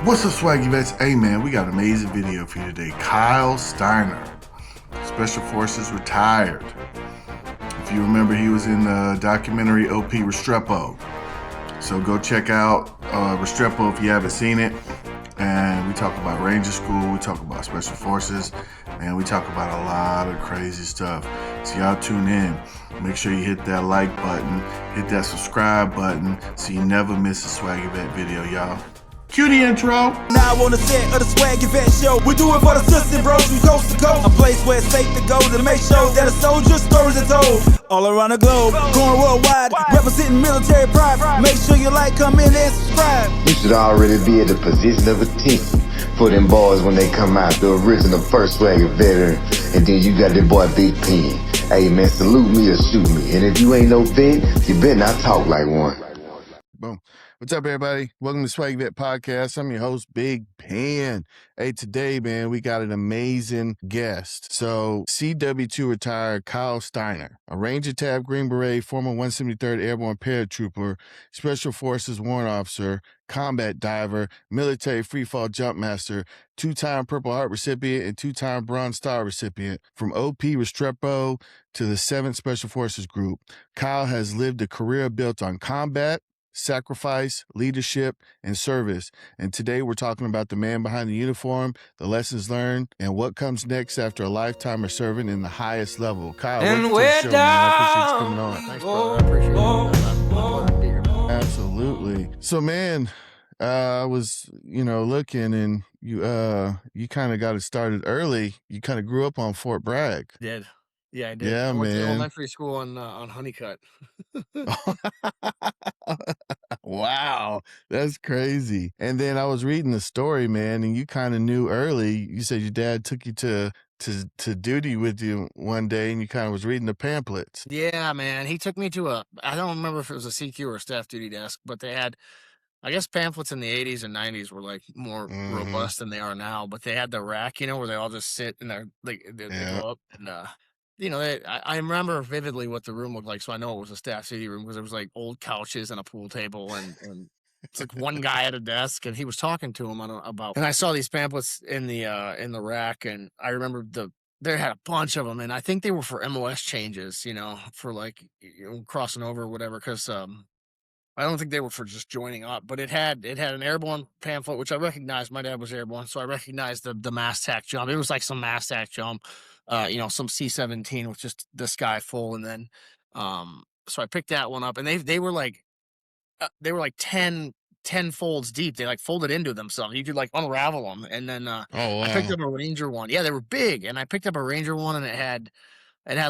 What's up, Swaggy Vets? Hey man, we got an amazing video for you today. Kyle Steiner, Special Forces retired. If you remember, he was in the documentary OP Restrepo. So go check out Restrepo if you haven't seen it. And we talk about Ranger School, we talk about Special Forces, and we talk about a lot of crazy stuff. So y'all tune in. Make sure you hit that like button, hit that subscribe button, so you never miss a Swaggy Vet video, y'all. Cue the intro. Now on the set of the Swaggy Vet show, we do it for the sisters, bros from coast to coast. A place where it's safe to go to make sure that a soldier's stories are told. All around the globe, going worldwide, representing military pride. Make sure you like, comment, and subscribe. You should already be at the position of a 10 for them boys when they come out, the original first Swaggy veteran. And then you got that boy Big Pen. Hey man, salute me or shoot me. And if you ain't no vet, you better not talk like one. Boom. What's up, everybody? Welcome to Swaggy Vet Podcast. I'm your host, Big Pen. Hey, today, man, we got an amazing guest. So, CW2 retired Kyle Steiner, a Ranger Tab Green Beret, former 173rd Airborne paratrooper, Special Forces warrant officer, combat diver, military freefall jump master, two-time Purple Heart recipient, and two-time Bronze Star recipient. From OP Restrepo to the 7th Special Forces Group, Kyle has lived a career built on combat, sacrifice, leadership, and service. And today we're talking about the man behind the uniform, the lessons learned, and what comes next after a lifetime of serving in the highest level. Kyle, welcome to the show, man. I appreciate you coming on. Thanks, brother. I appreciate it. I'm glad to be here, man. Absolutely. So, man, I was, looking, and you kind of got it started early. You kind of grew up on Fort Bragg. Did. Yeah, I did. Yeah, I went to man. elementary school on Honeycutt. Wow, that's crazy. And then I was reading the story, man, and you kind of knew early. You said your dad took you to duty with you one day, and you kind of was reading the pamphlets. Yeah, man. He took me to I don't remember if it was a CQ or a staff duty desk, but they had, I guess, pamphlets in the 80s and 90s were like more robust than they are now. But they had the rack, where they all just sit and they go up. And, I remember vividly what the room looked like, so I know it was a staff duty room because there was like old couches and a pool table and it's like one guy at a desk, and he was talking to him about. And I saw these pamphlets in the rack, and I remember they had a bunch of them, and I think they were for MOS changes, for like crossing over or whatever, because I don't think they were for just joining up, but it had an Airborne pamphlet, which I recognized. My dad was Airborne, so I recognized the mass tack jump. It was like some mass tack jump, some C-17 with just the sky full, and then so I picked that one up, and they were like 10 folds deep. They like folded into themselves. You could like unravel them, and then Oh, wow. I picked up a Ranger one. Yeah, they were big, and I picked up a Ranger one, and it had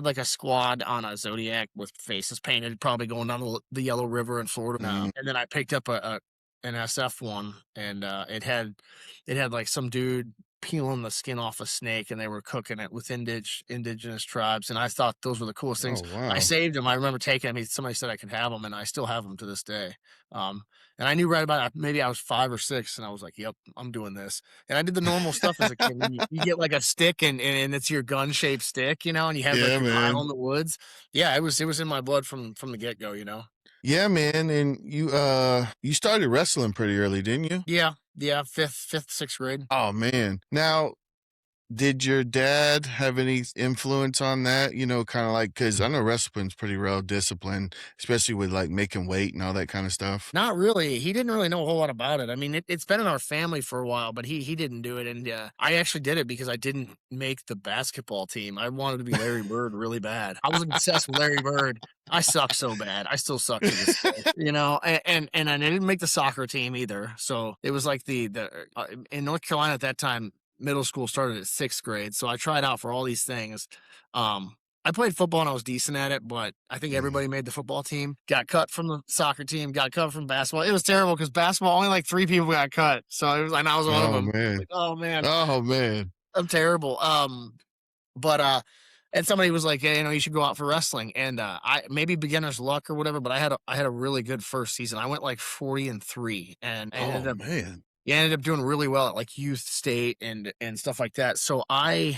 like a squad on a Zodiac with faces painted, probably going down the Yellow River in Florida. And then I picked up an SF one, and it had like some dude peeling the skin off a snake, and they were cooking it with indigenous tribes. And I thought those were the coolest things. Oh, wow. I saved them. I remember taking them. Somebody said I could have them, and I still have them to this day. And I knew right about it. Maybe I was 5 or 6, and I was like, yep, I'm doing this. And I did the normal stuff as a kid. You get like a stick, and it's your gun-shaped stick, and you have like a mile in the woods. Yeah, it was in my blood from the get-go, Yeah, man. And you started wrestling pretty early, didn't you? Yeah, fifth, 6th grade. Oh, man. Now, did your dad have any influence on that? Kind of like, because I know wrestling's pretty well disciplined, especially with like making weight and all that kind of stuff. Not really. He didn't really know a whole lot about it. I mean, it's been in our family for a while, but he didn't do it. And I actually did it because I didn't make the basketball team. I wanted to be Larry Bird really bad. I was obsessed with Larry Bird. I suck so bad. I still suck to this day, and I didn't make the soccer team either. So it was like in North Carolina at that time, middle school started at 6th grade. So I tried out for all these things. I played football and I was decent at it, but I think everybody made the football team, got cut from the soccer team, got cut from basketball. It was terrible because basketball, only like 3 people got cut. So it was, and I was one of them. Man. Like, oh man. I'm terrible. And somebody was like, yeah, you should go out for wrestling. And I maybe beginner's luck or whatever, but I had a really good first season. I went like 40-3, and ended up doing really well at like youth state and stuff like that. So I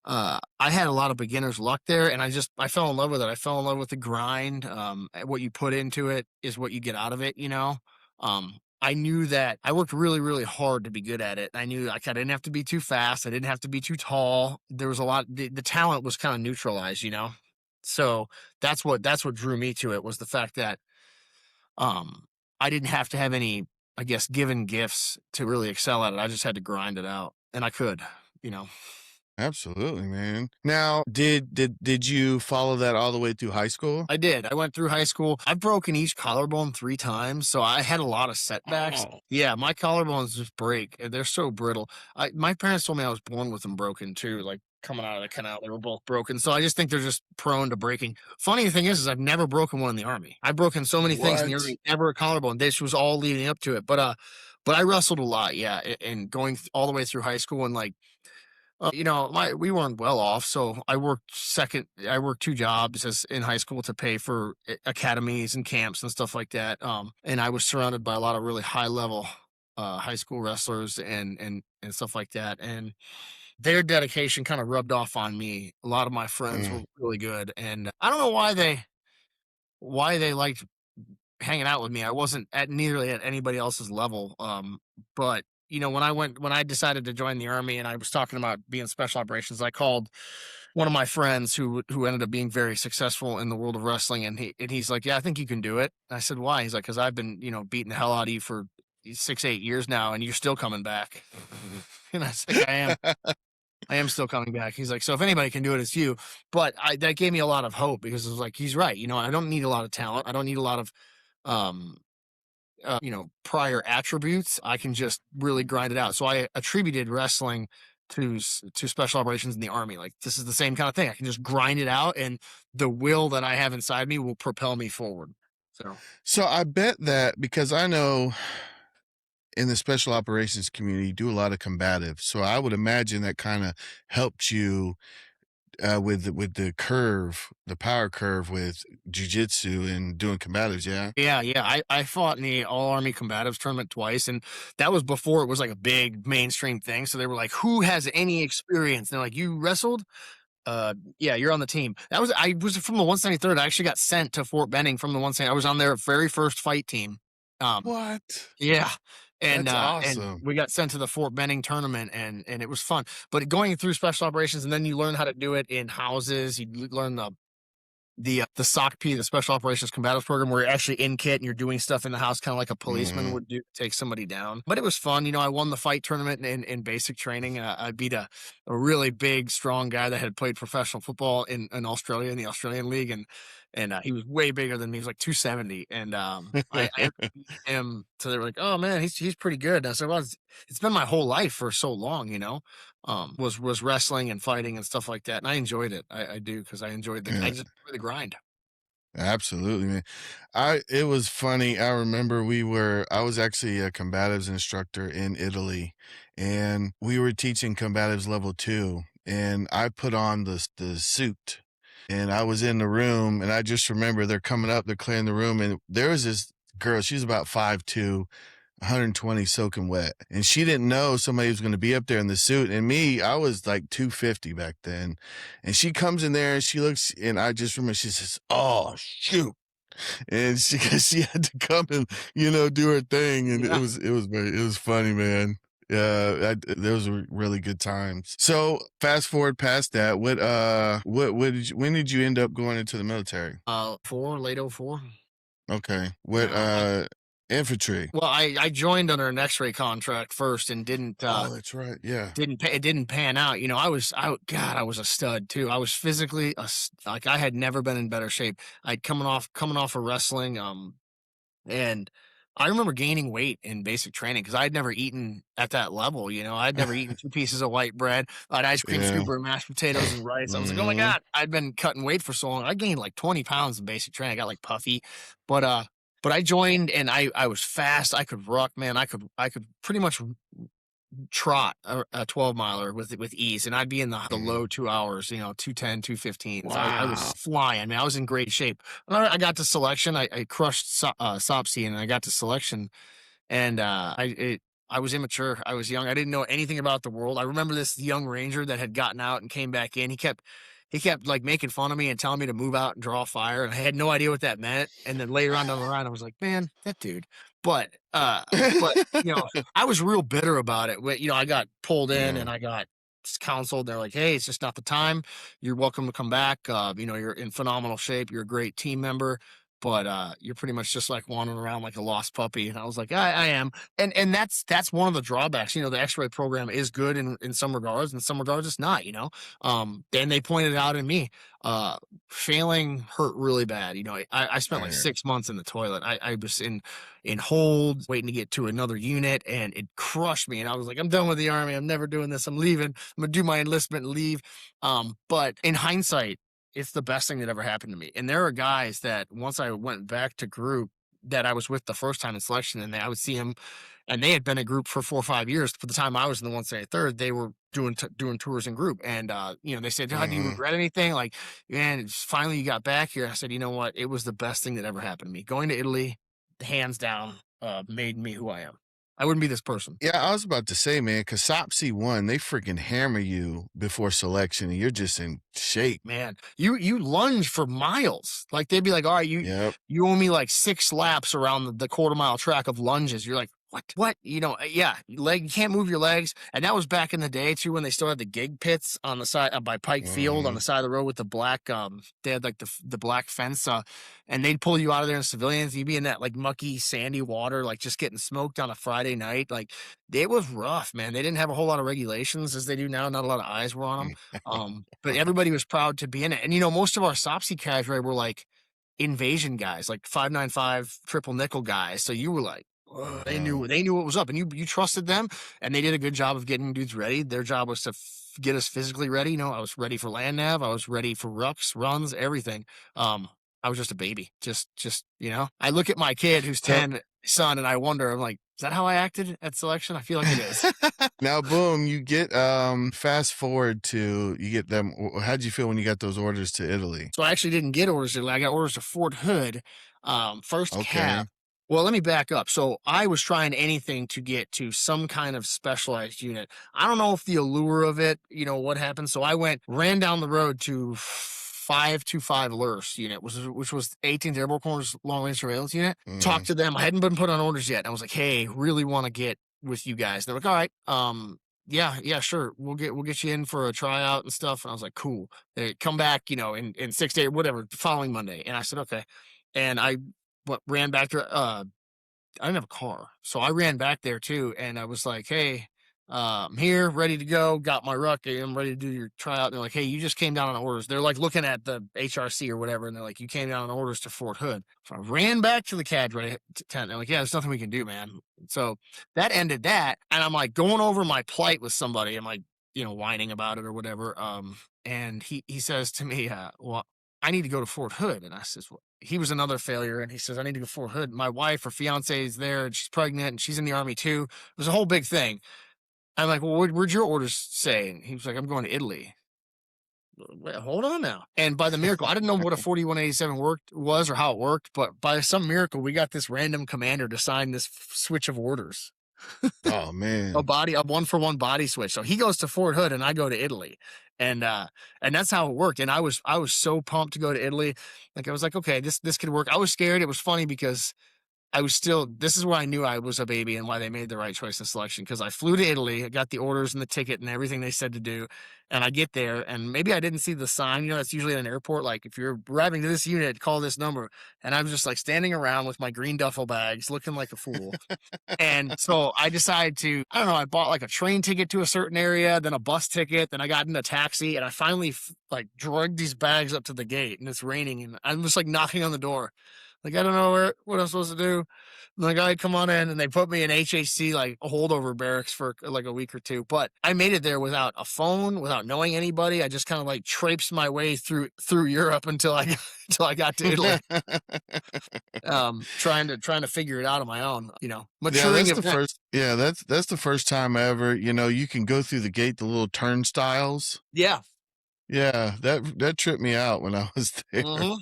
had a lot of beginner's luck there, and I fell in love with it. I fell in love with the grind. What you put into it is what you get out of it. I knew that I worked really, really hard to be good at it. I knew I didn't have to be too fast. I didn't have to be too tall. There was a lot. The talent was kind of neutralized, you know. So that's what drew me to it, was the fact that um I didn't have to have any, I guess, given gifts to really excel at it. I just had to grind it out, and I could, you know. Absolutely, man. Now, did you follow that all the way through high school? I did. I went through high school. I've broken each collarbone 3 times, so I had a lot of setbacks. Oh. Yeah, my collarbones just break. They're so brittle. My parents told me I was born with them broken too, like coming out of the canal. They were both broken. So I just think they're just prone to breaking. Funny thing is I've never broken one in the Army. I've broken so many things in the What? Army, never a collarbone. This was all leading up to it. But I wrestled a lot, yeah, and going all the way through high school, and like you know, we weren't well off, so I worked 2 jobs as in high school to pay for academies and camps and stuff like that. And I was surrounded by a lot of really high level high school wrestlers and stuff like that. And their dedication kind of rubbed off on me. A lot of my friends were really good, and I don't know why they liked hanging out with me. I wasn't at nearly at anybody else's level. But you know, when I decided to join the Army and I was talking about being special operations, I called one of my friends who ended up being very successful in the world of wrestling, and he's like, "Yeah, I think you can do it." I said, "Why?" He's like, "Because I've been, you know, beating the hell out of you for 6, 8 years now, and you're still coming back." And I said, I am still coming back. He's like, "So if anybody can do it, it's you." But that gave me a lot of hope, because it was like, he's right. You know, I don't need a lot of talent. I don't need a lot of um you know, prior attributes. I can just really grind it out. So I attributed wrestling to special operations in the Army. Like, this is the same kind of thing. I can just grind it out, and the will that I have inside me will propel me forward. So I bet that, because I know in the special operations community, you do a lot of combative. So I would imagine that kind of helped you with the curve, the power curve with jujitsu and doing combatives. Yeah. Yeah. I fought in the All Army Combatives tournament twice, and that was before it was like a big mainstream thing. So they were like, "Who has any experience?" And they're like, "You wrestled? Yeah, you're on the team." I was from the 173rd. I actually got sent to Fort Benning from the 170. I was on their very first fight team. What? Yeah. And That's and awesome. we got sent to the Fort Benning tournament, and it was fun. But going through special operations, and then you learn how to do it in houses. You learn the SOCP, the Special Operations Combatives Program, where you're actually in kit and you're doing stuff in the house, kind of like a policeman would do, take somebody down. But it was fun. You know, I won the fight tournament in basic training. I beat a really big, strong guy that had played professional football in Australia, in the Australian League. And he was way bigger than me. He was like 270. And I beat him. So they were like, "Oh man, he's pretty good." And I said, "Well, it's been my whole life for so long, you know, was wrestling and fighting and stuff like that." And I enjoyed it. I do, because I enjoyed I just enjoy the grind. Absolutely, man. It was funny. I remember I was actually a combatives instructor in Italy, and we were teaching combatives level 2, and I put on the suit, and I was in the room, and I just remember they're coming up, they're clearing the room, and there was this girl, she's about 5'2", 120 soaking wet. And she didn't know somebody was going to be up there in the suit. And me, I was like 250 back then. And she comes in there and she looks, and I just remember she says, "Oh, shoot." And she had to come and, you know, do her thing. And Yeah. it was funny, man. Yeah, those were really good times. So fast forward past that, when did you end up going into the military? Late 04. Okay. Yeah, Infantry? well, I joined under an X-ray contract first, and didn't Oh, that's right. Yeah. it didn't pan out. You know, God, I was a stud too. I was physically like, I had never been in better shape. I'd coming off of wrestling, and I remember gaining weight in basic training, because I'd never eaten at that level. You know, I'd never eaten 2 pieces of white bread. I had ice cream Yeah. scoop and mashed potatoes and rice. I was like, "Oh my Mhm. God," I'd been cutting weight for so long. I gained like 20 pounds in basic training. I got like puffy, but I joined, and I was fast. I could ruck, man. I could pretty much trot a 12 miler with ease, and I'd be in the low 2 hours, you know, 210, 215. So I was Wow. flying. I mean, I was in great shape. And I got to selection. I crushed SOPC, and I got to selection, and I was immature. I was young. I didn't know anything about the world. I remember this young ranger that had gotten out and came back in. He kept like making fun of me and telling me to move out and draw fire, and I had no idea what that meant. And then later on down the line, I was like, "Man, that dude." But I was real bitter about it. I got pulled in and I got counseled. They're like, hey, it's just not the time. You're welcome to come back. You're in phenomenal shape. You're a great team member, but you're pretty much just like wandering around like a lost puppy. And I was like, I am. And that's one of the drawbacks. The X-ray program is good in some regards, and in some regards it's not, Then they pointed out in me, failing hurt really bad. I spent like 6 months in the toilet. I was in hold, waiting to get to another unit, and it crushed me. And I was like, I'm done with the Army. I'm never doing this. I'm leaving. I'm gonna do my enlistment and leave. But in hindsight, it's the best thing that ever happened to me. And there are guys that once I went back to group that I was with the first time in selection, and I would see them, and they had been in group for 4 or 5 years. By the time I was in the 173rd, they were doing tours in group. And, they said, do you regret anything? Like, man, finally you got back here. I said, you know what? It was the best thing that ever happened to me. Going to Italy, hands down, made me who I am. I wouldn't be this person. Yeah, I was about to say, man, because SOPC1, they freaking hammer you before selection, and you're just in shape. Man, you lunge for miles. Like, they'd be like, all right, you owe me like 6 laps around the quarter-mile track of lunges. You're like, what? You can't move your legs. And that was back in the day too, when they still had the gig pits on the side by Pike Field on the side of the road with the black, they had like the black fence, and they'd pull you out of there in civilians. You'd be in that like mucky, sandy water, like just getting smoked on a Friday night. Like, it was rough, man. They didn't have a whole lot of regulations as they do now. Not a lot of eyes were on them. But everybody was proud to be in it. And, most of our SOPC cadre were like invasion guys, like 595 triple nickel guys. So you were like, they knew what was up, and you trusted them, and they did a good job of getting dudes ready. Their job was to get us physically ready. I was ready for land nav. I was ready for runs, everything. I was just a baby. Just I look at my kid who's 10, son, and I wonder, I'm like, is that how I acted at selection? I feel like it is. Now, boom, you get fast forward to you get them. How'd you feel when you got those orders to Italy? So I actually didn't get orders to Italy. I got orders to Fort Hood, first cap. Well, let me back up. So I was trying anything to get to some kind of specialized unit. I don't know if the allure of it, what happened. So I ran down the road to 525 LURS unit, which was 18th Airborne Corps long range surveillance unit. Talked to them. I hadn't been put on orders yet. And I was like, hey, really want to get with you guys. And they're like, all right, yeah, sure. We'll get you in for a tryout and stuff. And I was like, cool. They come back, in 6 days, whatever, the following Monday. And I said, okay. And I ran back to, I didn't have a car. So I ran back there too. And I was like, hey, I'm here, ready to go. Got my ruck. I'm ready to do your tryout. And they're like, hey, you just came down on orders. They're like looking at the HRC or whatever. And they're like, you came down on orders to Fort Hood. So I ran back to the cadre tent. They're like, yeah, there's nothing we can do, man. So that ended that. And I'm like going over my plight with somebody. I'm like, whining about it or whatever. And he says to me, well, I need to go to Fort Hood. And I says, well, he was another failure. And he says, I need to go to Fort Hood. My wife, her fiance is there, and she's pregnant, and she's in the Army too. It was a whole big thing. I'm like, well, where'd your orders say? And he was like, I'm going to Italy. Wait, hold on now. And by the miracle, I didn't know what a 4187 was or how it worked, but by some miracle, we got this random commander to sign this switch of orders. Oh man. A 1-for-1 body switch. So he goes to Fort Hood and I go to Italy. And that's how it worked. And I was so pumped to go to Italy. Like, I was like, okay, this could work. I was scared. It was funny because this is where I knew I was a baby and why they made the right choice in selection. Because I flew to Italy, I got the orders and the ticket and everything they said to do. And I get there, and maybe I didn't see the sign. That's usually at an airport. Like, if you're arriving to this unit, call this number. And I was just like standing around with my green duffel bags looking like a fool. And so I decided I bought like a train ticket to a certain area, then a bus ticket, then I got in a taxi, and I finally like dragged these bags up to the gate, and it's raining, and I'm just like knocking on the door. Like, I don't know what I'm supposed to do. And the guy, come on in, and they put me in HHC, like a holdover barracks for like a week or two. But I made it there without a phone, without knowing anybody. I just kind of like traipsed my way through Europe until I got to Italy. Trying to figure it out on my own, maturing. That's the first time ever, you can go through the gate, the little turnstiles. Yeah. Yeah, that tripped me out when I was there.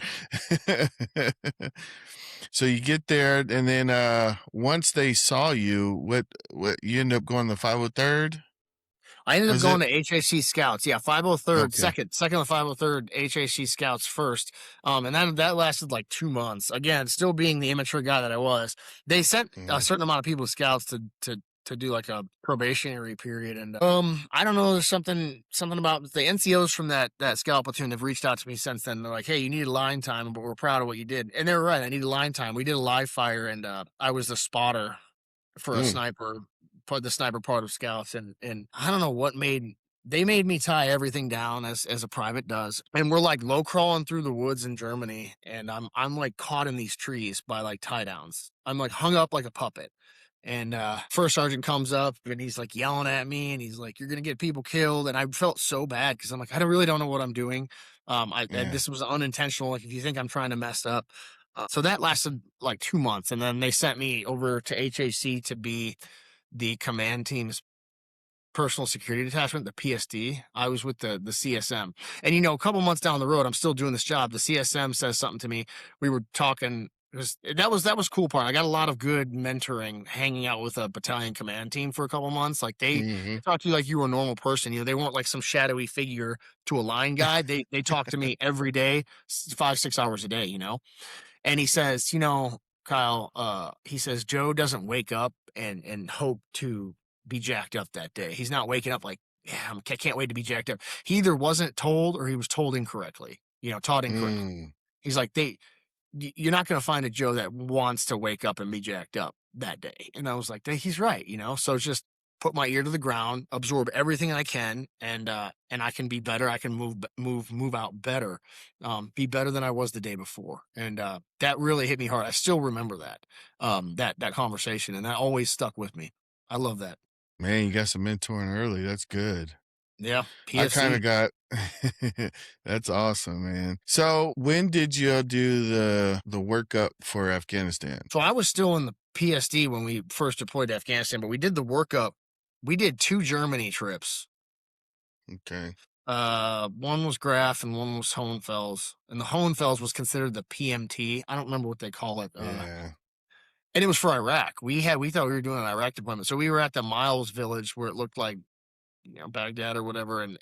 So you get there, and then once they saw you, what you end up going to the 503rd? I ended up Was going it? to HAC Scouts. Yeah, 503rd, Okay. second of 503rd HAC Scouts first. And that lasted like 2 months. Again, still being the immature guy that I was. They sent a certain amount of people to Scouts to do like a probationary period. And I don't know, there's something about the NCOs from that scout platoon have reached out to me since then. They're like, hey, you need line time, but we're proud of what you did. And they were right. I needed line time. We did a live fire, and I was the spotter for a sniper, the sniper part of Scouts. And I don't know what they made me tie everything down as a private does. And we're like low crawling through the woods in Germany. And I'm like caught in these trees by like tie downs. I'm like hung up like a puppet. And first sergeant comes up and he's like yelling at me and he's like, you're going to get people killed. And I felt so bad because I'm like, really don't know what I'm doing. This was unintentional. Like, if you think I'm trying to mess up. So that lasted like 2 months. And then they sent me over to HAC to be the command team's personal security detachment, the PSD. I was with the CSM. And, a couple months down the road, I'm still doing this job. The CSM says something to me. We were talking. That was cool part. I got a lot of good mentoring hanging out with a battalion command team for a couple months. Like they talk to you like you were a normal person. They weren't like some shadowy figure to a line guy. They talk to me every day, 5-6 hours a day, And he says, Kyle, he says, Joe doesn't wake up and hope to be jacked up that day. He's not waking up like, yeah, I can't wait to be jacked up. He either wasn't told or he was told incorrectly, taught incorrectly. He's like, you're not going to find a Joe that wants to wake up and be jacked up that day. And I was like, he's right, so just put my ear to the ground, absorb everything I can, and I can be better. I can move out better, be better than I was the day before. And that really hit me hard. I still remember that conversation, and that always stuck with me. I love that. Man, you got some mentoring early. That's good. Yeah, PFC. I kind of got. That's awesome, man. So when did you do the workup for Afghanistan? So I was still in the PSD when we first deployed to Afghanistan, but we did the workup. We did 2 Germany trips. Okay. One was Graf and one was Hohenfels. And the Hohenfels was considered the PMT. I don't remember what they call it. Yeah. And it was for Iraq. We thought we were doing an Iraq deployment. So we were at the Miles village where it looked like, Baghdad or whatever, and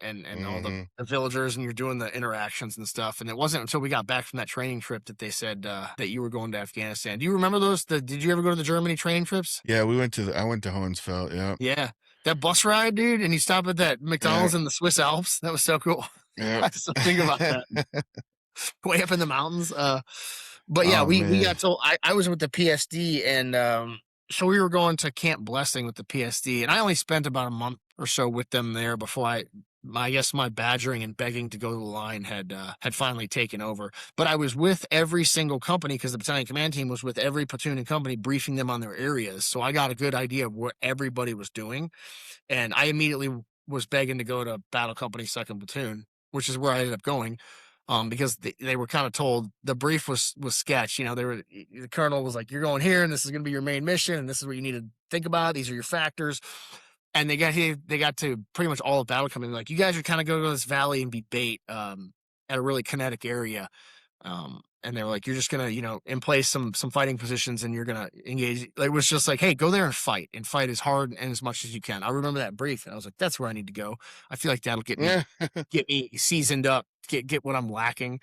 all the villagers, and you're doing the interactions and stuff. And it wasn't until we got back from that training trip that they said that you were going to Afghanistan. Do you remember those? Did you ever go to the Germany training trips? Yeah, I went to Hohenfeld. Yeah. Yeah. That bus ride, dude, and you stop at that McDonald's in the Swiss Alps. That was so cool. Yeah. I still think about that. Way up in the mountains. But yeah, we got told. I was with the PSD, and so we were going to Camp Blessing with the PSD, and I only spent about a month or so with them there before I guess my badgering and begging to go to the line had finally taken over. But I was with every single company because the battalion command team was with every platoon and company, briefing them on their areas. So I got a good idea of what everybody was doing, and I immediately was begging to go to Battle Company 2nd Platoon, which is where I ended up going. Because they were kind of told the brief was sketch. The colonel was like, you're going here and this is going to be your main mission. And this is what you need to think about. These are your factors. And they got to pretty much all of Battle Company. Like, you guys are kind of going to this valley and be bait, at a really kinetic area. And they were like, you're just going to, in place some fighting positions and you're going to engage. It was just like, hey, go there and fight as hard and as much as you can. I remember that brief and I was like, that's where I need to go. I feel like that'll get me seasoned up, get what I'm lacking.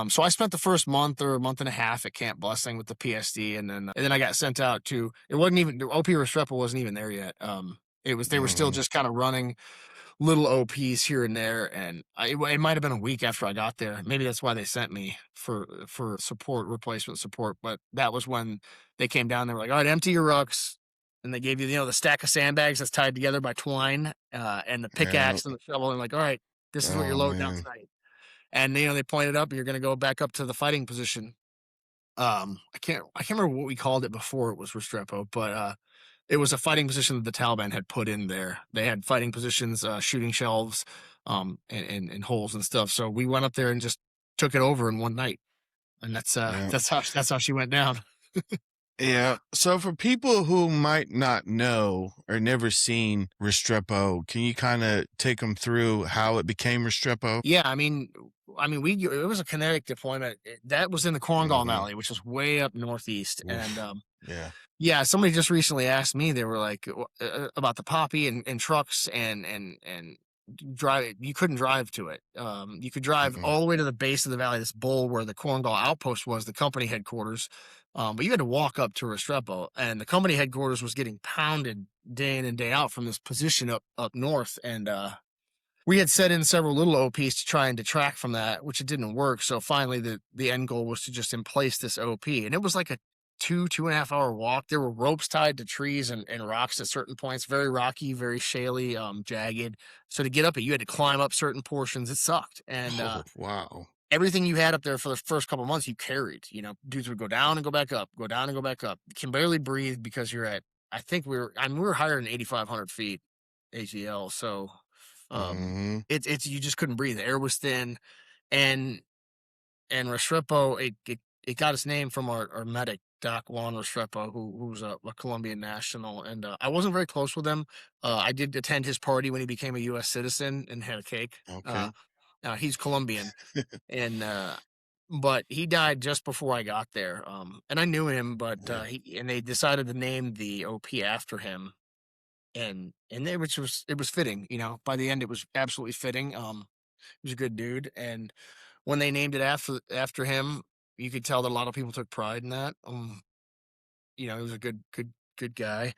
So I spent the first month or a month and a half at Camp Blessing with the PSD. And then I got sent out to, it wasn't even, OP Restrepo wasn't even there yet. They were still just kind of running little OPs here and there, and it might have been a week after I got there. Maybe that's why they sent me for replacement support. But that was when they came down. They were like, all right, empty your rucks. And they gave you, the stack of sandbags that's tied together by twine, and the pickaxe and the shovel. And like, all right, this is what you're loading down tonight. And, they pointed up, and you're going to go back up to the fighting position. I can't remember what we called it before it was Restrepo, but, it was a fighting position that the Taliban had put in there. They had fighting positions, shooting shelves, and holes and stuff. So we went up there and just took it over in one night, and that's how she went down. Yeah. So for people who might not know or never seen Restrepo, can you kind of take them through how it became Restrepo? Yeah, I mean, I mean, it was a kinetic deployment. That was in the Korengal Valley, which is way up northeast. Oof. And Yeah. yeah, somebody just recently asked me. They were like about the poppy and trucks and drive. You couldn't drive to it. You could drive all the way to the base of the valley, this bowl where the Korengal outpost was, the company headquarters. But you had to walk up to Restrepo, and the company headquarters was getting pounded day in and day out from this position up north. And we had set in several little OPs to try and detract from that, which it didn't work. So finally, the end goal was to just emplace this OP, and it was like a 2.5 hour walk. There were ropes tied to trees and rocks at certain points, very rocky, very shaly, jagged. So to get up it, you had to climb up certain portions. It sucked. And wow. everything you had up there for the first couple of months, you carried. You know, dudes would go down and go back up, go down and go back up. You can barely breathe because you're at, I think we were higher than 8,500 feet AGL. So it's you just couldn't breathe. The air was thin, and Restrepo, it got its name from our medic, Doc Juan Restrepo, who's a Colombian national, and I wasn't very close with him. I did attend his party when he became a U.S. citizen and had a cake. Okay. He's Colombian, and but he died just before I got there. And I knew him, but and they decided to name the OP after him, and it was fitting. You know, by the end, it was absolutely fitting. He was a good dude, and when they named it after him, you could tell that a lot of people took pride in that. You know, he was a good guy.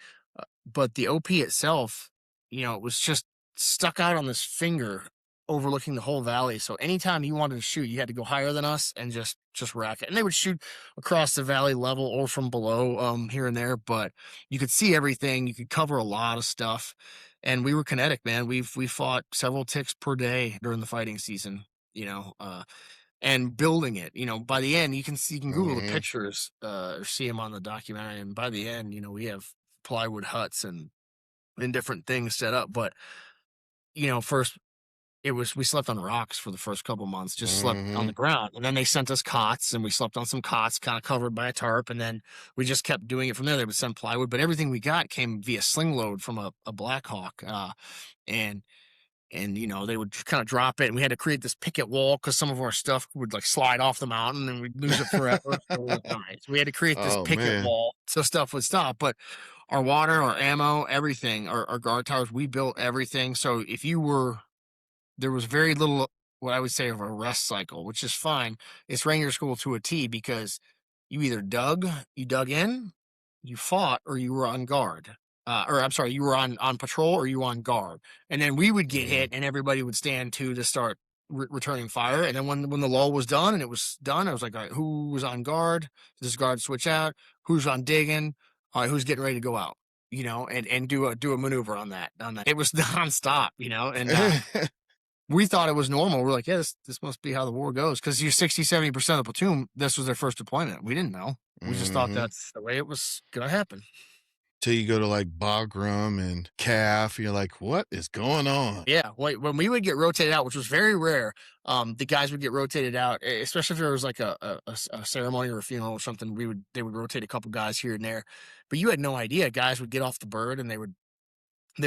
But the OP itself, you know, it was just stuck out on this finger overlooking the whole valley. So anytime you wanted to shoot, you had to go higher than us and just rack it. And they would shoot across the valley level or from below, here and there, but you could see everything. You could cover a lot of stuff. And we were kinetic, man. We fought several ticks per day during the fighting season, you know, and building it, you know, by the end, you can Google the pictures, or see them on the documentary. And by the end, you know, we have plywood huts and different things set up. But, you know, first we slept on rocks for the first couple months, just slept on the ground. And then they sent us cots, and we slept on some cots kind of covered by a tarp. And then we just kept doing it from there. They would send plywood, but everything we got came via sling load from a Black Hawk. And, you know, they would kind of drop it, and we had to create this picket wall because some of our stuff would like slide off the mountain and we'd lose it forever. So we had to create this picket wall so stuff would stop. But our water, our ammo, everything, our guard towers, we built everything. So there was very little, what I would say, of a rest cycle, which is fine. It's Ranger School to a T, because you either dug in, you fought, or you were on guard. You were on patrol or you were on guard. And then we would get hit, and everybody would stand to start returning fire. And then when the lull was done and it was done, I was like, all right, who was on guard? Does guard switch out? Who's on digging? All right, who's getting ready to go out? You know, and do a maneuver on that. It was nonstop, you know, and we thought it was normal. We're like, yeah, this must be how the war goes. Because you're 60-70% of the platoon, this was their first deployment. We didn't know. We just thought that's the way it was going to happen. Till you go to like Bagram and Calf, you're like, what is going on? Yeah, when we would get rotated out, which was very rare, the guys would get rotated out, especially if there was like a ceremony or a funeral or something. They would rotate a couple guys here and there, but you had no idea. Guys would get off the bird, and they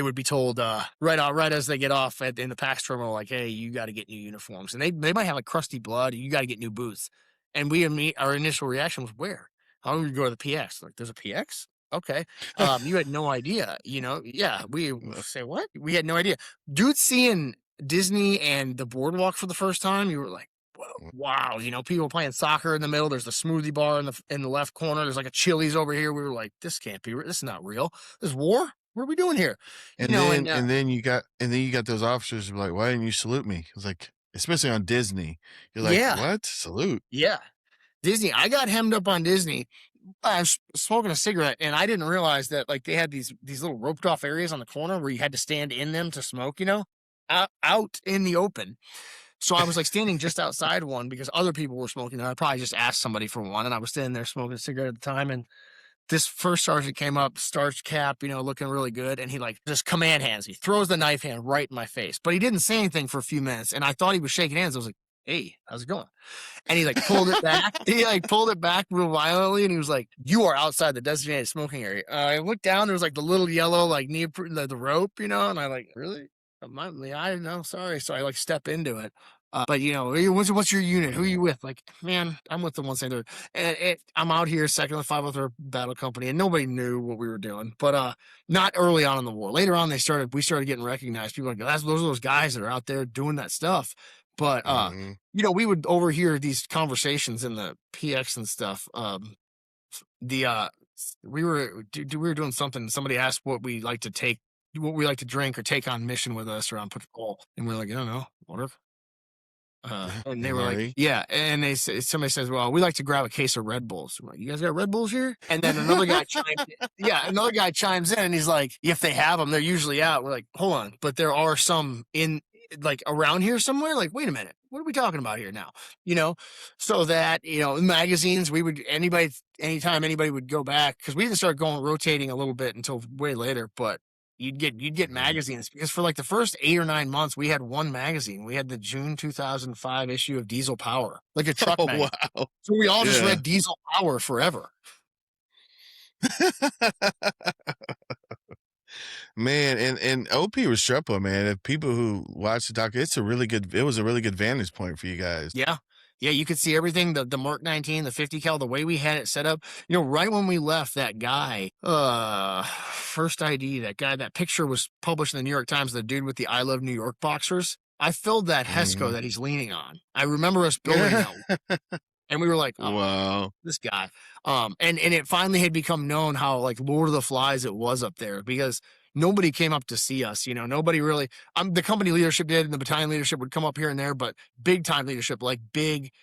would be told right as they get off in the PAX terminal, like, hey, you got to get new uniforms, and they might have like crusty blood. You got to get new boots, and our initial reaction was, where? How do we go to the PX? Like, there's a PX? Okay. You had no idea, you know? Yeah. We say, what? We had no idea. Dude, seeing Disney and the boardwalk for the first time, you were like, whoa, wow. You know, people playing soccer in the middle. There's the smoothie bar in the left corner. There's like a Chili's over here. We were like, this can't be real. This is not real. This is war. What are we doing here? And then you got those officers who were like, why didn't you salute me? It's like, especially on Disney. You're like, what? Salute? Yeah. Disney. I got hemmed up on Disney. I was smoking a cigarette, and I didn't realize that like they had these little roped off areas on the corner where you had to stand in them to smoke, you know, out in the open. So I was like standing just outside one because other people were smoking, and I probably just asked somebody for one, and I was standing there smoking a cigarette at the time. And this first sergeant came up, starched cap, you know, looking really good, and he like just command hands. He throws the knife hand right in my face, but he didn't say anything for a few minutes, and I thought he was shaking hands. I was like, hey, how's it going? And he like pulled it back. He like pulled it back real violently, and he was like, you are outside the designated smoking area. I looked down, there was like the little yellow like the rope, you know, and I like, really? I didn't know, sorry. So I like step into it. But you know, what's your unit? Who are you with? Like, man, I'm with the 173rd, and I'm out here second with 503rd Battle Company, and nobody knew what we were doing. But not early on in the war. Later on, we started getting recognized. People were like, those are those guys that are out there doing that stuff. But you know, we would overhear these conversations in the PX and stuff. We were doing something. Somebody asked what we like to drink or take on mission with us or on patrol, and we're like, I don't know, water. And they were like, yeah. And somebody says, well, we like to grab a case of Red Bulls. We're like, you guys got Red Bulls here? And then another guy chimes in and he's like, if they have them, they're usually out. We're like, hold on, but there are some in like around here somewhere. Like, wait a minute, what are we talking about here now? You know, so that, you know, magazines, anytime anybody would go back, because we didn't start rotating a little bit until way later, but you'd get magazines, because for like the first 8 or 9 months, we had one magazine. We had the June 2005 issue of Diesel Power, like a truck magazine. Wow. So we all just read Diesel Power forever. Man, and OP Restrepo, man, if people who watch the doc, it was a really good vantage point for you guys. Yeah. Yeah, you could see everything, the Mark 19, the 50 cal, the way we had it set up. You know, right when we left, that guy, first ID, that picture was published in the New York Times, the dude with the I Love New York boxers. I filled that Hesco that he's leaning on. I remember us building that. And we were like, oh, wow, this guy. And it finally had become known how like Lord of the Flies it was up there, because nobody came up to see us. You know, nobody really, the company leadership did, and the battalion leadership would come up here and there, but big time leadership, like big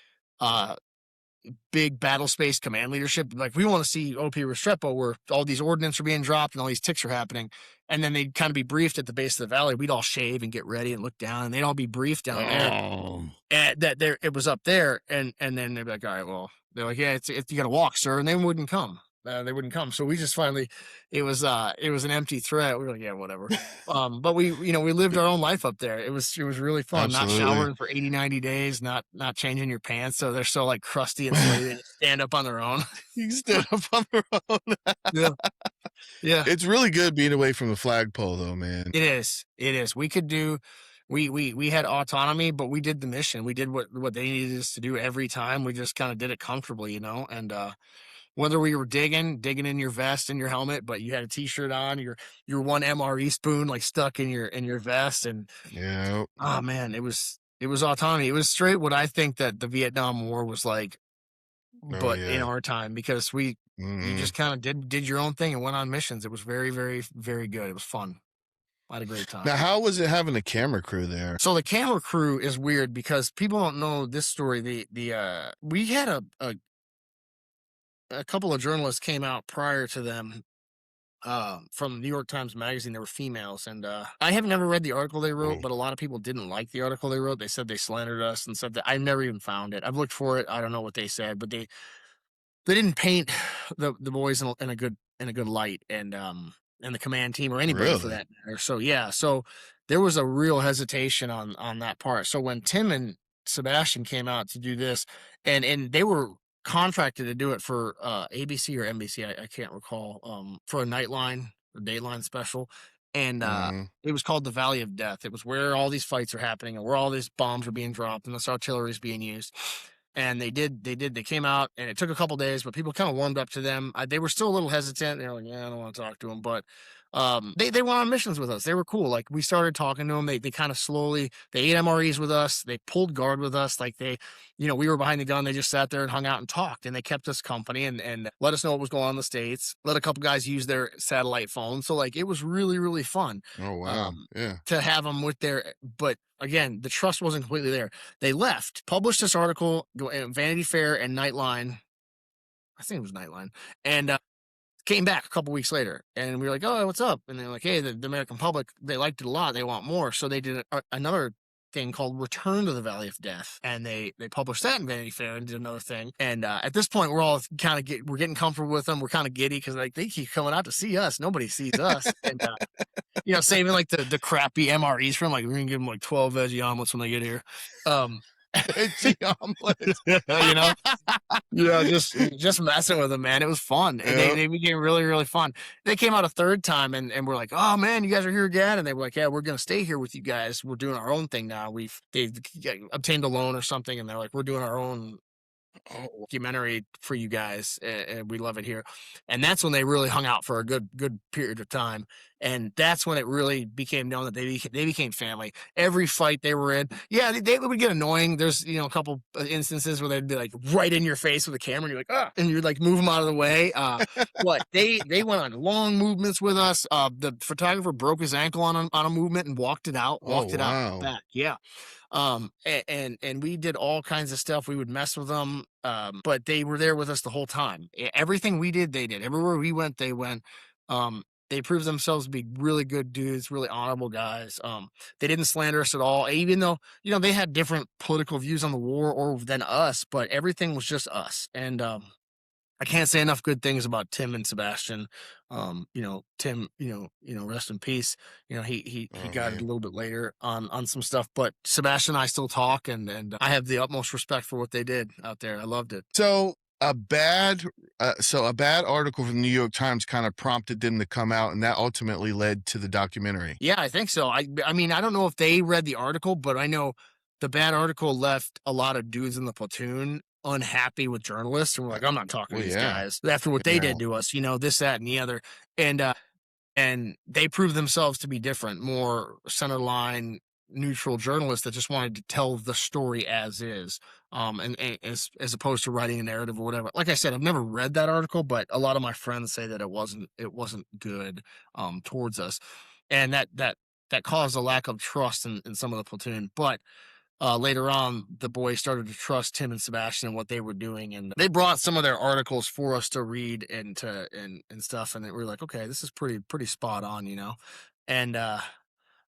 battle space command leadership, like, we want to see OP Restrepo, where all these ordnance are being dropped and all these ticks are happening. And then they'd kind of be briefed at the base of the valley. We'd all shave and get ready and look down, and they'd all be briefed down there. And it was up there. And then they'd be like, all right, well, they're like, yeah, it's you got to walk, sir. And they wouldn't come. So we just finally, it was an empty threat. We were like, yeah, whatever. But we lived our own life up there. It was really fun. Absolutely. Not showering for 80, 90 days, not changing your pants. So they're so like crusty and sweaty, they stand up on their own. You can stand up on their own. Yeah. Yeah. It's really good being away from the flagpole though, man. It is. We could do, we had autonomy, but we did the mission. We did what they needed us to do every time. We just kind of did it comfortably, you know, and, whether we were digging in your vest and your helmet, but you had a t-shirt on, your one MRE spoon like stuck in your vest, and oh man, it was autonomy. It was straight what I think that the Vietnam War was like, but in our time, because you just kind of did your own thing and went on missions. It was very, very, very good. It was fun. I had a great time. Now, how was it having a camera crew there? So the camera crew is weird because people don't know this story. We had a couple of journalists came out prior to them from the New York Times Magazine. They were females, and I have never read the article they wrote, but a lot of people didn't like the article they wrote. They said they slandered us and said that. I've never even found it. I've looked for it. I don't know what they said, but they didn't paint the boys in a good light, and the command team or anybody for that matter. So yeah, so there was a real hesitation on that part. So when Tim and Sebastian came out to do this, and they were contracted to do it for ABC or NBC, I can't recall, for a Nightline or Dateline special, and it was called the Valley of Death. It was where all these fights are happening and where all these bombs are being dropped and this artillery is being used. And they came out, and it took a couple days, but people kind of warmed up to them. They were still a little hesitant. They were like, yeah, I don't want to talk to them, but they went on missions with us. They were cool. Like, we started talking to them. They kind of slowly, they ate MREs with us. They pulled guard with us. Like, we were behind the gun. They just sat there and hung out and talked, and they kept us company and let us know what was going on in the States. Let a couple guys use their satellite phones. So like, it was really, really fun. Oh, wow. To have them with but again, the trust wasn't completely there. They left, published this article in Vanity Fair and Nightline. I think it was Nightline. And, came back a couple weeks later, and we were like, oh, what's up? And they're like, hey, the American public, they liked it a lot. They want more. So they did another thing called Return to the Valley of Death. And they published that in Vanity Fair and did another thing. And at this point, we're all kind of we're getting comfortable with them. We're kind of giddy because like they keep coming out to see us. Nobody sees us. And, saving like the crappy MREs from, like, we're going to give them like 12 veggie omelets when they get here. Veggie omelet. you know, just messing with them, man. It was fun, and Yep. they became really, really fun. They came out a third time, and we're like, oh man, you guys are here again, and they were like, yeah, we're gonna stay here with you guys. We're doing our own thing now. They obtained a loan or something, and they're like, we're doing our own documentary for you guys, and we love it here. And that's when they really hung out for a good period of time, and that's when it really became known that they became family. Every fight they were in, yeah, they would get annoying. There's a couple instances where they'd be like right in your face with a camera, and you're like, ah, and you're like, move them out of the way. What they went on long movements with us. The photographer broke his ankle on a movement and walked it out back. Yeah. And we did all kinds of stuff. We would mess with them, but they were there with us the whole time. Everything we did, they did. Everywhere we went, they went. They proved themselves to be really good dudes, really honorable guys. They didn't slander us at all, even though they had different political views on the war or than us, but everything was just us. And I can't say enough good things about Tim and Sebastian. Tim, rest in peace. He got it a little bit later on some stuff, but Sebastian and I still talk, and I have the utmost respect for what they did out there. I loved it. So a bad article from the New York Times kind of prompted them to come out, and that ultimately led to the documentary. Yeah, I think so. I mean, I don't know if they read the article, but I know the bad article left a lot of dudes in the platoon unhappy with journalists, and we're like, I'm not talking to these guys after what they did to us, this, that, and the other. And they proved themselves to be different, more center line, neutral journalists that just wanted to tell the story as is, and as opposed to writing a narrative or whatever. Like I said, I've never read that article, but a lot of my friends say that it wasn't good towards us, and that caused a lack of trust in some of the platoon. But later on, the boys started to trust Tim and Sebastian and what they were doing, and they brought some of their articles for us to read and stuff. And we were like, okay, this is pretty spot on, And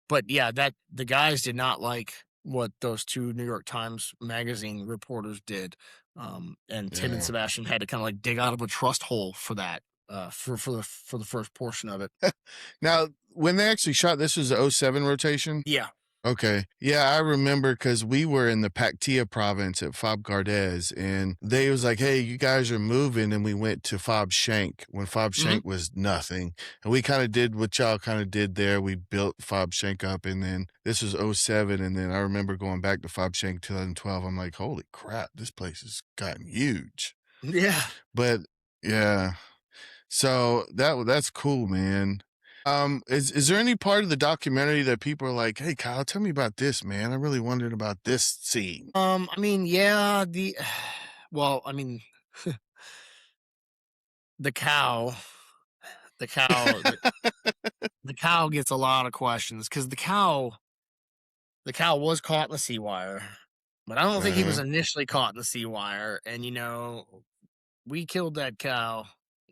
but yeah, that the guys did not like what those two New York Times magazine reporters did, and Tim and Sebastian had to kind of like dig out of a trust hole for that. For the first portion of it. Now, when they actually shot, this was the 07 rotation? Yeah. Okay. Yeah, I remember because we were in the Paktia province at Fob Gardez, and they was like, hey, you guys are moving, and we went to Fob Shank when Fob Shank was nothing. And we kind of did what y'all kind of did there. We built Fob Shank up, and then this was 07, and then I remember going back to Fob Shank 2012. I'm like, holy crap, this place has gotten huge. Yeah. But yeah. So that's cool, man. Is there any part of the documentary that people are like, hey, Kyle, tell me about this, man? I really wondered about this scene. I mean, yeah, the cow, the cow gets a lot of questions because the cow was caught in the sea wire, but I don't think he was initially caught in the sea wire. And we killed that cow.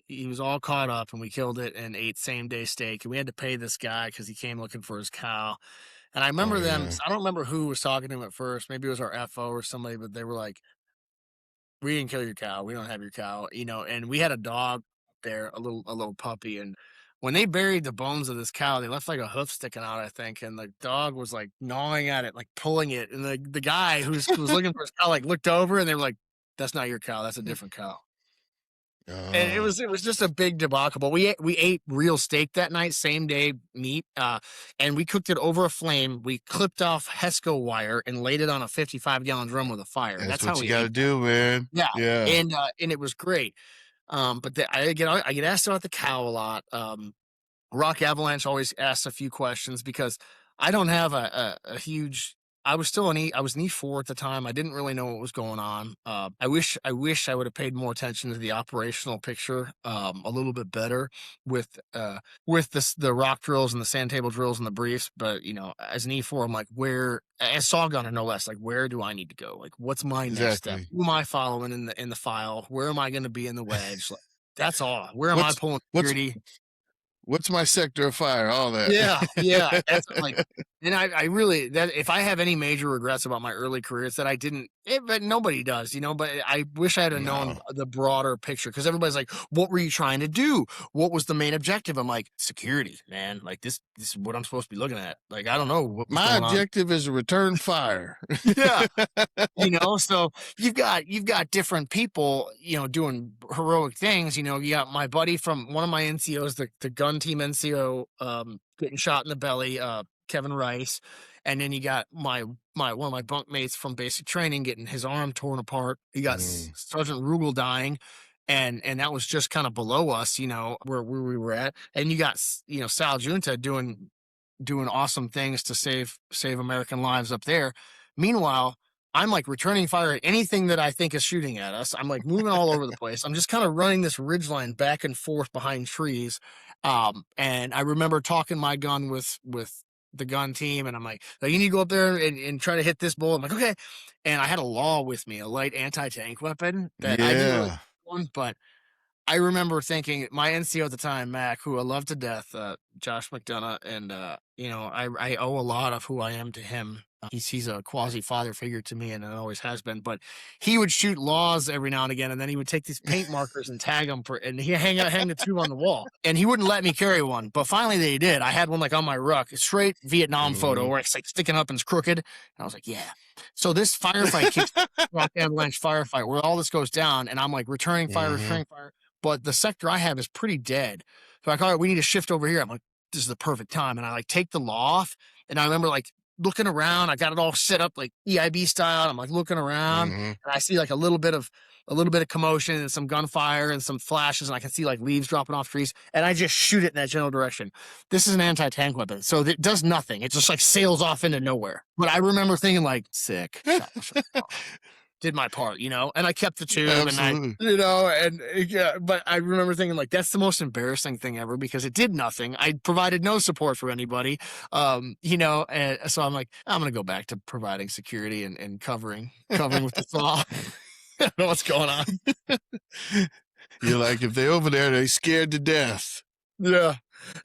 He was all caught up, and we killed it and ate same day steak. And we had to pay this guy because he came looking for his cow. And I remember them. I don't remember who was talking to him at first. Maybe it was our FO or somebody, but they were like, "We didn't kill your cow. We don't have your cow." And we had a dog there, a little puppy. And when they buried the bones of this cow, they left like a hoof sticking out, I think. And the dog was like gnawing at it, like pulling it. And the guy who was looking for his cow like looked over, and they were like, "That's not your cow. That's a different cow." And it was just a big debacle. But we ate real steak that night, same day meat, and we cooked it over a flame. We clipped off Hesco wire and laid it on a 55-gallon drum with a fire. That's what you got to do, man. Yeah. And it was great. But I get asked about the cow a lot. Rock Avalanche always asks a few questions because I don't have a huge. I was in E4 at the time. I didn't really know what was going on. I wish I would have paid more attention to the operational picture a little bit better with the rock drills and the sand table drills and the briefs. But as an E4, I'm like, as Saw Gunner no less, like where do I need to go? Like what's my next step? Who am I following in the file? Where am I going to be in the wedge? Like, that's all. Where am I pulling security? What's my sector of fire? All that. Yeah. That's like And I really, that if I have any major regrets about my early career, it's that I didn't, but nobody does, but I wish I had known the broader picture, because everybody's like, what were you trying to do? What was the main objective? I'm like, security, man. Like this is what I'm supposed to be looking at. Like, I don't know what was My going on. objective is to return fire. Yeah. So you've got different people, doing heroic things. You got my buddy from one of my NCOs, the gun team NCO, getting shot in the belly, Kevin Rice. And then you got my one of my bunkmates from basic training getting his arm torn apart. You got Sergeant Rugel dying. And that was just kind of below us, where we were at. And you got, Sal Junta doing awesome things to save American lives up there. Meanwhile, I'm like returning fire at anything that I think is shooting at us. I'm like moving all over the place. I'm just kind of running this ridgeline back and forth behind trees. And I remember talking my gun with the gun team, and I'm like, you need to go up there and try to hit this bull. I'm like, okay. And I had a law with me, a light anti-tank weapon that I didn't really want, but I remember thinking, my NCO at the time, Mac, who I love to death, Josh McDonough, and I owe a lot of who I am to him. He's a quasi father figure to me, and it always has been. But he would shoot laws every now and again, and then he would take these paint markers and tag them and he hang the two on the wall. And he wouldn't let me carry one, but finally they did. I had one like on my ruck, straight Vietnam photo where it's like sticking up and it's crooked. And I was like, yeah. So this firefight keeps Avalanche firefight where all this goes down, and I'm like returning fire. But the sector I have is pretty dead. So I call it, we need to shift over here. I'm like, this is the perfect time. And I like take the law off. And I remember like looking around. I got it all set up like EIB style. I'm like looking around and I see like a little bit of commotion and some gunfire and some flashes. And I can see like leaves dropping off trees. And I just shoot it in that general direction. This is an anti-tank weapon. So it does nothing. It just like sails off into nowhere. But I remember thinking like, sick. Did my part, and I kept the tube. Absolutely. And but I remember thinking like, that's the most embarrassing thing ever, because it did nothing. I provided no support for anybody, and so I'm like, I'm going to go back to providing security and covering with the law. I don't know what's going on. You're like, if they're over there, they're scared to death. Yeah.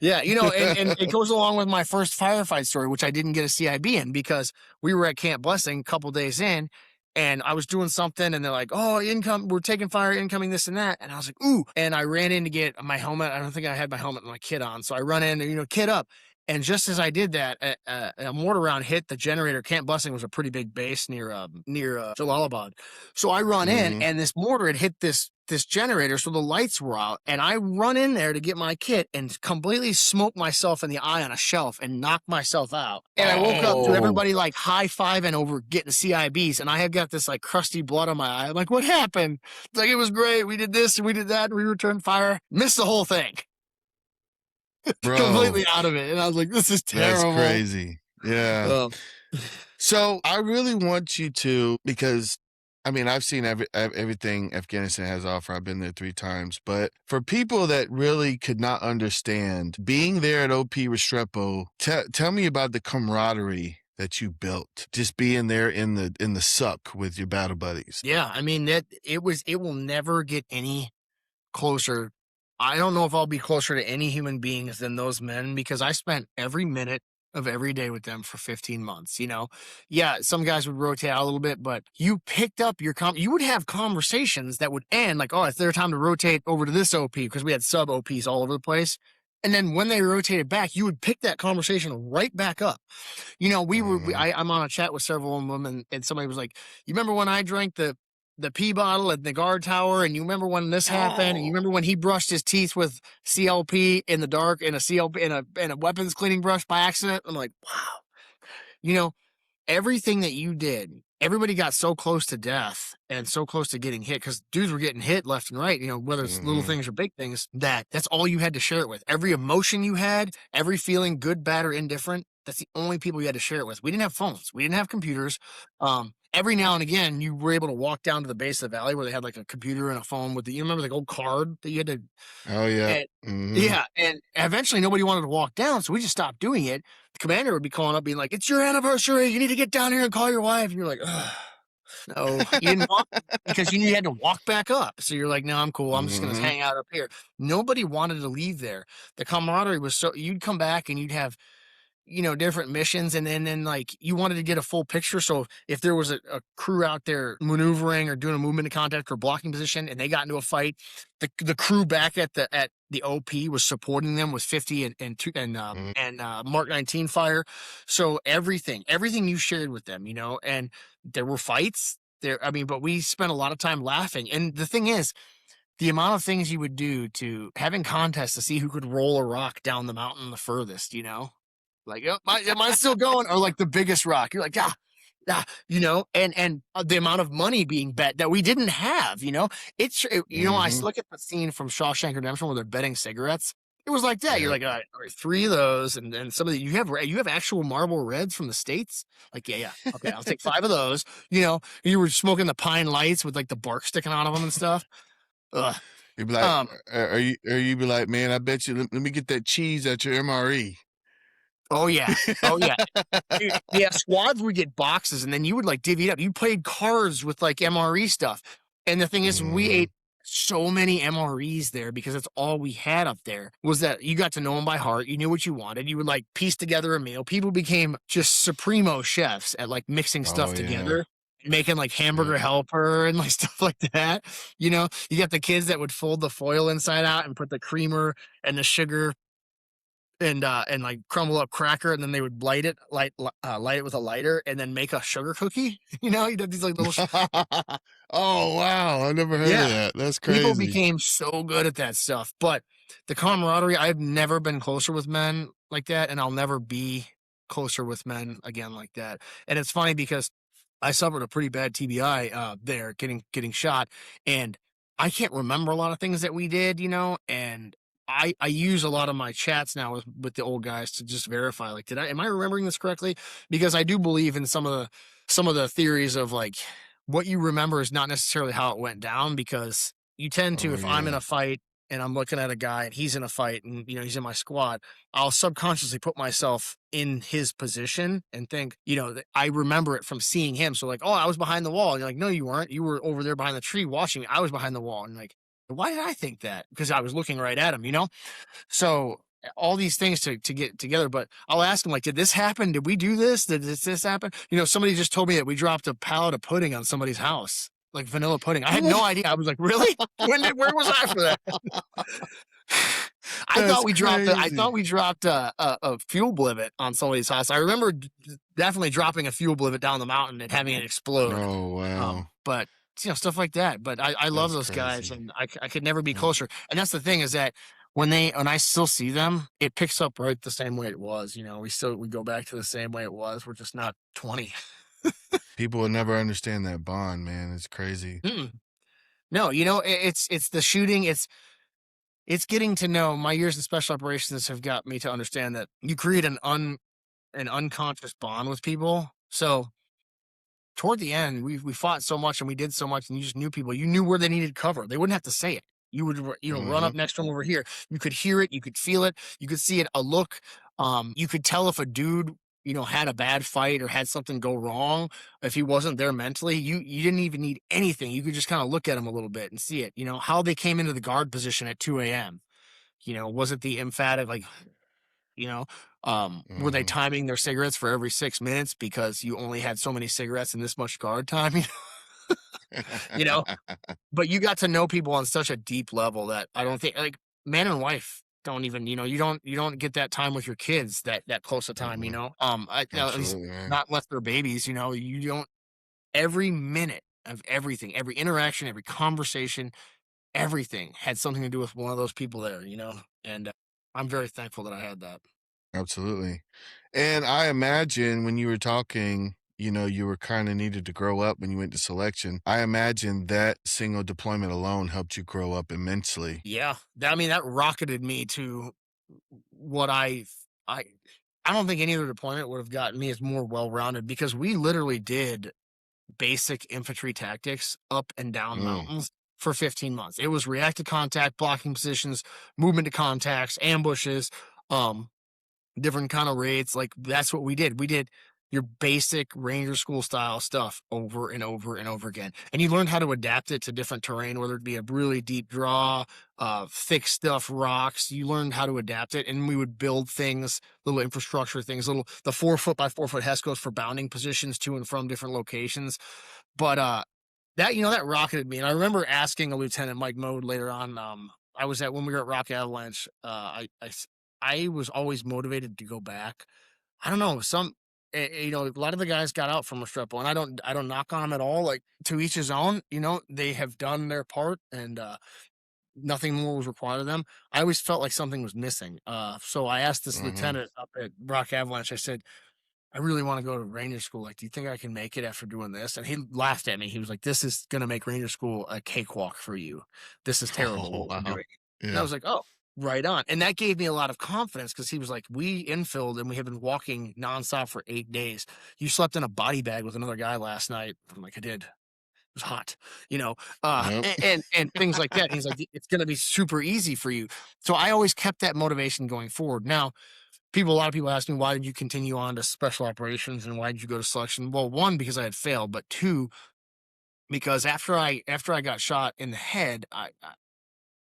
Yeah, and it goes along with my first firefight story, which I didn't get a CIB in because we were at Camp Blessing a couple days in. And I was doing something and they're like, oh, we're taking fire, incoming, this and that. And I was like, ooh. And I ran in to get my helmet. I don't think I had my helmet and my kit on. So I run in, kit up. And just as I did that, a mortar round hit the generator. Camp Blessing was a pretty big base near Aliabad. So I run in and this mortar had hit this generator, so the lights were out, and I run in there to get my kit and completely smoke myself in the eye on a shelf and knock myself out. And I woke up to everybody like high-fiving over getting CIBs, and I have got this like crusty blood on my eye. I'm like, what happened? It's like, it was great. We did this and we did that. And we returned fire. Missed the whole thing. Completely out of it. And I was like, this is terrible. That's crazy. Yeah. So I really want you to, because I mean, I've seen everything Afghanistan has to offer. I've been there 3 times. But for people that really could not understand, being there at OP Restrepo, tell me about the camaraderie that you built, just being there in the suck with your battle buddies. Yeah, I mean, it will never get any closer. I don't know if I'll be closer to any human beings than those men, because I spent every minute of every day with them for 15 months. Yeah, some guys would rotate out a little bit, but you picked up you would have conversations that would end like, oh, it's their time to rotate over to this OP, because we had sub OPs all over the place. And then when they rotated back, you would pick that conversation right back up. I'm on a chat with several of them, and somebody was like, you remember when I drank the pee bottle at the guard tower, and you remember when this happened, and you remember when he brushed his teeth with CLP in the dark in a weapons cleaning brush by accident? I'm like, wow. Everything that you did, everybody got so close to death and so close to getting hit, because dudes were getting hit left and right, whether it's little things or big things, that's all you had to share it with. Every emotion you had, every feeling, good, bad, or indifferent, that's the only people you had to share it with. We didn't have phones. We didn't have computers. Every now and again, you were able to walk down to the base of the valley where they had like a computer and a phone with you remember the old card that you had to. Oh, yeah. Yeah. And eventually nobody wanted to walk down. So we just stopped doing it. The commander would be calling up being like, it's your anniversary. You need to get down here and call your wife. And you're like, ugh. No, you didn't want because you had to walk back up. So you're like, no, I'm cool. I'm just going to hang out up here. Nobody wanted to leave there. The camaraderie was you'd come back and you'd have, different missions, and then like you wanted to get a full picture. So if there was a crew out there maneuvering or doing a movement of contact or blocking position, and they got into a fight, the crew back at the OP was supporting them with 50 and Mark 19 fire. So everything you shared with them, and there were fights there. I mean, but we spent a lot of time laughing. And the thing is, the amount of things you would do to having contests to see who could roll a rock down the mountain the furthest, like, oh, am I still going? Or like the biggest rock. You're like, and the amount of money being bet that we didn't have, I look at the scene from Shawshank Redemption where they're betting cigarettes. It was like that. Yeah. You're like, all right, 3 of those, and then some of the you have actual Marlboro Reds from the States. Like, yeah, okay, I'll take 5 of those. You were smoking the Pine Lights with like the bark sticking out of them and stuff. Ugh. You'd be like, you be like, man, I bet you, let me get that cheese at your MRE. Oh yeah. Dude, yeah, squads would get boxes, and then you would like divvy it up. You played cards with like MRE stuff. And the thing is, we ate so many MREs there because that's all we had up there, was that you got to know them by heart. You knew what you wanted. You would like piece together a meal. People became just supremo chefs at like mixing stuff together. Making like hamburger helper and like stuff like that. You got the kids that would fold the foil inside out and put the creamer and the sugar and like crumble up cracker, and then they would light it with a lighter and then make a sugar cookie. You'd have these like little. Oh wow, I never heard of that. That's crazy. People became so good at that stuff, but the camaraderie. I've never been closer with men like that, and I'll never be closer with men again like that. And it's funny because I suffered a pretty bad TBI there, getting shot, and I can't remember a lot of things that we did, and I use a lot of my chats now with the old guys to just verify, like, am I remembering this correctly? Because I do believe in some of the theories of like what you remember is not necessarily how it went down, because you tend to, if I'm in a fight and I'm looking at a guy and he's in a fight and, he's in my squad, I'll subconsciously put myself in his position and think, that I remember it from seeing him. So like, oh, I was behind the wall. And you're like, no, you weren't. You were over there behind the tree watching me. I was behind the wall. And like, why did I think that? Because I was looking right at him, So all these things to get together. But I'll ask him, like, did this happen? Did we do this? Did this happen? Somebody just told me that we dropped a pallet of pudding on somebody's house. Like vanilla pudding. I had no idea. I was like, really? Where was I for that? I thought we dropped a fuel blivet on somebody's house. I remember definitely dropping a fuel blivet down the mountain and having it explode. Oh wow! But stuff like that. But I love those guys, and I could never be closer. And that's the thing, is that when I still see them, it picks up right the same way it was. We go back to the same way it was. We're just not 20. People will never understand that bond, man. It's crazy. No, it's the shooting. It's getting to know. My years in special operations have got me to understand that you create an unconscious bond with people. So toward the end, we fought so much and we did so much, and you just knew people. You knew where they needed cover. They wouldn't have to say it. You would, run up next to them over here. You could hear it. You could feel it. You could see it. A look. You could tell if a dude, had a bad fight or had something go wrong. If he wasn't there mentally, you didn't even need anything. You could just kind of look at him a little bit and see it. How they came into the guard position at 2 a.m. Was it the emphatic, like, were they timing their cigarettes for every 6 minutes because you only had so many cigarettes and this much guard time? But you got to know people on such a deep level that I don't think, like, man and wife don't even, you don't get that time with your kids that close a time, at least not unless they're babies, you don't. Every minute of everything, every interaction, every conversation, everything had something to do with one of those people there, and I'm very thankful that I had that. Absolutely. And I imagine when you were talking, you were kind of needed to grow up when you went to selection. I imagine that single deployment alone helped you grow up immensely. Yeah. That rocketed me to what I don't think any other deployment would have gotten me as more well-rounded, because we literally did basic infantry tactics up and down mountains for 15 months. It was react to contact, blocking positions, movement to contacts, ambushes, different kind of raids. Like, that's what we did. your basic Ranger School style stuff over and over and over again. And you learn how to adapt it to different terrain, whether it be a really deep draw, thick stuff, rocks. You learn how to adapt it. And we would build things, little infrastructure things, the 4 foot by 4 foot HESCOs for bounding positions to and from different locations. But that rocketed me. And I remember asking a Lieutenant Mike Mode later on. When we were at Rock Avalanche, I was always motivated to go back. I don't know, a lot of the guys got out from Restrepo, and I don't knock on them at all. Like, to each his own. They have done their part, and nothing more was required of them. I always felt like something was missing. So I asked this lieutenant up at Rock Avalanche. I said, I really want to go to Ranger School. Like, do you think I can make it after doing this? And he laughed at me. He was like, this is going to make Ranger School a cakewalk for you. This is terrible. Oh, wow. And I was like, oh, right on. And that gave me a lot of confidence, because he was like, we infilled and we have been walking nonstop for 8 days. You slept in a body bag with another guy last night. I'm like, I did. It was hot, Yep. and things like that. He's like, it's going to be super easy for you. So I always kept that motivation going forward. Now, a lot of people ask me, why did you continue on to special operations and why did you go to selection? Well, one, because I had failed, but two, because after I got shot in the head,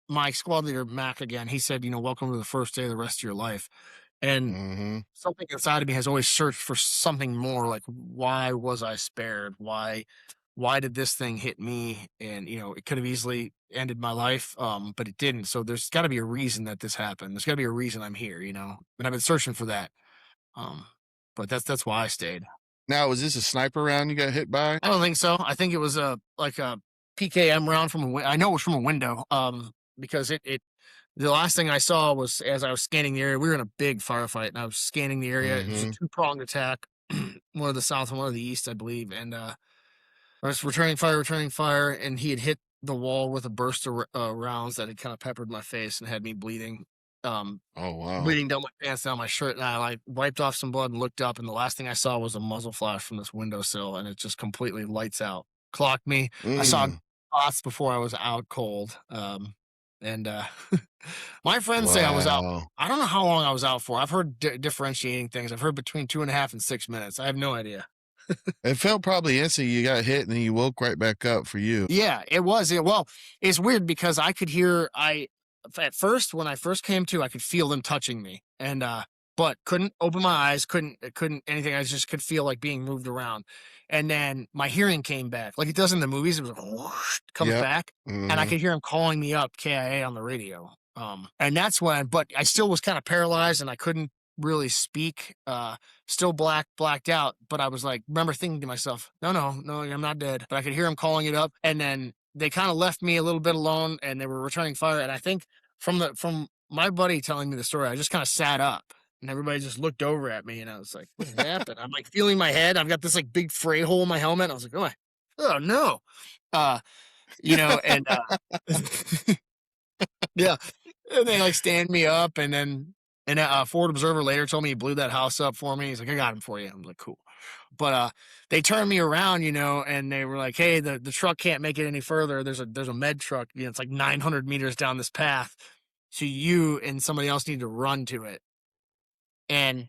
my squad leader, Mac, again, he said, welcome to the first day of the rest of your life. And something inside of me has always searched for something more. Like, why was I spared? Why did this thing hit me? And, it could have easily ended my life, but it didn't. So there's got to be a reason that this happened. There's got to be a reason I'm here, and I've been searching for that. But that's why I stayed. Now, was this a sniper round you got hit by? I don't think so. I think it was a PKM round from I know it was from a window. Because the last thing I saw was, as I was scanning the area, we were in a big firefight, and I was scanning the area. It was a 2-pronged attack, one of the south and one of the east, I believe. And I was returning fire, and he had hit the wall with a burst of rounds that had kind of peppered my face and had me bleeding. Oh, wow. Bleeding down my pants, down my shirt, and I wiped off some blood and looked up, and the last thing I saw was a muzzle flash from this windowsill, and it just completely lights out, clocked me. I saw spots before I was out cold. And my friends say I was out. I don't know how long I was out for. I've heard differentiating things. I've heard between 2.5 and 6 minutes. I have no idea. It felt probably instant. You got hit and then you woke right back up for you. Yeah, it was. Well, it's weird because I could hear. At first, when I first came to, I could feel them touching me, and but couldn't open my eyes. Couldn't anything. I just could feel like being moved around. And then my hearing came back, like it does in the movies. It was like, whoosh, comes back, and I could hear him calling me up KIA on the radio. And that's when, but I still was kind of paralyzed and I couldn't really speak. Still blacked out. But I was like, remember thinking to myself, no, I'm not dead. But I could hear him calling it up, and then they kind of left me a little bit alone, and they were returning fire. And I think from my buddy telling me the story, I just kind of sat up. And everybody just looked over at me, and I was like, what happened? I'm like feeling my head. I've got this like big fray hole in my helmet. I was like, oh no. And yeah. And they like stand me up, and then Forward Observer later told me he blew that house up for me. He's like, I got him for you. I'm like, cool. But they turned me around, and they were like, hey, the truck can't make it any further. There's a med truck, it's like 900 meters down this path. So you and somebody else need to run to it. And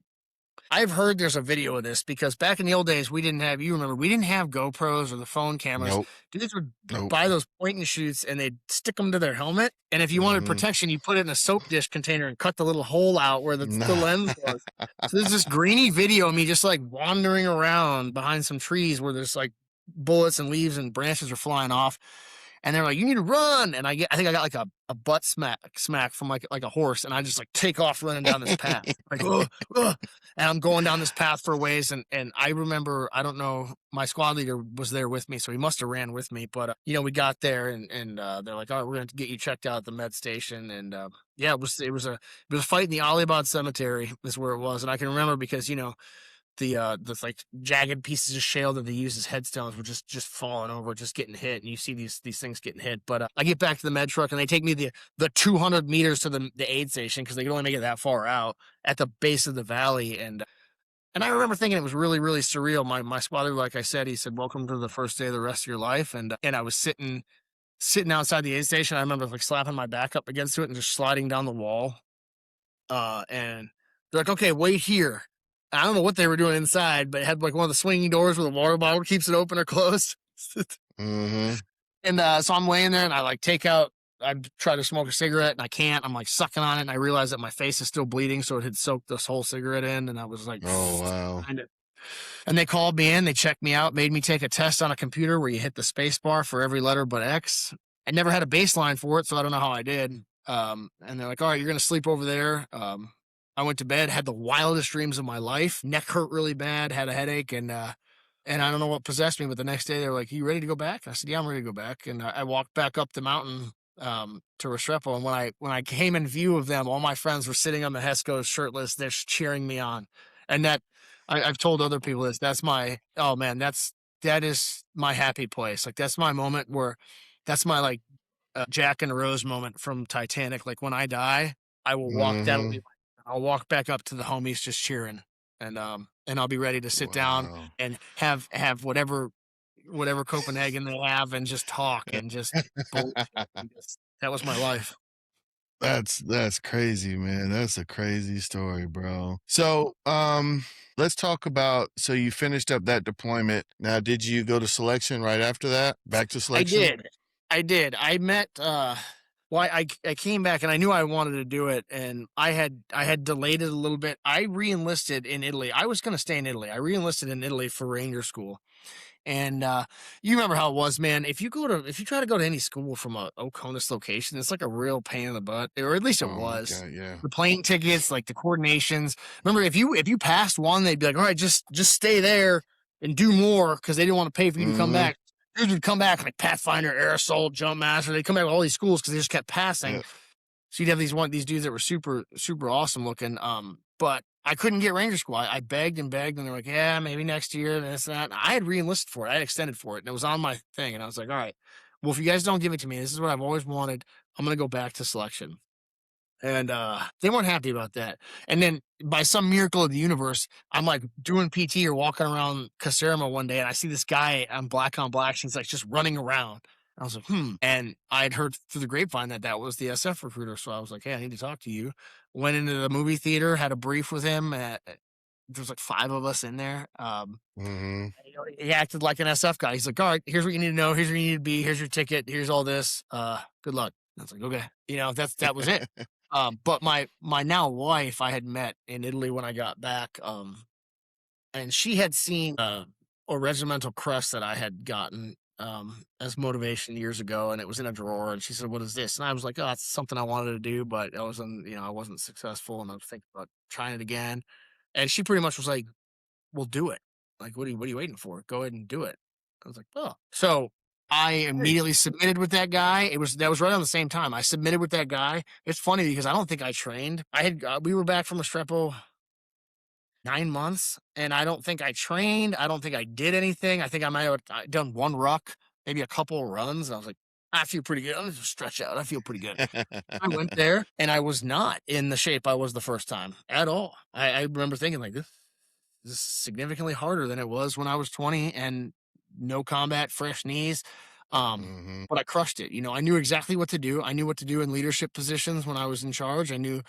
I've heard there's a video of this, because back in the old days, we didn't have GoPros or the phone cameras. Nope. Dudes would buy those point and shoots, and they'd stick them to their helmet. And if you wanted protection, you put it in a soap dish container and cut the little hole out where the lens was. So there's this grainy video of me just like wandering around behind some trees where there's like bullets and leaves and branches are flying off. And they're like, you need to run. And I think I got like a butt smack from like a horse. And I just like take off running down this path. Like, and I'm going down this path for a ways. And I remember, I don't know, my squad leader was there with me, so he must have ran with me. But, we got there, and they're like, all right, we're going to get you checked out at the med station. And yeah, it was a fight in the Aliabad cemetery is where it was. And I can remember because, the like jagged pieces of shale that they use as headstones were just falling over, just getting hit, and you see these things getting hit. But I get back to the med truck, and they take me the 200 meters to the aid station, because they can only make it that far out at the base of the valley. And I remember thinking it was really, really surreal. My spotter, like I said, he said, welcome to the first day of the rest of your life. And I was sitting outside the aid station. I remember like slapping my back up against it and just sliding down the wall. And they're like, okay, wait here. I don't know what they were doing inside, but it had like one of the swinging doors with a water bottle keeps it open or closed. Mm-hmm. And so I'm laying there and I like I try to smoke a cigarette and I can't. I'm like sucking on it and I realize that my face is still bleeding, so it had soaked this whole cigarette in, and I was like, Oh, wow. And they called me in, they checked me out, made me take a test on a computer where you hit the space bar for every letter but X. I never had a baseline for it, so I don't know how I did. And they're like, all right, you're going to sleep over there. I went to bed, had the wildest dreams of my life. Neck hurt really bad, had a headache, and I don't know what possessed me, but the next day they were like, you ready to go back? I said, yeah, I'm ready to go back. And I walked back up the mountain to Restrepo. And when I came in view of them, all my friends were sitting on the Hescos shirtless. They're cheering me on. And that I've told other people this. That's my, oh man, that is my happy place. Like that's my moment where that's my like Jack and Rose moment from Titanic. Like when I die, I will walk Mm-hmm. I'll walk back up to the homies just cheering, and I'll be ready to sit down Wow. and have whatever Copenhagen they have and just talk and just bullshit. That was my life. That's crazy, man. That's a crazy story, bro. So, let's talk about, so you finished up that deployment. Now, did you go to selection right after that? Back to selection? I did. I met I came back and I knew I wanted to do it, and I had delayed it a little bit. I re-enlisted in Italy. I was going to stay in Italy. I re-enlisted in Italy for Ranger School. And you remember how it was, man. If you try to go to any school from a Oconus location, it's like a real pain in the butt, or at least it Oh my was. God, yeah. The plane tickets, like the coordinations. Remember, if you passed one, they'd be like, "All right, just stay there and do more," because they didn't want to pay for you to come Mm-hmm. back. Dudes would come back like Pathfinder, Air Assault, Jump Master. They'd come back with all these schools because they just kept passing. Yeah. So you'd have these dudes that were super awesome looking. But I couldn't get Ranger School. I begged and begged, and they're like, yeah, maybe next year, and this and that. And I had re-enlisted for it. I had extended for it, and it was on my thing. And I was like, all right, well, if you guys don't give it to me, this is what I've always wanted. I'm going to go back to selection. And they weren't happy about that. And then by some miracle of the universe, I'm like doing PT or walking around Caserma one day, and I see this guy on black. He's like just running around. I was like, And I had heard through the grapevine that was the SF recruiter. So I was like, hey, I need to talk to you. Went into the movie theater, had a brief with him. There's like 5 of us in there. Mm-hmm. He acted like an SF guy. He's like, all right, here's what you need to know. Here's where you need to be. Here's your ticket. Here's all this. Good luck. I was like, okay. That was it. But my now wife I had met in Italy when I got back. And she had seen a regimental crest that I had gotten as motivation years ago, and it was in a drawer, and she said, what is this? And I was like, oh, it's something I wanted to do, but I wasn't successful, and I was thinking about trying it again. And she pretty much was like, well, do it. Like, what are you waiting for? Go ahead and do it. I was like, oh. So I immediately submitted with that guy. That was right on the same time. I submitted with that guy. It's funny because I don't think I trained. We were back from Restrepo 9 months, and I don't think I trained. I don't think I did anything. I think I might have done one ruck, maybe a couple of runs. And I was like, I feel pretty good. I'm just stretch out. I feel pretty good. I went there, and I was not in the shape I was the first time at all. I remember thinking like, this is significantly harder than it was when I was 20 and no combat, fresh knees. But I crushed it. I knew exactly what to do. I knew what to do in leadership positions when I was in charge. I knew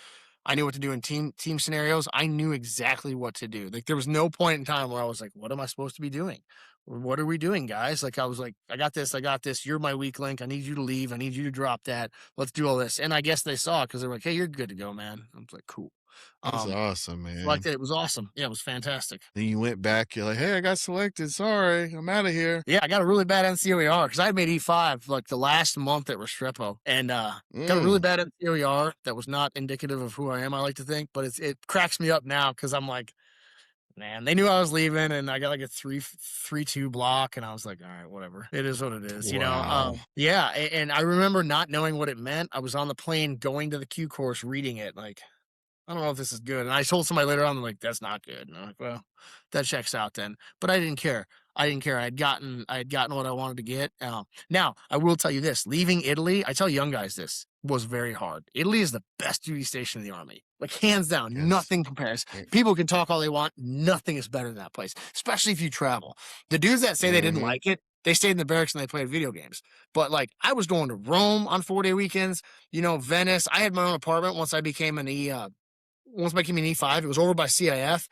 what to do in team scenarios. I knew exactly what to do. Like there was no point in time where I was like, what am I supposed to be doing? What are we doing, guys? Like I was like, I got this. You're my weak link. I need you to leave. I need you to drop that. Let's do all this. And I guess they saw it because they're like, hey, you're good to go, man. I was like, cool. That's awesome, man. Like that. It was awesome. Yeah, it was fantastic. Then you went back, you're like, hey, I got selected. Sorry, I'm out of here. Yeah, I got a really bad NCOER because I made E5 like the last month at Restrepo, and got a really bad NCOER that was not indicative of who I am, I like to think, but it cracks me up now because I'm like, man, they knew I was leaving, and I got like a 3-2 block, and I was like, all right, whatever. It is what it is, Wow. Yeah, and I remember not knowing what it meant. I was on the plane going to the Q course, reading it, like, I don't know if this is good. And I told somebody later on, like, that's not good. And I'm like, well, that checks out then. But I didn't care. I had gotten what I wanted to get. Now, I will tell you this. Leaving Italy, I tell young guys this, was very hard. Italy is the best duty station in the Army. Like, hands down, Yes. nothing compares. People can talk all they want. Nothing is better than that place, especially if you travel. The dudes that say they didn't like it, they stayed in the barracks and they played video games. But, like, I was going to Rome on 4-day weekends, Venice. I had my own apartment once I became an once my came in E5, it was over by CIF.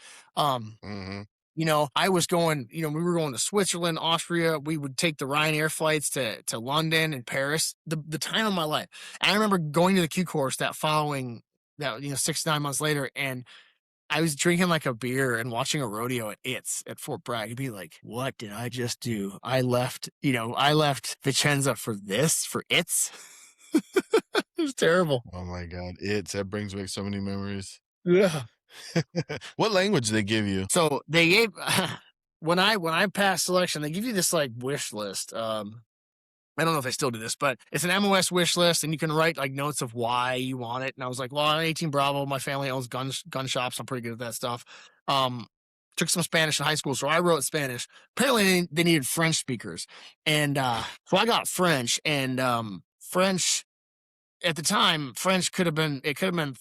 You know, I was going, you know, we were going to Switzerland, Austria. We would take the Ryanair flights to London and Paris, the time of my life. And I remember going to the Q course that following that, you know, 6-9 months later. And I was drinking like a beer and watching a rodeo at Fort Bragg. You'd be like, what did I just do? I left Vicenza for this, for it's. It was terrible. Oh my God. That brings back so many memories. Yeah. What language they give you? So they gave when I passed selection, they give you this like wish list. I don't know if they still do this, but it's an MOS wish list, and you can write like notes of why you want it. And I was like, well, I'm 18 Bravo. My family owns gun shops. I'm pretty good at that stuff. Took some Spanish in high school, so I wrote Spanish. Apparently, they needed French speakers, and so I got French. And French at the time, French could have been 3rd,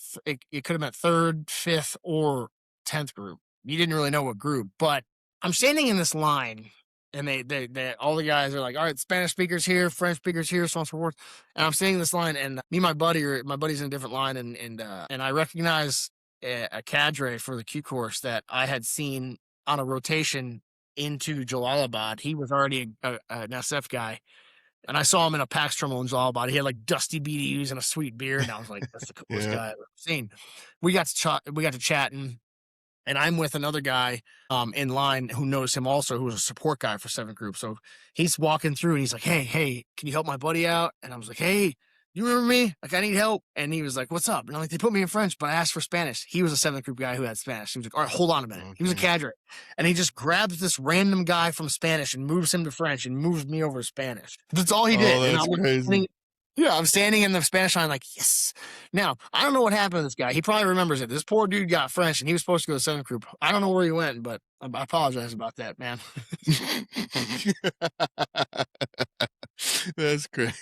5th, or 10th group. You didn't really know what group, but I'm standing in this line, and they all the guys are like, all right, Spanish speakers here, French speakers here, so on and so forth. And I'm standing in this line, and me and my buddy's in a different line, and I recognize a cadre for the Q course that I had seen on a rotation into Jalalabad. He was already an SF guy. And I saw him in a PAX terminal in Jalalabad. He had like dusty BDUs and a sweet beard. And I was like, that's the coolest guy I've ever seen. We got to chatting, and I'm with another guy in line who knows him also, who was a support guy for 7th group. So he's walking through, and he's like, hey, can you help my buddy out? And I was like, hey, you remember me? Like, I need help. And he was like, what's up? And I'm like, they put me in French, but I asked for Spanish. He was a 7th group guy who had Spanish. He was like, all right, hold on a minute. He was a cadre. And he just grabs this random guy from Spanish and moves him to French and moves me over to Spanish. That's all he did. Oh, that's crazy. Yeah, I'm standing in the Spanish line like, yes. Now, I don't know what happened to this guy. He probably remembers it. This poor dude got French, and he was supposed to go to 7th group. I don't know where he went, but I apologize about that, man. That's great.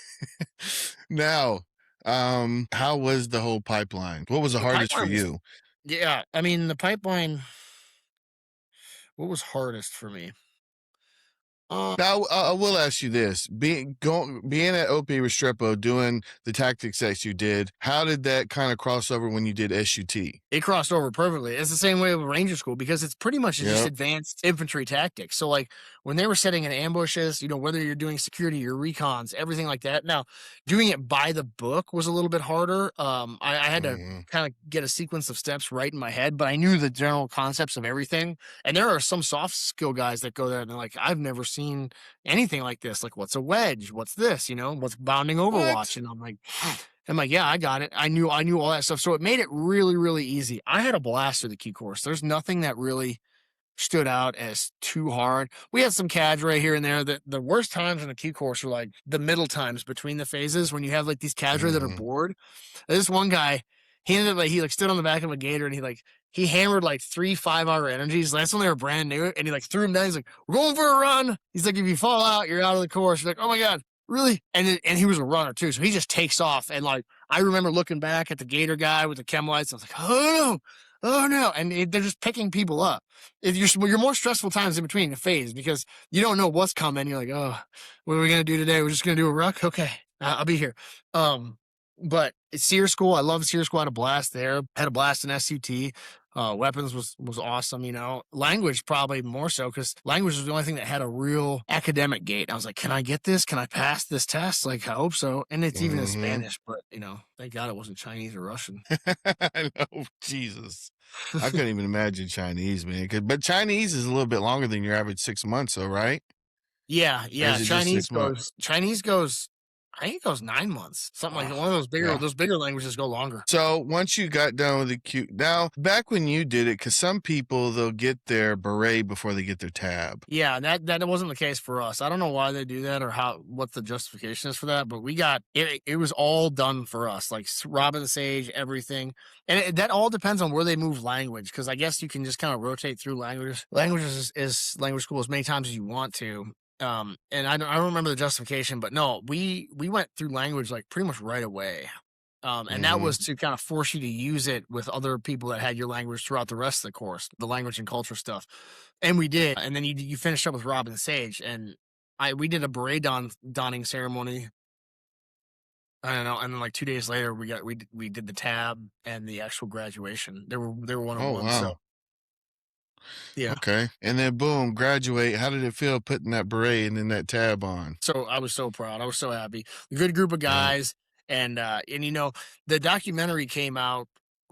Now, how was the whole pipeline? What was the hardest for you? Yeah, I mean, the pipeline, what was hardest for me? Now, I will ask you this: being at OP Restrepo, doing the tactics that you did, how did that kind of cross over when you did SUT? It crossed over perfectly. It's the same way with Ranger School, because it's pretty much just advanced infantry tactics. So, like, when they were setting in ambushes, you know, whether you're doing security or recons, everything like that. Now, doing it by the book was a little bit harder. I had to kind of get a sequence of steps right in my head, but I knew the general concepts of everything. And there are some soft skill guys that go there and they're like, I've never seen anything like this. Like, what's a wedge? What's this? You know, what's bounding overwatch? And I'm like, yeah, I got it. I knew all that stuff. So it made it really, really easy. I had a blast with the Q course. There's nothing that really stood out as too hard. We had some cadre here and there. The worst times in the Q course were like the middle times between the phases, when you have like these cadre that are bored. This one guy, he ended up he stood on the back of a gator, and he hammered like 3 5-hour energies. That's when they were brand new, and he like threw him down. He's like, we're going for a run. He's like, if you fall out, you're out of the course. You're like, oh my God, really? And he was a runner too. So he just takes off. And like, I remember looking back at the gator guy with the chem lights. I was like, oh no. And they're just picking people up. If you're more stressful times in between the phase, because you don't know what's coming. You're like, oh, what are we going to do today? We're just going to do a ruck. Okay. I'll be here. But it's SEER school. I love SEER school. I had a blast there. Had a blast in SUT. Weapons was awesome, you know. Language probably more so, because language was the only thing that had a real academic gate. I was like, can I get this? Can I pass this test? Like, I hope so. And it's even in Spanish, but, you know, thank God it wasn't Chinese or Russian. I know, Jesus. I couldn't even imagine Chinese, man. But Chinese is a little bit longer than your average 6 months, though, right? Yeah. Chinese goes, I think it goes 9 months. Something like that. One of those bigger languages go longer. So once you got done with the Q, now back when you did it, because some people, they'll get their beret before they get their tab. Yeah, that wasn't the case for us. I don't know why they do that or what the justification is for that, but we got it. It was all done for us, like Robin Sage, everything, and that all depends on where they move language. Because I guess you can just kind of rotate through languages. Languages is language school as many times as you want to. And I don't remember the justification, but no, we went through language like pretty much right away. And that was to kind of force you to use it with other people that had your language throughout the rest of the course, the language and culture stuff. And we did. And then you finished up with Robin Sage, and we did a beret donning ceremony I don't know. And then like 2 days later, we did the tab and the actual graduation. They were one on Oh, one. So wow. yeah. Okay. And then boom, graduate. How did it feel putting that beret and then that tab on? So I was so proud. I was so happy. A good group of Yeah. guys, and the documentary came out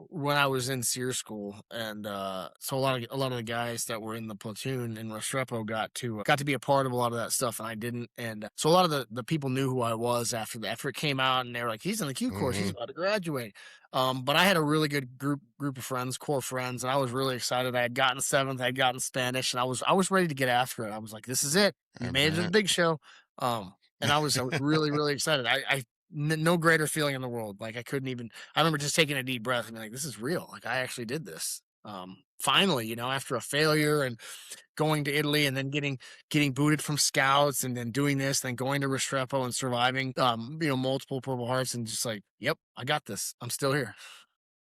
when I was in SEER school, and so a lot of the guys that were in the platoon in Restrepo got to be a part of a lot of that stuff, and I didn't. And so a lot of the people knew who I was after it came out, and they were like, "He's in the Q course. He's Mm-hmm. about to graduate." But I had a really good group of friends, core friends, and I was really excited. I had gotten seventh, I had gotten Spanish, and I was ready to get after it. I was like, "This is it. We I made it to the bet. big show." And I was really, really excited. No greater feeling in the world. Like I couldn't even, I remember just taking a deep breath and being like, this is real. Like I actually did this. Finally, after a failure and going to Italy and then getting booted from scouts and then doing this, then going to Restrepo and surviving, multiple Purple Hearts and just like, yep, I got this. I'm still here.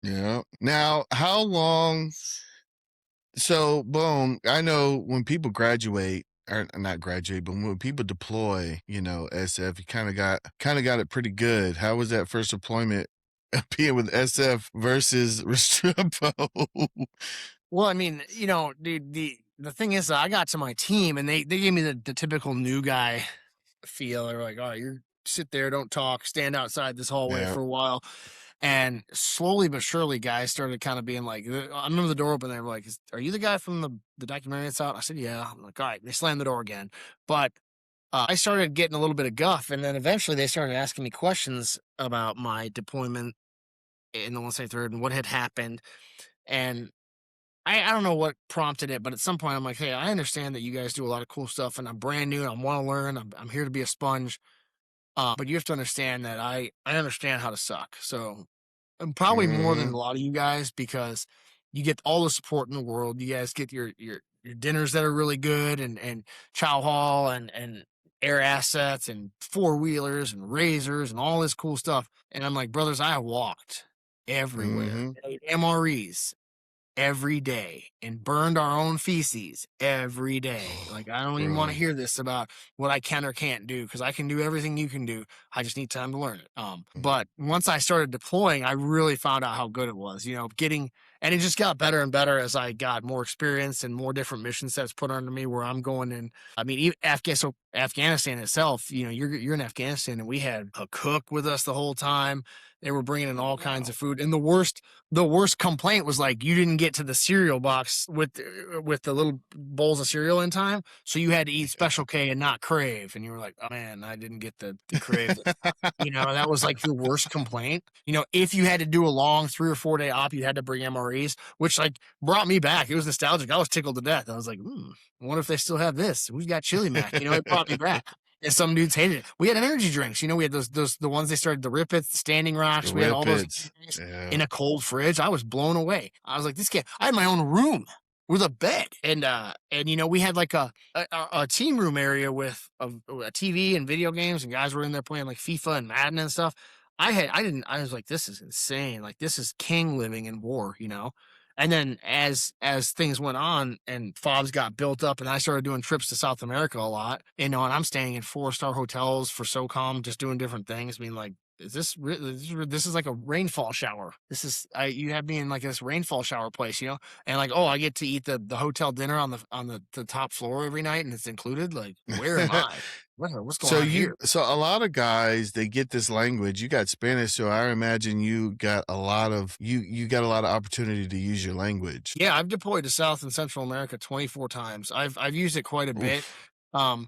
Yeah. Now, how long? So, boom, I know when people graduate, or not graduate, but when people deploy, SF, you kind of got it pretty good. How was that first deployment being with SF versus Restrepo? Well, I mean, the thing is, I got to my team and they gave me the typical new guy feel. They're like, "Oh, you sit there, don't talk, stand outside this hallway Yeah. for a while." And slowly but surely, guys started kind of being like, I remember the door open. They were like, "Are you the guy from the documentary that's out?" I said, "Yeah." I'm like, "All right." They slammed the door again, but I started getting a little bit of guff, and then eventually they started asking me questions about my deployment in the 173rd and what had happened. And I don't know what prompted it, but at some point I'm like, "Hey, I understand that you guys do a lot of cool stuff, and I'm brand new, and I want to learn. I'm here to be a sponge, but you have to understand that I understand how to suck. So probably more than Mm-hmm. a lot of you guys because you get all the support in the world. You guys get your dinners that are really good and chow hall and air assets and four wheelers and razors and all this cool stuff." And I'm like, "Brothers, I walked everywhere, Mm-hmm. ate MREs every day and burned our own feces every day. Like, I don't even want to Bro. hear this about what I can or can't do because I can do everything you can do. I just need time to learn it." But once I started deploying, I really found out how good it was, and it just got better and better as I got more experience and more different mission sets put under me where I'm going in. I mean, even Afghanistan itself, you're in Afghanistan and we had a cook with us the whole time. They were bringing in all kinds of food. And the worst complaint was like you didn't get to the cereal box with the little bowls of cereal in time, so you had to eat Special K and not Crave. And you were like, "Oh man, I didn't get the Crave." That was like your worst complaint. If you had to do a long 3 or 4 day op, you had to bring MREs, which like brought me back. It was nostalgic. I was tickled to death. I was like, I wonder if they still have this. We've got Chili Mac. It brought me back. And some dudes hated it. We had energy drinks. We had those the ones they started, the Rip Its, the Standing Rocks. The We had all those Whippets. Yeah. in a cold fridge. I was blown away. I was like, this kid. I had my own room with a bed, and we had like a team room area with a TV and video games, and guys were in there playing like FIFA and Madden and stuff. I was like, this is insane. Like this is king living in war. And then as things went on and FOBs got built up and I started doing trips to South America a lot, and I'm staying in 4-star hotels for SOCOM, just doing different things, being like, is this is like a rainfall shower. You have me in like this rainfall shower place, and like, oh, I get to eat the hotel dinner on the top floor every night and it's included. Like, where am I? What's going on here? So a lot of guys, they get this language. You got Spanish, so I imagine you got a lot of you got a lot of opportunity to use your language. Yeah, I've deployed to South and Central America 24 times. I've used it quite a bit. Oof.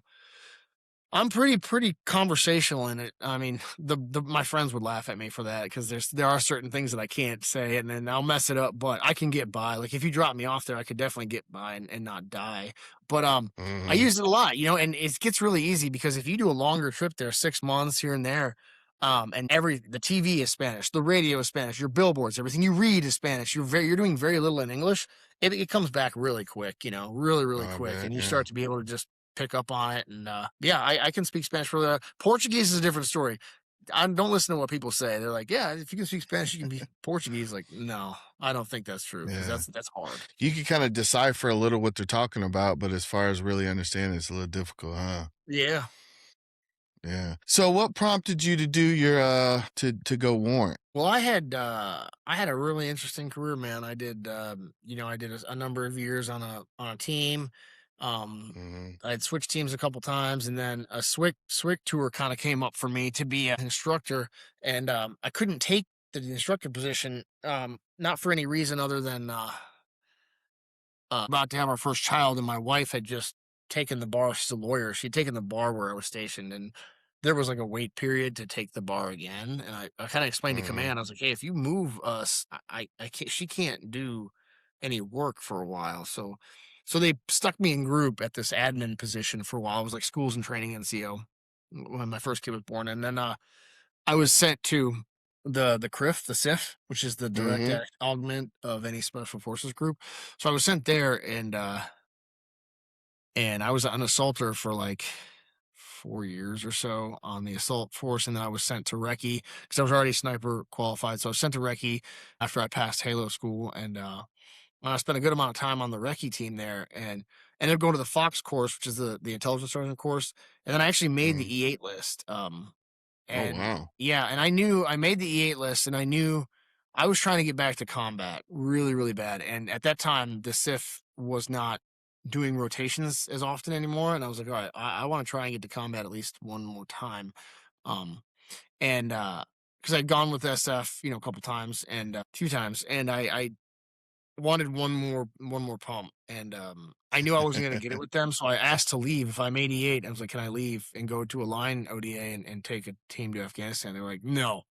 I'm pretty conversational in it. I mean, my friends would laugh at me for that because there are certain things that I can't say and then I'll mess it up, but I can get by. Like if you drop me off there, I could definitely get by and not die. But I Mm-hmm. use it a lot, and it gets really easy because if you do a longer trip there, 6 months here and there, and the TV is Spanish, the radio is Spanish, your billboards, everything you read is Spanish. You're doing very little in English. It comes back really quick, really, really I quick, bet, and you yeah. start to be able to just pick up on it. And I can speak Spanish really well. Portuguese is a different story. I don't listen to what people say. They're like, yeah, if you can speak Spanish, you can be Portuguese. Like, no, I don't think that's true because Yeah. that's hard. You can kind of decipher a little what they're talking about, but as far as really understanding, it's a little difficult, huh? Yeah. Yeah. So what prompted you to do your to go warrant? Well, I had a really interesting career, man. I did I did a number of years on a team. Um Mhm. I had switched teams a couple times, and then a SWIC tour kind of came up for me to be an instructor, and I couldn't take the instructor position, not for any reason other than about to have our first child, and my wife had just taken the bar. She's a lawyer. She'd taken the bar where I was stationed, and there was like a wait period to take the bar again. And I kind of explained to Mhm. command, I was like, hey, if you move us, I can't, she can't do any work for a while. So they stuck me in group at this admin position for a while. I was like schools and training NCO when my first kid was born. And then I was sent to the CRIF, the SIF, which is the direct Mhm. augment of any special forces group. So I was sent there, and I was an assaulter for like 4 years or so on the assault force, and then I was sent to recce because I was already sniper qualified. So I was sent to recce after I passed Halo school, and I spent a good amount of time on the recce team there, and ended up going to the Fox course, which is the intelligence sergeant course, and then I actually made Mhm. the E8 list. Oh And wow. yeah, and I knew I made the E8 list, and I knew I was trying to get back to combat really, really bad. And at that time, the SIF was not doing rotations as often anymore. And I was like, all right, I want to try and get to combat at least one more time. Um, and because I'd gone with SF, a couple times and a few times, and I wanted one more pump, and I knew I wasn't going to get it with them, so I asked to leave. If I'm 88, I was like, can I leave and go to a line ODA and take a team to Afghanistan? They were like, no.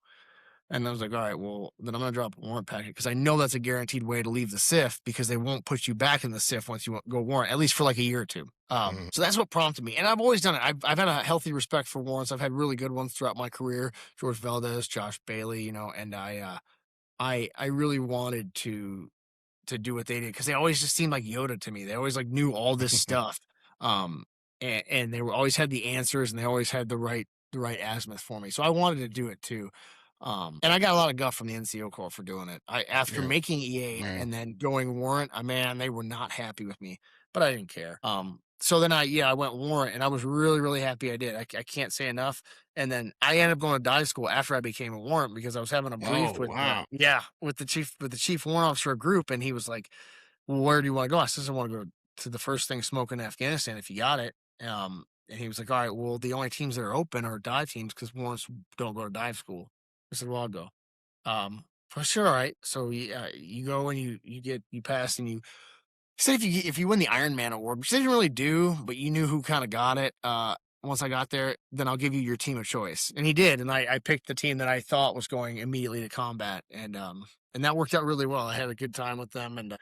And I was like, all right, well, then I'm going to drop a warrant packet, because I know that's a guaranteed way to leave the SIF, because they won't put you back in the SIF once you go warrant, at least for like a year or two. Mhm. So that's what prompted me. And I've always done it. I've had a healthy respect for warrants. I've had really good ones throughout my career. George Valdez, Josh Bailey, and I really wanted to do what they did, because they always just seemed like Yoda to me. They always like knew all this stuff, um, and they were always had the answers, and they always had the right azimuth for me. So I wanted to do it too, and I got a lot of guff from the NCO Corps for doing it. After Yeah. making E8 Yeah. and then going warrant, man, they were not happy with me, but I didn't care. So then I went warrant, and I was really, really happy I did. I can't say enough. And then I ended up going to dive school after I became a warrant, because I was having a brief Oh with wow. with the chief warrant officer group, and he was like, well, where do you want to go? I said, I want to go to the first thing smoking in Afghanistan if you got it. And he was like, all right, well, the only teams that are open are dive teams, because warrants don't go to dive school. I said, well, I'll go. For sure, all right. So you go, and you pass, and you say if you win the Iron Man award, which they didn't really do, but you knew who kind of got it. Once I got there, then I'll give you your team of choice, and he did, and I picked the team that I thought was going immediately to combat, and that worked out really well. I had a good time with them, and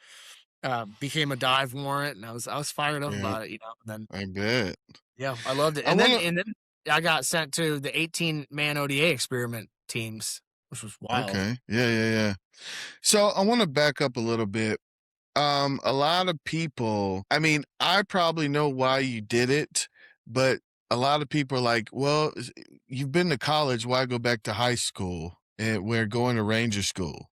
became a dive warrant, and I was fired up Yeah. about it, And then I bet. yeah, I loved it, I and then want and then I got sent to the 18-man ODA experiment teams, which was to. wild. Okay. Yeah. Yeah. Yeah. So I want to back up a little bit. A lot of people, I mean, I probably know why you did it, but a lot of people are like, well, you've been to college, why go back to high school? And we're going to Ranger school.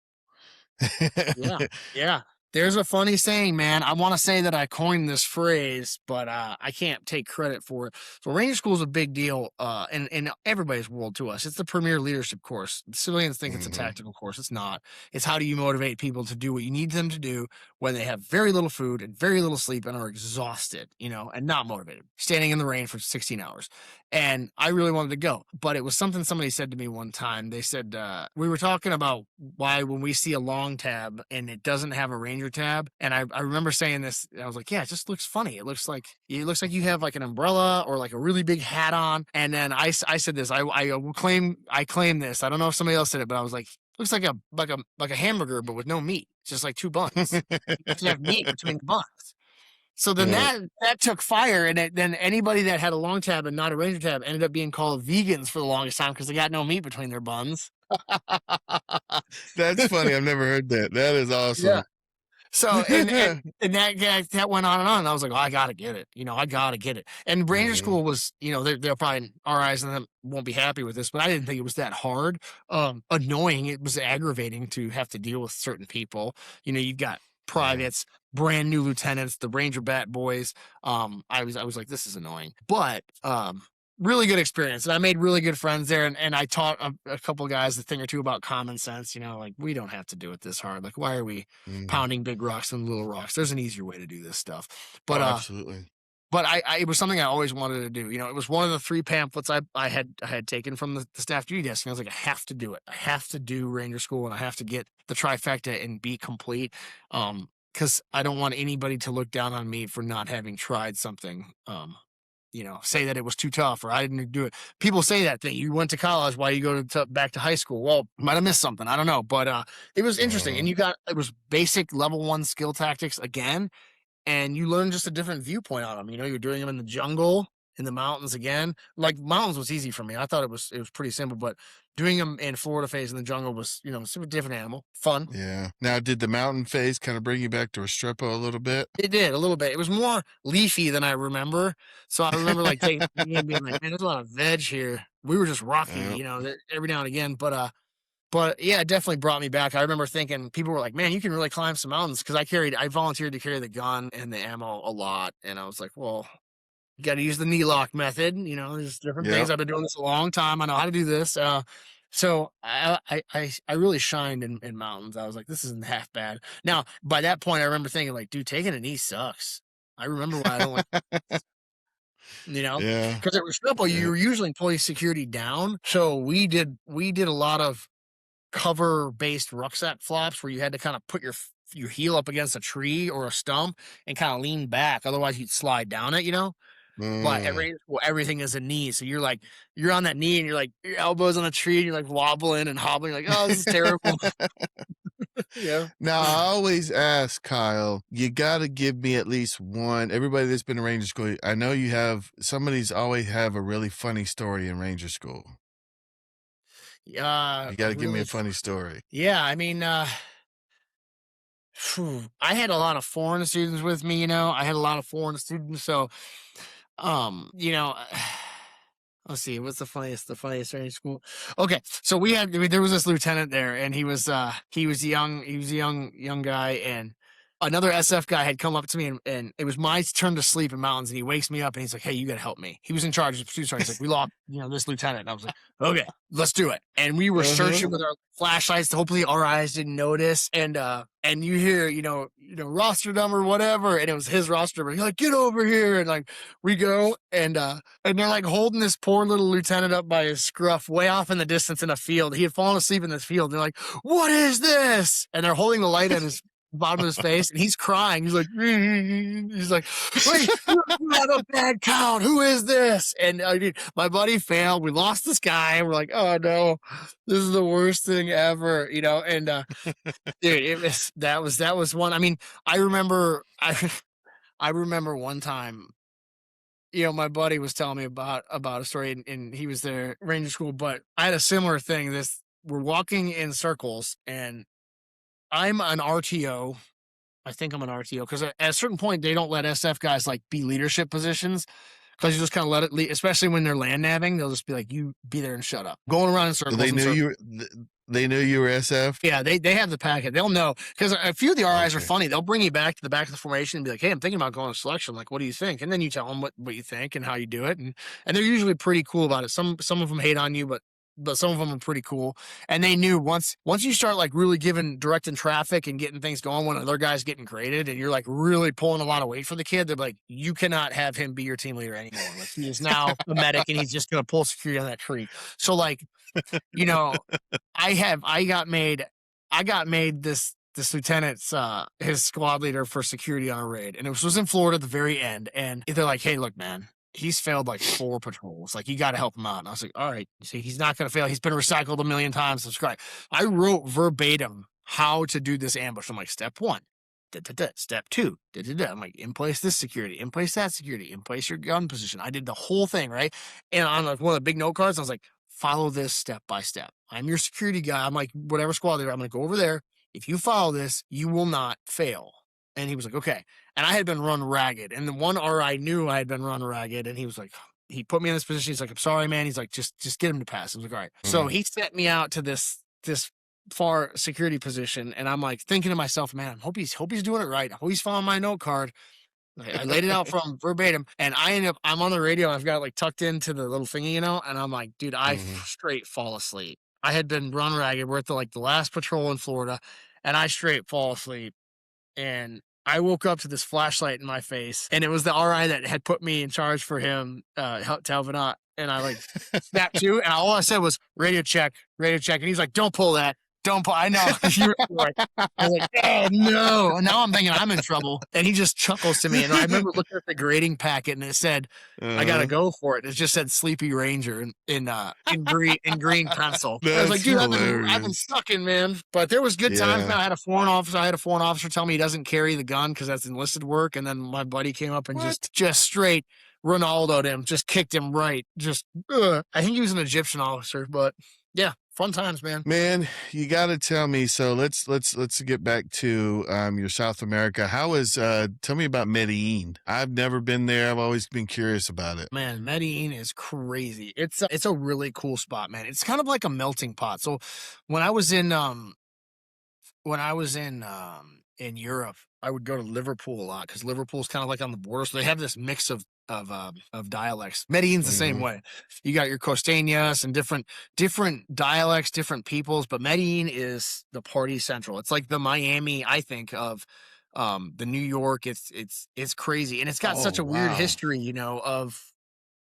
Yeah, yeah. There's a funny saying, man. I want to say that I coined this phrase, but I can't take credit for it. So Ranger School is a big deal in everybody's world to us. It's the premier leadership course. The civilians think it's a Mhm. tactical course. It's not. It's how do you motivate people to do what you need them to do when they have very little food and very little sleep and are exhausted, and not motivated, standing in the rain for 16 hours. And I really wanted to go, but it was something somebody said to me one time. They said, we were talking about why when we see a long tab and it doesn't have a Ranger tab. And I remember saying this, I was like, yeah, it just looks funny. It looks like you have like an umbrella or like a really big hat on. And then I said this, I claim this. I don't know if somebody else said it, but I was like, looks like a hamburger, but with no meat. It's just like two buns. You have to have meat between the buns. So then Yeah. that took fire, and then anybody that had a long tab and not a Ranger tab ended up being called vegans for the longest time, because they got no meat between their buns. That's funny. I've never heard that. That is Yeah. awesome. So and that went on and on. And I was like, oh, I gotta get it. I gotta get it. And Ranger Mhm. School was, they're probably our eyes and them won't be happy with this, but I didn't think it was that hard. Annoying. It was aggravating to have to deal with certain people. You've got Yeah. privates, brand new lieutenants, the Ranger Bat boys. I was like, this is annoying. But really good experience. And I made really good friends there. And I taught a couple guys a thing or two about common sense. Like, we don't have to do it this hard. Like, why are we pounding big rocks and little rocks? There's an easier way to do this stuff. But absolutely. But it was something I always wanted to do. It was one of the 3 pamphlets I had taken from the staff duty desk. And I was like, I have to do it. I have to do Ranger School, and I have to get the trifecta and be complete. Because I don't want anybody to look down on me for not having tried something. Say that it was too tough or I didn't do it. People say that thing. You went to college, why you go back to high school? Well, might have missed something. I don't know. But it was interesting. And it was basic level 1 skill tactics again. And you learn just a different viewpoint on them. You're doing them in the jungle, in the mountains again. Like, mountains was easy for me. I thought it was pretty simple, but doing them in Florida phase in the jungle was, super different animal, fun. Yeah. Now, did the mountain phase kind of bring you back to Restrepo a little bit? It did, a little bit. It was more leafy than I remember. So I remember like taking and being like, man, there's a lot of veg here. We were just rocky, every now and again. But yeah, it definitely brought me back. I remember thinking, people were like, man, you can really climb some mountains. Cause I volunteered to carry the gun and the ammo a lot. And I was like, well, you got to use the knee lock method. There's different things. I've been doing this a long time. I know how to do this. So I really shined in mountains. I was like, this isn't half bad. Now, by that point, I remember thinking like, dude, taking a knee sucks. I remember why I don't like Yeah. Because at Restrepo, you were usually pulling security down. So we did a lot of cover-based rucksack flops where you had to kind of put your heel up against a tree or a stump and kind of lean back. Otherwise, you'd slide down it, But everything is a knee. So you're on that knee and you're like, your elbows on a tree and you're like wobbling and hobbling like, oh, this is terrible. Yeah. Now, I always ask Kyle, you got to give me at least one. Everybody that's been in Ranger School, I know you have, somebody's always have a really funny story in Ranger School. You got to give me a funny story. Yeah, I mean, I had a lot of foreign students with me, I had a lot of foreign students. So, let's see, what's the funniest Ranger School? Okay, so there was this lieutenant there, and he was a young guy, and another SF guy had come up to me, and it was my turn to sleep in mountains, and he wakes me up, and he's like, hey, you got to help me. He was in charge of the pursuit sergeant. He's like, we lost, this lieutenant. And I was like, okay, let's do it. And we were searching with our flashlights to hopefully our eyes didn't notice. And you hear, roster number, whatever. And it was his roster number. He's like, get over here. And like, we go and they're like holding this poor little lieutenant up by his scruff way off in the distance in a field. He had fallen asleep in this field. They're like, what is this? And they're holding the light on his bottom of his face, and he's crying. He's like, wait, you have a bad count. Who is this? And my buddy failed. We lost this guy. We're like, oh no, this is the worst thing ever, And dude, that was one. I mean, I remember one time. My buddy was telling me about a story, and he was there, Ranger School, but I had a similar thing. We're walking in circles, and I'm an RTO. I think I'm an RTO because at a certain point, they don't let SF guys like be leadership positions because you just kind of let it lead, especially when they're land nabbing. They'll just be like, you be there and shut up. Going around in circles. They knew you were SF? Yeah, they have the packet. They'll know because a few of the RIs are funny. They'll bring you back to the back of the formation and be like, hey, I'm thinking about going to selection. Like, what do you think? And then you tell them what you think and how you do it. And they're usually pretty cool about it. Some of them hate on you, but some of them are pretty cool. And they knew once you start like really directing traffic and getting things going when other guys getting graded and you're like really pulling a lot of weight for the kid, they're like, you cannot have him be your team leader anymore. Like, he is now a medic and he's just going to pull security on that tree. So like, I got made this lieutenant's his squad leader for security on a raid. And it was in Florida at the very end. And they're like, hey, look, man, he's failed like 4 patrols. Like, you got to help him out. And I was like, all right, see, he's not going to fail. He's been recycled a million times. Subscribe. I wrote verbatim how to do this ambush. I'm like, step 1, step 2, I'm like, in place this security, in place that security, in place your gun position. I did the whole thing, right? And on like one of the big note cards, I was like, follow this step by step. I'm your security guy. I'm like, whatever squad leader, I'm going to go over there. If you follow this, you will not fail. And he was like, okay. And I had been run ragged. And the one RI knew I had been run ragged. And he was like, he put me in this position. He's like, I'm sorry, man. He's like, just get him to pass. I was like, all right. Mm-hmm. So he sent me out to this far security position. And I'm like thinking to myself, man, I hope he's doing it right. I hope he's following my note card. I laid it out from verbatim, and I'm on the radio. I've got it like tucked into the little thingy, you know, and I'm like, dude, I straight fall asleep. I had been run ragged. We're at the last patrol in Florida, and I straight fall asleep. And I woke up to this flashlight in my face, and it was the RI that had put me in charge for him, Talvinot. And I like snapped to, and all I said was radio check. And he's like, don't pull that. Don't pull. I know. You're right. I was like, oh no. And now I'm thinking I'm in trouble. And he just chuckles to me. And I remember looking at the grading packet, and it said, I gotta go for it. It just said Sleepy Ranger in green pencil. I was like, dude, I've been sucking, man. But there was good times, man. I had a foreign officer tell me he doesn't carry the gun because that's enlisted work. And then my buddy came up and just straight Ronaldo'd him, just kicked him right. I think he was an Egyptian officer, but yeah. Fun times, man. Man, you got to tell me. So let's get back to your South America. How is tell me about Medellin. I've never been there. I've always been curious about it. Man, Medellin is crazy. It's a really cool spot, man. It's kind of like a melting pot. So when I was in Europe, I would go to Liverpool a lot because Liverpool's kind of like on the border. So they have this mix of dialects. Medellin's the same way. You got your costeñas and different dialects, different peoples, but Medellin is the party central. It's like the Miami, I think, of the New York. It's crazy, and it's got such a weird history, you know, of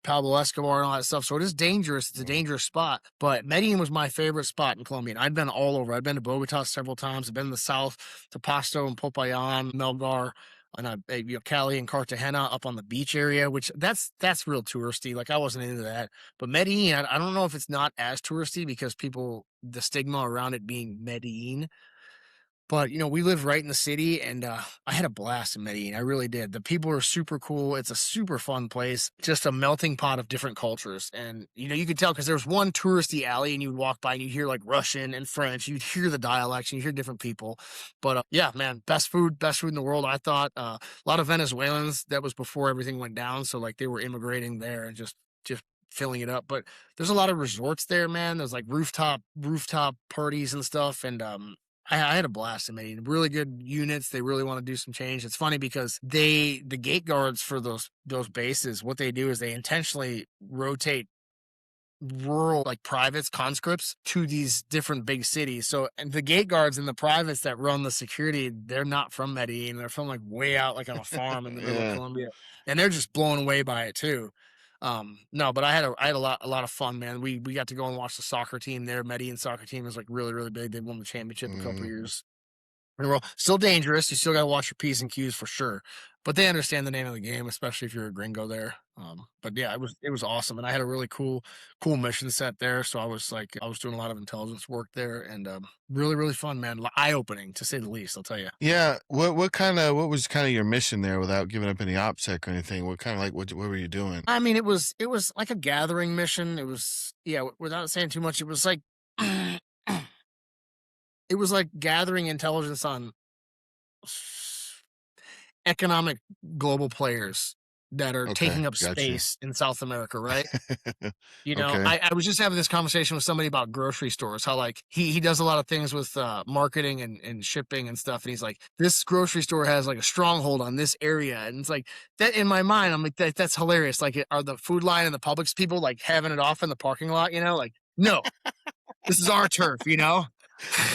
Pablo Escobar and all that stuff. So it is dangerous. It's a dangerous spot. But Medellin was my favorite spot in Colombia. And I'd been all over. I've been to Bogota several times. I've been in the south to Pasto and Popayan, Melgar, and Cali and Cartagena up on the beach area, which that's real touristy. Like I wasn't into that. But Medellin, I don't know if it's not as touristy because the stigma around it being Medellin. But, you know, we live right in the city, and I had a blast in Medellin. I really did. The people are super cool. It's a super fun place, just a melting pot of different cultures. And, you know, you could tell because there was one touristy alley, and you would walk by, and you'd hear, like, Russian and French. You'd hear the dialects, and you'd hear different people. But, yeah, man, best food in the world, I thought. A lot of Venezuelans. That was before everything went down, so, like, they were immigrating there and just filling it up. But there's a lot of resorts there, man. There's, like, rooftop parties and stuff, and I had a blast in Medellin. Really good units. They really want to do some change. It's funny because the gate guards for those bases, what they do is they intentionally rotate rural, like privates, conscripts to these different big cities. So, and the gate guards and the privates that run the security, they're not from Medellin. They're from like way out, like on a farm in the middle of Colombia, and they're just blown away by it too. No, but I had a lot of fun, man. We got to go and watch the soccer team there. Medellin soccer team is like really, really big. They won the championship a couple of years in a row. Still dangerous. You still got to watch your P's and Q's for sure. But they understand the name of the game, especially if you're a gringo there. But yeah, it was awesome, and I had a really cool mission set there. So I was doing a lot of intelligence work there, and really, really fun, man. Eye opening to say the least. I'll tell you. Yeah. What was kind of your mission there, without giving up any OPSEC or anything? What were you doing? I mean, it was like a gathering mission. It was, yeah, without saying too much, it was like it was like gathering intelligence on economic global players that are taking up space in South America, right? You know, I was just having this conversation with somebody about grocery stores, how like he does a lot of things with marketing and shipping and stuff. And he's like, this grocery store has like a stronghold on this area. And it's like that in my mind, I'm like, that's hilarious. Like, are the Food Line and the Publix people like having it off in the parking lot, you know? Like, no, this is our turf, you know?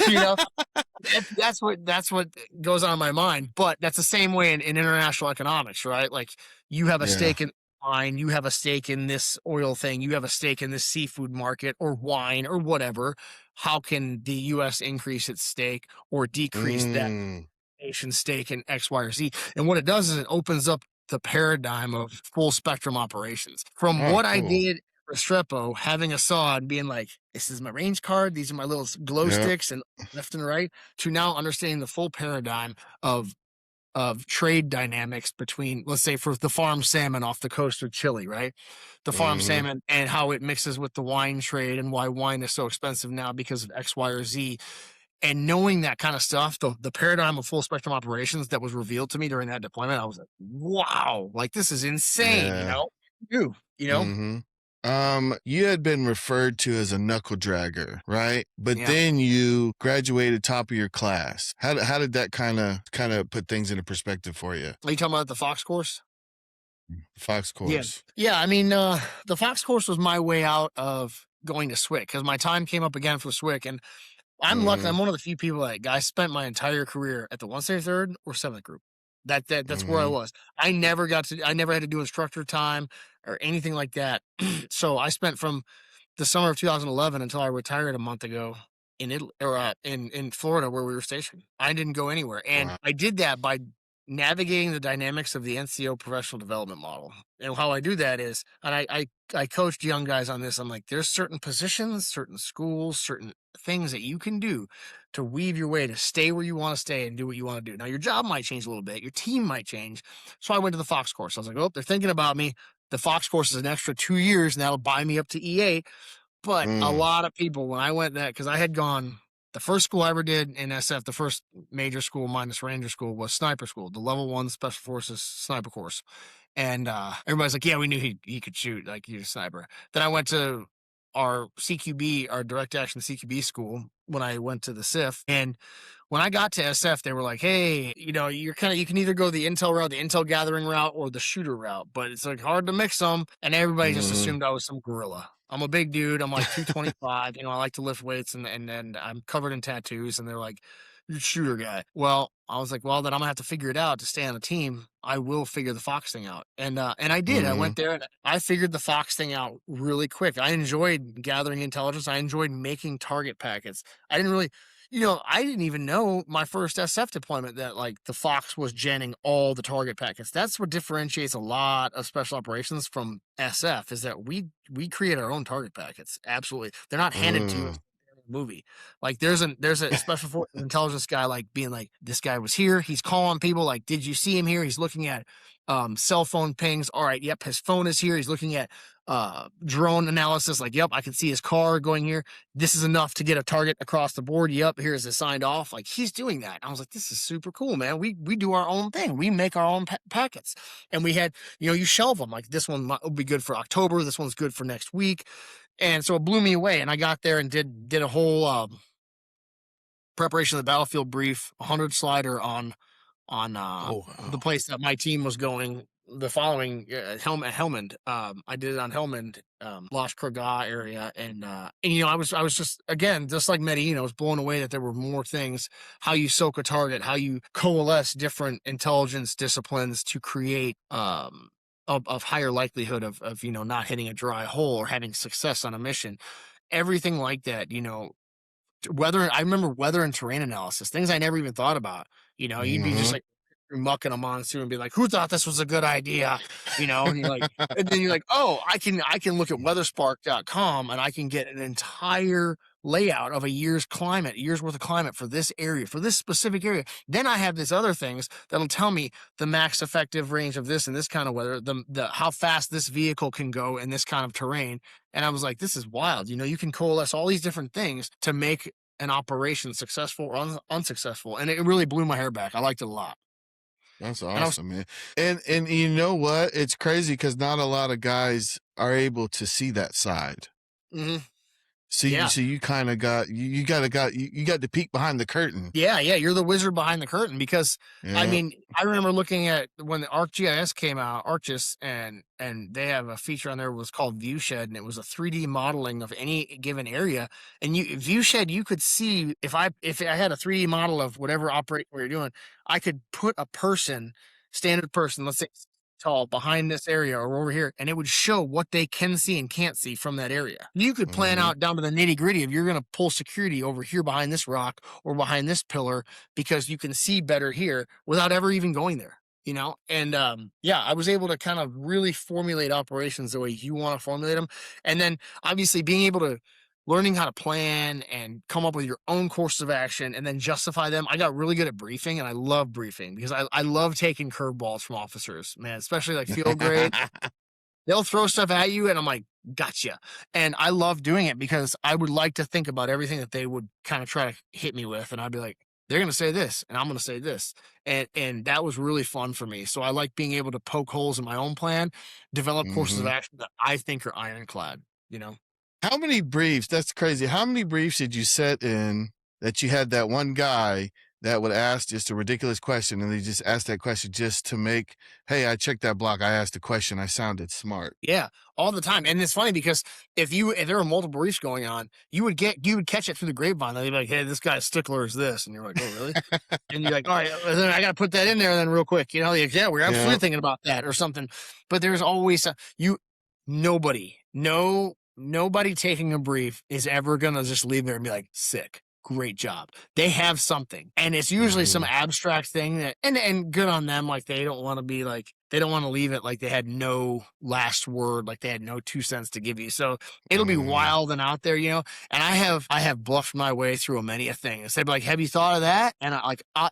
You know, that's what goes on in my mind. But that's the same way in international economics, right? Like you have a stake in wine, you have a stake in this oil thing, you have a stake in this seafood market or wine or whatever. How can the U.S. increase its stake or decrease that nation's stake in X, Y, or Z? And what it does is it opens up the paradigm of full spectrum operations. From I did Restrepo, having a saw and being like, this is my range card, these are my little glow sticks and left and right, to now understanding the full paradigm of trade dynamics between, let's say, for the farm salmon off the coast of Chile, right? The farm salmon and how it mixes with the wine trade and why wine is so expensive now because of X, Y, or Z. And knowing that kind of stuff, the paradigm of full spectrum operations that was revealed to me during that deployment, I was like, wow, like this is insane, you know? You had been referred to as a knuckle dragger, right? But Yeah. then you graduated top of your class. How did that kind of put things into perspective for you? Are you talking about the Fox course? Fox Yeah. course. Yeah. I mean, the Fox course was my way out of going to SWIC because my time came up again for SWIC. And I'm lucky. I'm one of the few people that I spent my entire career at the 173rd or 7th group. That's where I was. I never had to do instructor time or anything like that. So I spent from the summer of 2011 until I retired a month ago in Italy or in Florida where we were stationed. I didn't go anywhere, and Wow. I did that by navigating the dynamics of the NCO professional development model. And how I do that is, and I coached young guys on this. I'm like, there's certain positions, certain schools, certain things that you can do to weave your way to stay where you want to stay and do what you want to do. Now, your job might change a little bit, your team might change. So I went to the Fox course. I was like, oh, they're thinking about me. The Fox course is an extra 2 years, and that'll buy me up to EA. But a lot of people, when I went that, because I had gone, the first school I ever did in SF, the first major school minus Ranger school was sniper school, the level 1 special forces sniper course. And everybody's like, yeah, we knew he could shoot, like he's a sniper. Then I went to our CQB, our direct action CQB school when I went to the SIF. And when I got to SF, they were like, hey, you can either go the intel route, the intel gathering route, or the shooter route, but it's like hard to mix them. And everybody just assumed I was some gorilla. I'm a big dude. I'm like 225. I like to lift weights and I'm covered in tattoos. And they're like, you're a shooter guy. Well, I was like, well, then I'm gonna have to figure it out to stay on the team. I will figure the Fox thing out. And I did. I went there and I figured the Fox thing out really quick. I enjoyed gathering intelligence. I enjoyed making target packets. I didn't really, I didn't even know my first SF deployment that like the Fox was genning all the target packets. That's what differentiates a lot of special operations from SF is that we create our own target packets. Absolutely. They're not handed to us movie. Like there's a special forces intelligence guy like being like, this guy was here, he's calling people like, did you see him here? He's looking at cell phone pings. All right, yep, his phone is here. He's looking at drone analysis, like, yep, I can see his car going here. This is enough to get a target across the board. Yep, here's it signed off. Like he's doing that. I was like, this is super cool, man. We do our own thing. We make our own packets. And we had, you shelve them. Like this one will be good for October. This one's good for next week. And so it blew me away. And I got there and did a whole preparation of the battlefield brief, 100 slider on the place that my team was going. The following Helmand. I did it on Helmand, Lost Kurgah area, and I was just again just like Medellin, I was blown away that there were more things. How you soak a target, how you coalesce different intelligence disciplines to create of higher likelihood of not hitting a dry hole or having success on a mission. Everything like that, I remember weather and terrain analysis, things I never even thought about. You'd be just like mucking a monsoon and be like, who thought this was a good idea? And you're like, and then you're like, oh, I can look at weatherspark.com and I can get an entire layout of a year's worth of climate for this area, for this specific area. Then I have these other things that'll tell me the max effective range of this and this kind of weather, the how fast this vehicle can go in this kind of terrain. And I was like, this is wild. You can coalesce all these different things to make an operation successful or unsuccessful. And it really blew my hair back. I liked it a lot. That's awesome, man. And you know what? It's crazy because not a lot of guys are able to see that side. So you kind of got you got to peek behind the curtain. Yeah, you're the wizard behind the curtain because I mean, I remember looking at when the ArcGIS came out, ArcGIS, and they have a feature on there was called Viewshed, and it was a 3D modeling of any given area. And Viewshed, you could see if I had a 3D model of whatever operation we were doing, I could put a standard person, let's say tall, behind this area or over here, and it would show what they can see and can't see from that area. You could plan out down to the nitty gritty if you're going to pull security over here behind this rock or behind this pillar because you can see better here without ever even going there. And I was able to kind of really formulate operations the way you want to formulate them. And then obviously being able to learning how to plan and come up with your own courses of action and then justify them. I got really good at briefing, and I love briefing because I love taking curveballs from officers, man, especially like field grade. They'll throw stuff at you and I'm like, gotcha. And I love doing it because I would like to think about everything that they would kind of try to hit me with. And I'd be like, they're going to say this and I'm going to say this. And that was really fun for me. So I like being able to poke holes in my own plan, develop courses of action that I think are ironclad, you know? How many briefs? That's crazy. How many briefs did you set in that you had that one guy that would ask just a ridiculous question, and they just asked that question just to make, hey, I checked that block, I asked a question, I sounded smart. Yeah, all the time. And it's funny because if there were multiple briefs going on, you would catch it through the grapevine. They'd be like, hey, this guy's stickler is this. And you're like, oh, really? And you're like, all right, well, then I got to put that in there then real quick. You know, like, yeah, we're absolutely thinking about that or something. But there's always nobody taking a brief is ever going to just leave there and be like, sick. Great job. They have something. And it's usually some abstract thing that, and good on them. Like they don't want to leave it like they had no last word, like they had no 2 cents to give you. So it'll be wild and out there, you know? And I have bluffed my way through many a thing. They'd be like, have you thought of that? And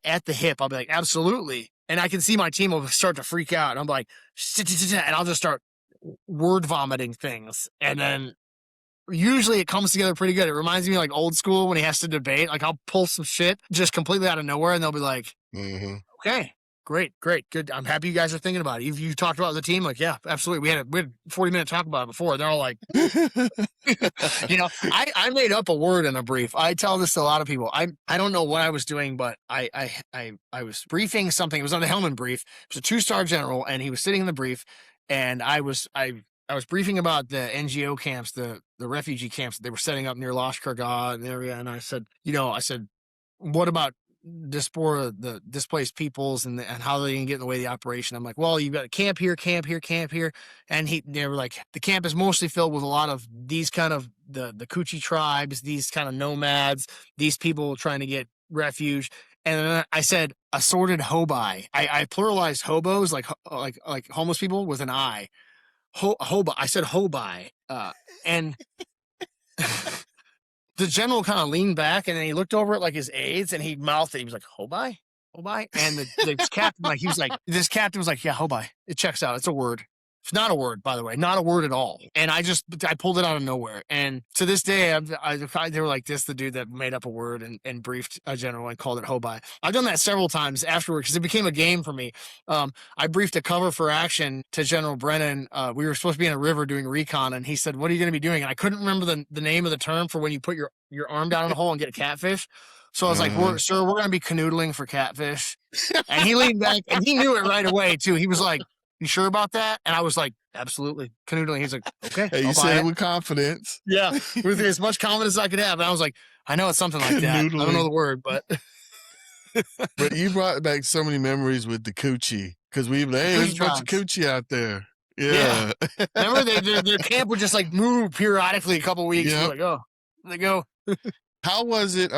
at the hip, I'll be like, absolutely. And I can see my team will start to freak out. And I'm like, and I'll just start word vomiting things. And then usually it comes together pretty good. It reminds me of like old school when he has to debate. Like I'll pull some shit just completely out of nowhere and they'll be like, okay, great, good. I'm happy you guys are thinking about it. You talked about the team? Like, yeah, absolutely. We had 40-minute talk about it before. They're all like, you know, I made up a word in a brief. I tell this to a lot of people. I don't know what I was doing, but I was briefing something. It was on the Hellman brief. It was a 2-star general and he was sitting in the brief and I was briefing about the NGO camps, the refugee camps that they were setting up near Lashkargah and area. And I said, what about the displaced peoples and how they can get in the way of the operation? I'm like, well, you've got a camp here. And they were like, the camp is mostly filled with a lot of these kind of the Kuchi tribes, these kind of nomads, these people trying to get refuge. And then I said assorted hobi. I pluralized hobos, like homeless people with an I. Hobi. I said hobi. And the general kind of leaned back and then he looked over at like his aides and he mouthed it. He was like, hobi? And the captain, this captain was like, yeah, hobi. It checks out. It's a word. It's not a word, by the way, not a word at all. And I pulled it out of nowhere. And to this day, they were like, this the dude that made up a word and briefed a general and called it hobi. I've done that several times afterward because it became a game for me. I briefed a cover for action to General Brennan. We were supposed to be in a river doing recon, and he said, what are you going to be doing? And I couldn't remember the name of the term for when you put your arm down in a hole and get a catfish. So I was like, sir, we're going to be canoodling for catfish. And he leaned back, and he knew it right away, too. He was like, you sure about that? And I was like, absolutely. Canoodling. He's like, okay. Hey, you said it with confidence. Yeah, with as much confidence as I could have. And I was like, I know it's something like that. I don't know the word, but. But you brought back so many memories with the coochie because we were, hey, there's a bunch of coochie out there. Yeah. Remember, their camp would just like move periodically a couple weeks. Yep. Like, oh, they go. How was it?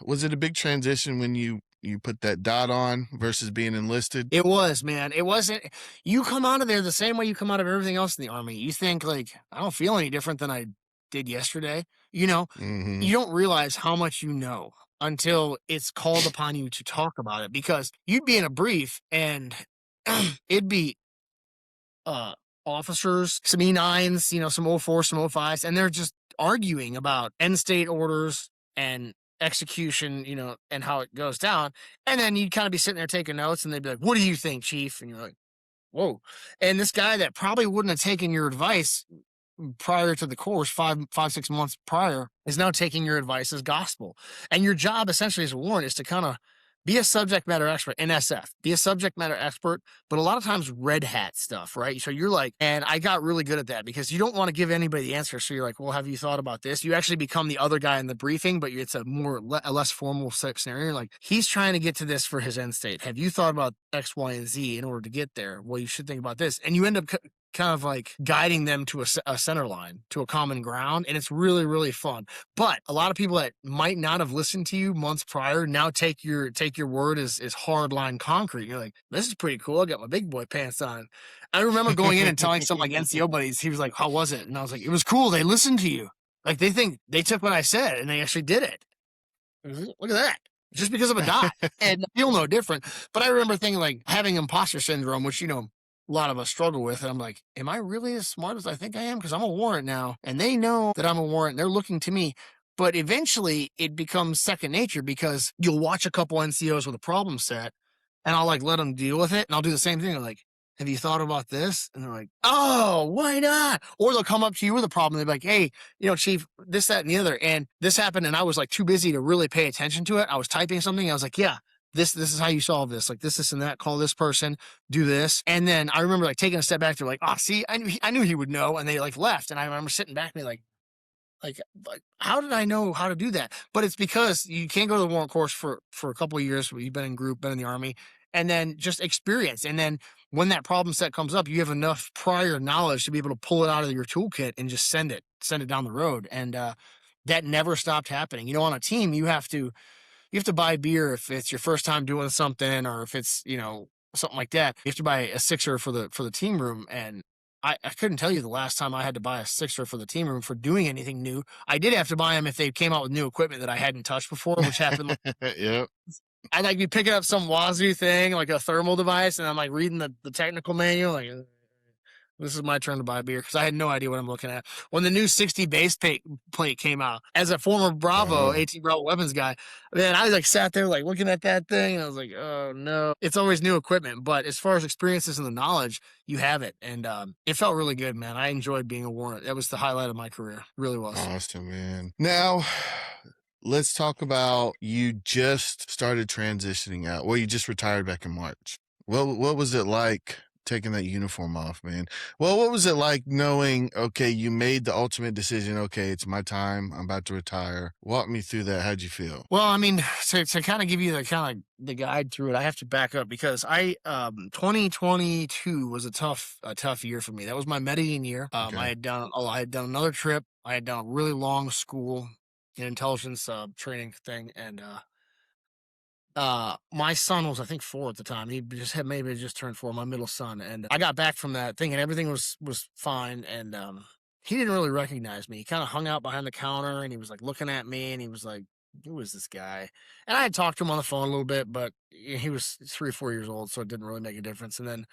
Was it a big transition when you put that dot on versus being enlisted? It was, man. It wasn't. You come out of there the same way you come out of everything else in the Army. You think like, I don't feel any different than I did yesterday. You know, you don't realize how much you know until it's called upon you to talk about it, because you'd be in a brief and it'd be officers, some E9s, you know, some 04s, some 05s, and they're just arguing about end state orders and execution, you know, and how it goes down. And then you'd kind of be sitting there taking notes and they'd be like, what do you think, Chief? And you're like, whoa. And this guy that probably wouldn't have taken your advice prior to the course, 6 months prior, is now taking your advice as gospel. And your job essentially as a warrant is to kind of be a subject matter expert in SF, be a subject matter expert, but a lot of times red hat stuff, right? So you're like, and I got really good at that because you don't want to give anybody the answer. So you're like, well, have you thought about this? You actually become the other guy in the briefing, but it's a less formal scenario. You're like, he's trying to get to this for his end state. Have you thought about X, Y, and Z in order to get there? Well, you should think about this. And you end up kind of like guiding them to a center line, to a common ground. And it's really, really fun. But a lot of people that might not have listened to you months prior now take your word as hard line concrete. You're like, this is pretty cool. I got my big boy pants on. I remember going in and telling some like NCO buddies, he was like, how was it? And I was like, it was cool. They listened to you. Like they think they took what I said and they actually did it. Look at that. Just because of a dot. And I feel no different. But I remember thinking like having imposter syndrome, which, you know, a lot of us struggle with. And I'm like, am I really as smart as I think I am? Because I'm a warrant now. And they know that I'm a warrant. They're looking to me. But eventually it becomes second nature because you'll watch a couple NCOs with a problem set and I'll like let them deal with it. And I'll do the same thing. I'm like, have you thought about this? And they're like, oh, why not? Or they'll come up to you with a problem. They're like, hey, Chief, this, that, and the other. And this happened. And I was like too busy to really pay attention to it. I was typing something. I was like, yeah, this is how you solve this. Like this and that, call this person, do this. And then I remember like taking a step back. They're like, oh, see, I knew he would know. And they like left. And I remember sitting back and like, how did I know how to do that? But it's because you can't go to the warrant course for a couple of years. You've been in group, been in the Army, and then just experience. And then when that problem set comes up, you have enough prior knowledge to be able to pull it out of your toolkit and just send it down the road. And that never stopped happening. On a team, you have to buy beer if it's your first time doing something, or if it's, something like that. You have to buy a sixer for the team room. And I couldn't tell you the last time I had to buy a sixer for the team room for doing anything new. I did have to buy them if they came out with new equipment that I hadn't touched before, which happened. Yep. I'd like be picking up some Wazoo thing, like a thermal device, and I'm like reading the technical manual, like, this is my turn to buy a beer, because I had no idea what I'm looking at. When the new 60 base plate came out, as a former Bravo, 18 Bravo weapons guy, man, I like sat there like looking at that thing, and I was like, oh no. It's always new equipment, but as far as experiences and the knowledge, you have it. And it felt really good, man. I enjoyed being a warrant. That was the highlight of my career. It really was. Awesome, man. Now, let's talk about, you just started transitioning out. Well, you just retired back in March. What was it like taking that uniform off, man? Well, what was it like knowing, okay, you made the ultimate decision, okay, it's my time, I'm about to retire? Walk me through that. How'd you feel? Well, I mean, to kind of give you the guide through it, I have to back up, because 2022 was a tough year for me. That was my median year. Okay. I had done another trip. I had done a really long school in intelligence training thing, and my son was, I think, 4 at the time. He maybe just turned 4, my middle son. And I got back from that thing and everything was fine. And he didn't really recognize me. He kind of hung out behind the counter and he was like looking at me and he was like, who is this guy? And I had talked to him on the phone a little bit, but he was 3 or 4 years old, so it didn't really make a difference. And then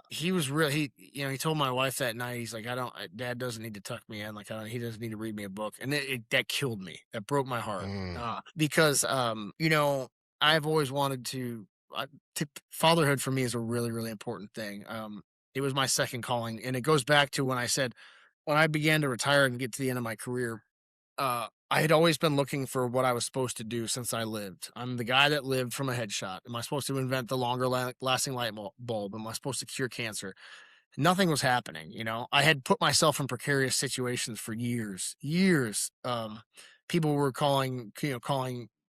he was really, he told my wife that night, he's like, Dad doesn't need to tuck me in. Like, he doesn't need to read me a book. And that killed me. That broke my heart. Because, I've always wanted to fatherhood for me is a really, really important thing. It was my second calling, and it goes back to when I began to retire and get to the end of my career. I had always been looking for what I was supposed to do since I lived. I'm the guy that lived from a headshot. Am I supposed to invent the longer lasting light bulb? Am I supposed to cure cancer? Nothing was happening. I had put myself in precarious situations for years. People were calling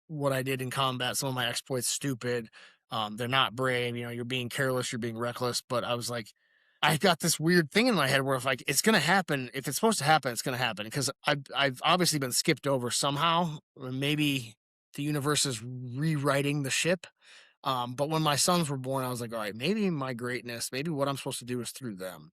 what I did in combat, some of my exploits, stupid. They're not brave. You're being careless, you're being reckless. But I was like, I've got this weird thing in my head where if like it's gonna happen, if it's supposed to happen, it's gonna happen, because I've obviously been skipped over somehow, or maybe the universe is rewriting the ship. But when my sons were born, I was like, all right, maybe my greatness, maybe what I'm supposed to do is through them.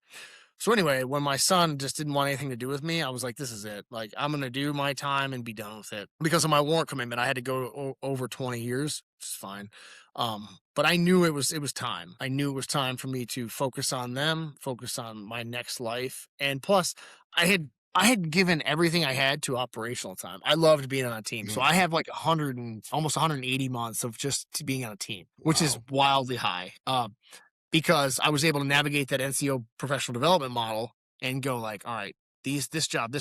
So anyway, when my son just didn't want anything to do with me, I was like, this is it. Like, I'm going to do my time and be done with it. Because of my warrant commitment, I had to go over 20 years, which is fine. But I knew it was time. I knew it was time for me to focus on them, focus on my next life. And plus, I had given everything I had to operational time. I loved being on a team. So I have like 100 and almost 180 months of just being on a team, which is wildly high. Because I was able to navigate that NCO professional development model and go like, all right, this job,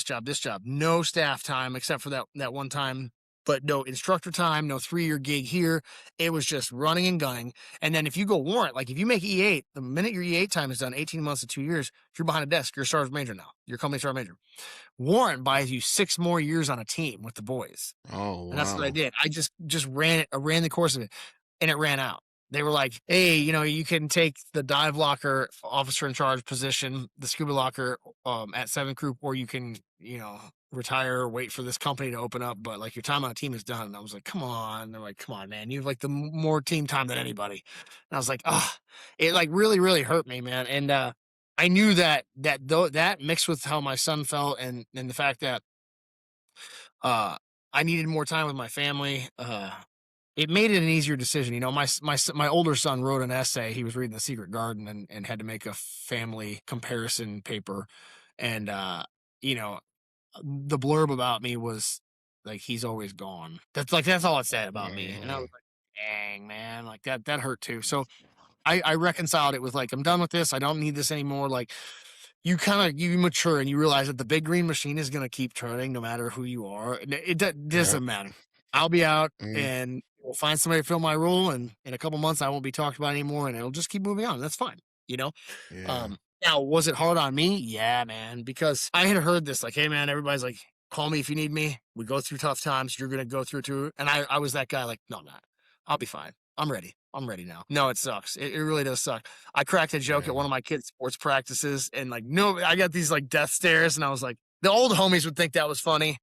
no staff time except for that one time, but no instructor time, no 3-year gig here. It was just running and gunning. And then if you go warrant, like if you make E8, the minute your E8 time is done, 18 months to 2 years, if you're behind a desk, you're a sergeant major now. You're company sergeant major. Warrant buys you 6 more years on a team with the boys. Oh, wow. And that's what I did. I just ran the course of it, and it ran out. They were like, hey, you can take the dive locker officer in charge position, the scuba locker at 7th Group, or you can, retire or wait for this company to open up. But like your time on a team is done. And I was like, come on. They're like, come on, man. You have like the more team time than anybody. And I was like, it like really, really hurt me, man. And I knew that mixed with how my son felt and the fact that I needed more time with my family. It made it an easier decision. My older son wrote an essay. He was reading The Secret Garden and had to make a family comparison paper. And, the blurb about me was like, he's always gone. That's all it said about me. And I was like, dang, man, like that hurt too. So I reconciled it with like, I'm done with this. I don't need this anymore. Like, you mature and you realize that the big green machine is going to keep turning no matter who you are. It doesn't matter. I'll be out and we'll find somebody to fill my role. And in a couple months, I won't be talked about anymore and it'll just keep moving on. That's fine. Yeah. Now, was it hard on me? Yeah, man, because I had heard this like, hey, man, everybody's like, call me if you need me. We go through tough times. You're going to go through it too. And I was that guy like, no, I'm not. I'll be fine. I'm ready. I'm ready now. No, it sucks. It really does suck. I cracked a joke at one of my kids' sports practices and like, no, I got these like death stares. And I was like, the old homies would think that was funny,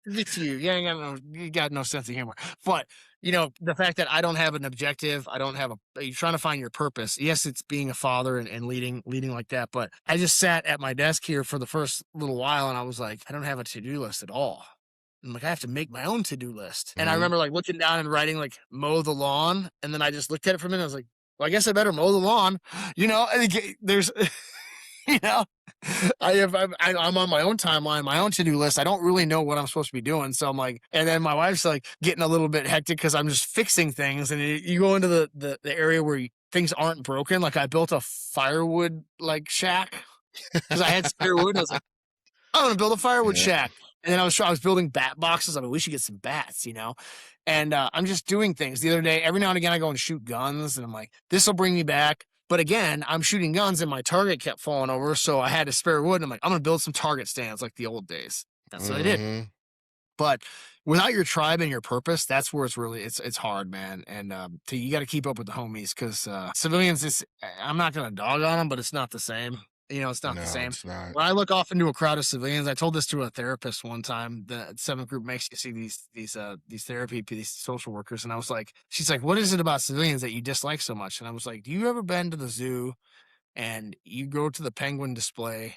It's you. You got no sense of humor. But the fact that I don't have an objective, you're trying to find your purpose. Yes, it's being a father and leading like that. But I just sat at my desk here for the first little while and I was like, I don't have a to-do list at all. I'm like, I have to make my own to-do list. And I remember like looking down and writing like mow the lawn. And then I just looked at it for a minute. I was like, well, I guess I better mow the lawn. There's, I'm on my own timeline, my own to-do list. I don't really know what I'm supposed to be doing. So I'm like, and then my wife's like getting a little bit hectic because I'm just fixing things. And you go into the area where things aren't broken. Like I built a firewood like shack because I had spare wood. And I was like, I'm going to build a firewood shack. And then I was building bat boxes. I mean, we should get some bats, And I'm just doing things. The other day, every now and again, I go and shoot guns. And I'm like, this will bring me back. But again, I'm shooting guns and my target kept falling over. So I had to spare wood. And I'm like, I'm going to build some target stands like the old days. That's what I did. But without your tribe and your purpose, that's where it's hard, man. And you got to keep up with the homies because civilians, I'm not going to dog on them, but it's not the same. It's not the same. It's not. When I look off into a crowd of civilians, I told this to a therapist one time. The 7th group makes you see these therapy, these social workers, and I was like, she's like, what is it about civilians that you dislike so much? And I was like, do you ever been to the zoo and you go to the penguin display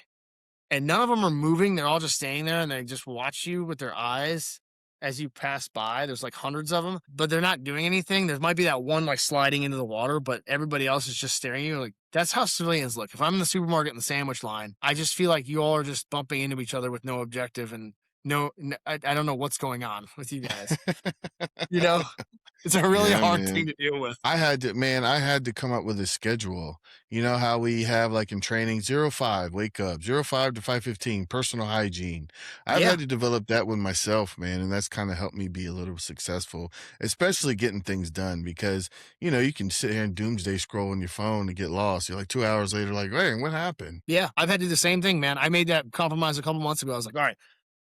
and none of them are moving? They're all just standing there and they just watch you with their eyes as you pass by. There's like hundreds of them, but they're not doing anything. There might be that one like sliding into the water, but everybody else is just staring at you. Like that's how civilians look. If I'm in the supermarket in the sandwich line, I just feel like you all are just bumping into each other with no objective and I don't know what's going on with you guys. It's a really hard thing to deal with. I had to come up with a schedule. You know how we have like in training 05, wake up, 05 to 5:15, personal hygiene. I've had to develop that with myself, man. And that's kind of helped me be a little successful, especially getting things done because, you can sit here and doomsday scroll on your phone and get lost. You're like 2 hours later, like, hey, what happened? Yeah. I've had to do the same thing, man. I made that compromise a couple months ago. I was like, all right,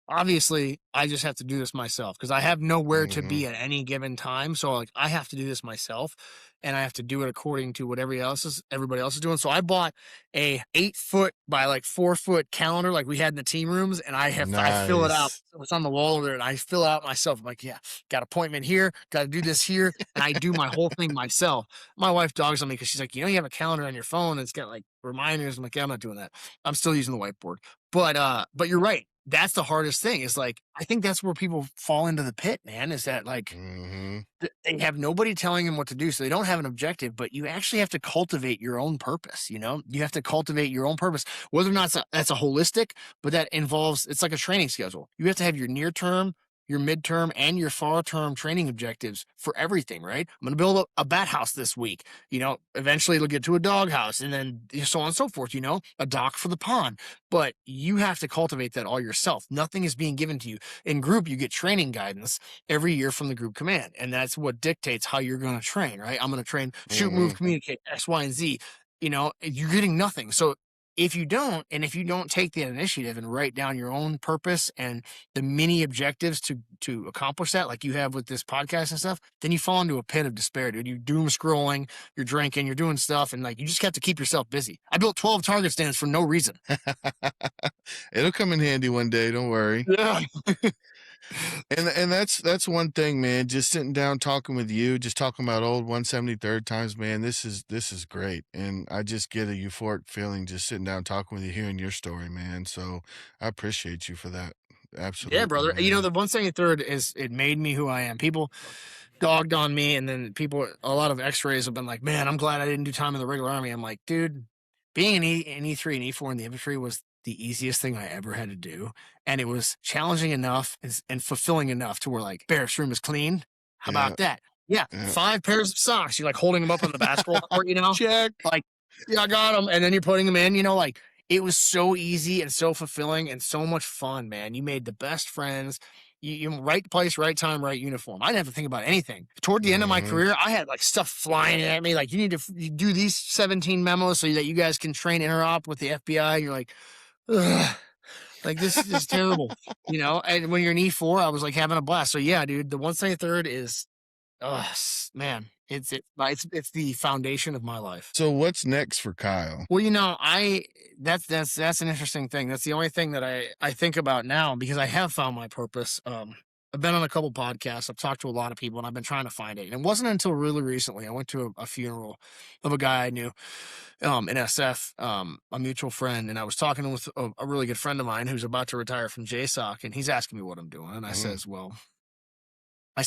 obviously I just have to do this myself because I have nowhere to be at any given time. So like I have to do this myself and I have to do it according to what everybody else is doing. So I bought a 8-foot by like 4-foot calendar like we had in the team rooms and I fill it out. It's on the wall over there and I fill out myself. I'm like, yeah, got appointment here, got to do this here. And I do my whole thing myself. My wife dogs on me because she's like, you have a calendar on your phone. And it's got like reminders. I'm like, yeah, I'm not doing that. I'm still using the whiteboard. But you're right. That's the hardest thing is like, I think that's where people fall into the pit, man, is that like they have nobody telling them what to do. So they don't have an objective, but you actually have to cultivate your own purpose. You have to cultivate your own purpose, whether or not that's a holistic, but that involves, it's like a training schedule. You have to have your near term, your midterm and your far term training objectives for everything, right? I'm going to build a bat house this week. Eventually it'll get to a dog house and then so on and so forth, a dock for the pond. But you have to cultivate that all yourself. Nothing is being given to you. In group, you get training guidance every year from the group command. And that's what dictates how you're going to train, right? I'm going to train, shoot, move, communicate, X, Y, and Z. You're getting nothing. So if you don't take the initiative and write down your own purpose and the mini objectives to accomplish that, like you have with this podcast and stuff, then you fall into a pit of despair, dude. You're doom scrolling, you're drinking, you're doing stuff, and like you just have to keep yourself busy. I built 12 target stands for no reason. It'll come in handy one day, don't worry. Yeah. And that's one thing, man. Just sitting down talking with you, just talking about old 173rd times, man. This is great, and I just get a euphoric feeling just sitting down talking with you, hearing your story, man. So I appreciate you for that. Absolutely, yeah, brother. man. The 173rd it made me who I am. People dogged on me, and then a lot of X-rays have been like, "Man, I'm glad I didn't do time in the regular army." I'm like, dude, being an E3 and E4 in the infantry was the easiest thing I ever had to do. And it was challenging enough and fulfilling enough to where like, Barrett's room is clean. How Yeah. about that? Yeah. Yeah. 5 pairs of socks. You're like holding them up on the basketball court, Check. like, yeah, I got them. And then you're putting them in, like it was so easy and so fulfilling and so much fun, man. You made the best friends. You right place, right time, right uniform. I didn't have to think about anything. Toward the end of my career, I had like stuff flying at me. Like, you need to do these 17 memos so that you guys can train interop with the FBI. You're like, ugh, like this is terrible, And when you're in E4, I was like having a blast. So yeah, dude, the 173rd is, man, it's the foundation of my life. So what's next for Kyle? Well, that's an interesting thing. That's the only thing that I think about now, because I have found my purpose. I've been on a couple podcasts. I've talked to a lot of people, and I've been trying to find it. And it wasn't until really recently I went to a funeral of a guy I knew in SF, a mutual friend, and I was talking with a really good friend of mine who's about to retire from JSOC, and he's asking me what I'm doing, and I says, well, I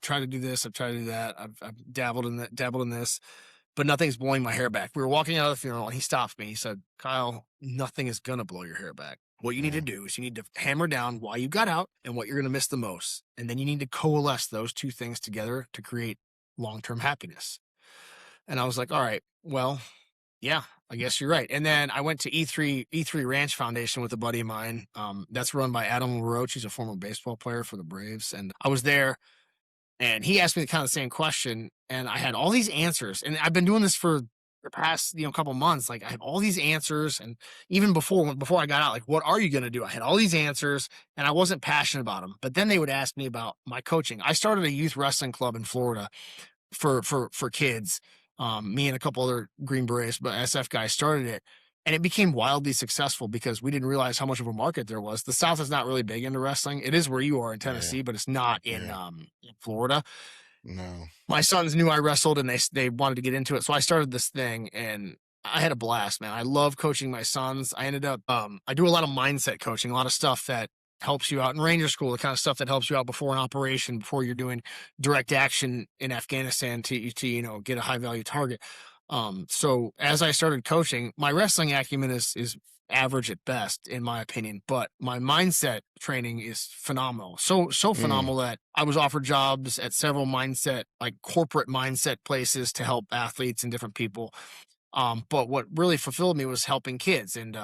try to do this, I've tried to do that, I've dabbled in this, but nothing's blowing my hair back. We were walking out of the funeral, and he stopped me. He said, Kyle, nothing is gonna blow your hair back. What you need to do is you need to hammer down why you got out and what you're gonna miss the most, and then you need to coalesce those two things together to create long-term happiness. And I was like, all right, well, yeah, I guess you're right. And then I went to E3 Ranch Foundation with a buddy of mine. That's run by Adam LaRoche. He's a former baseball player for the Braves. And I was there, and he asked me kind of the same question. And I had all these answers. And I've been doing this for the past, couple months. Like, I have all these answers. And even before I got out, like, what are you going to do? I had all these answers, and I wasn't passionate about them. But then they would ask me about my coaching. I started a youth wrestling club in Florida for kids. Me and a couple other Green Berets, but SF guys started it, and it became wildly successful because we didn't realize how much of a market there was. The South is not really big into wrestling. It is where you are in Tennessee, but it's not in Florida. No. My sons knew I wrestled, and they wanted to get into it, so I started this thing, and I had a blast, man. I love coaching my sons. I ended up, I do a lot of mindset coaching, a lot of stuff that helps you out in Ranger School, the kind of stuff that helps you out before an operation, before you're doing direct action in Afghanistan to get a high value target. So as I started coaching, my wrestling acumen is average at best, in my opinion, but my mindset training is phenomenal. So phenomenal that I was offered jobs at several corporate mindset places to help athletes and different people. But what really fulfilled me was helping kids, and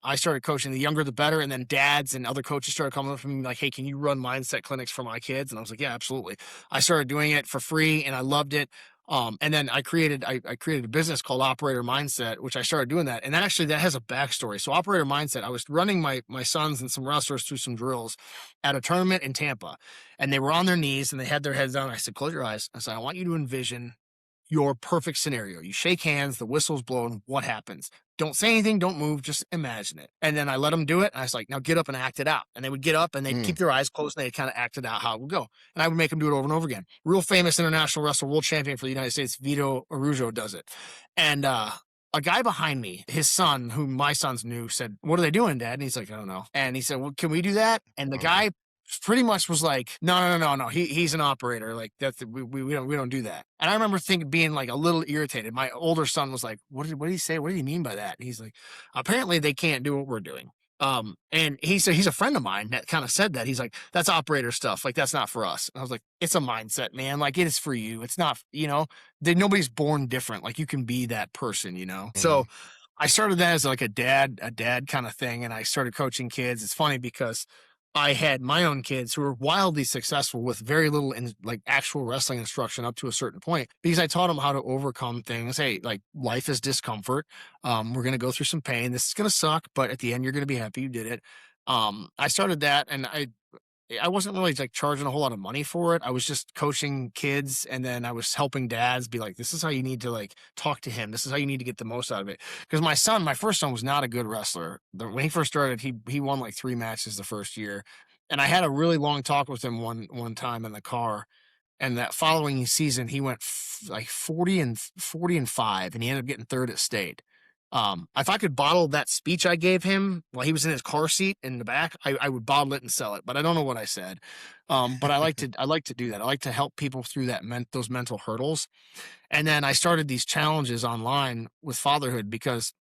I started coaching. The younger, the better. And then dads and other coaches started coming up to me like, hey, can you run mindset clinics for my kids? And I was like, yeah, absolutely. I started doing it for free, and I loved it. And then I created a business called Operator Mindset, which I started doing that. And that has a backstory. So Operator Mindset, I was running my sons and some wrestlers through some drills at a tournament in Tampa, and they were on their knees and they had their heads down. I said, close your eyes. I said, I want you to envision your perfect scenario. You shake hands, the whistle's blown. What happens? Don't say anything. Don't move. Just imagine it. And then I let them do it. And I was like, now get up and act it out. And they would get up and they'd keep their eyes closed, and they'd kind of act it out how it would go. And I would make them do it over and over again. Real famous international wrestler, world champion for the United States, Vito Araujo, does it. And a guy behind me, his son, whom my sons knew, said, what are they doing, Dad? And he's like, I don't know. And he said, well, can we do that? And the guy pretty much was like, no. He's an operator. Like, that's we don't do that. And I remember being like a little irritated. My older son was like, what did he say? What do you mean by that? And he's like, apparently they can't do what we're doing. And he said, he's a friend of mine that kind of said that. He's like, that's operator stuff. Like, that's not for us. And I was like, it's a mindset, man. Like, it is for you. It's not, nobody's born different. Like, you can be that person, So I started that as like a dad kind of thing. And I started coaching kids. It's funny because I had my own kids who were wildly successful with very little actual wrestling instruction up to a certain point, because I taught them how to overcome things. Hey, like, life is discomfort. We're going to go through some pain. This is going to suck, but at the end, you're going to be happy you did it. I started that, and I wasn't really like charging a whole lot of money for it. I was just coaching kids, and then I was helping dads be like, this is how you need to like talk to him. This is how you need to get the most out of it. Because my first son was not a good wrestler. When he first started, he won like 3 matches the first year. And I had a really long talk with him one time in the car. And that following season, he went like 40-5, and he ended up getting third at state. If I could bottle that speech I gave him while he was in his car seat in the back, I would bottle it and sell it, but I don't know what I said. But I like to do that. I like to help people through those mental hurdles. And then I started these challenges online with Fatherhood, because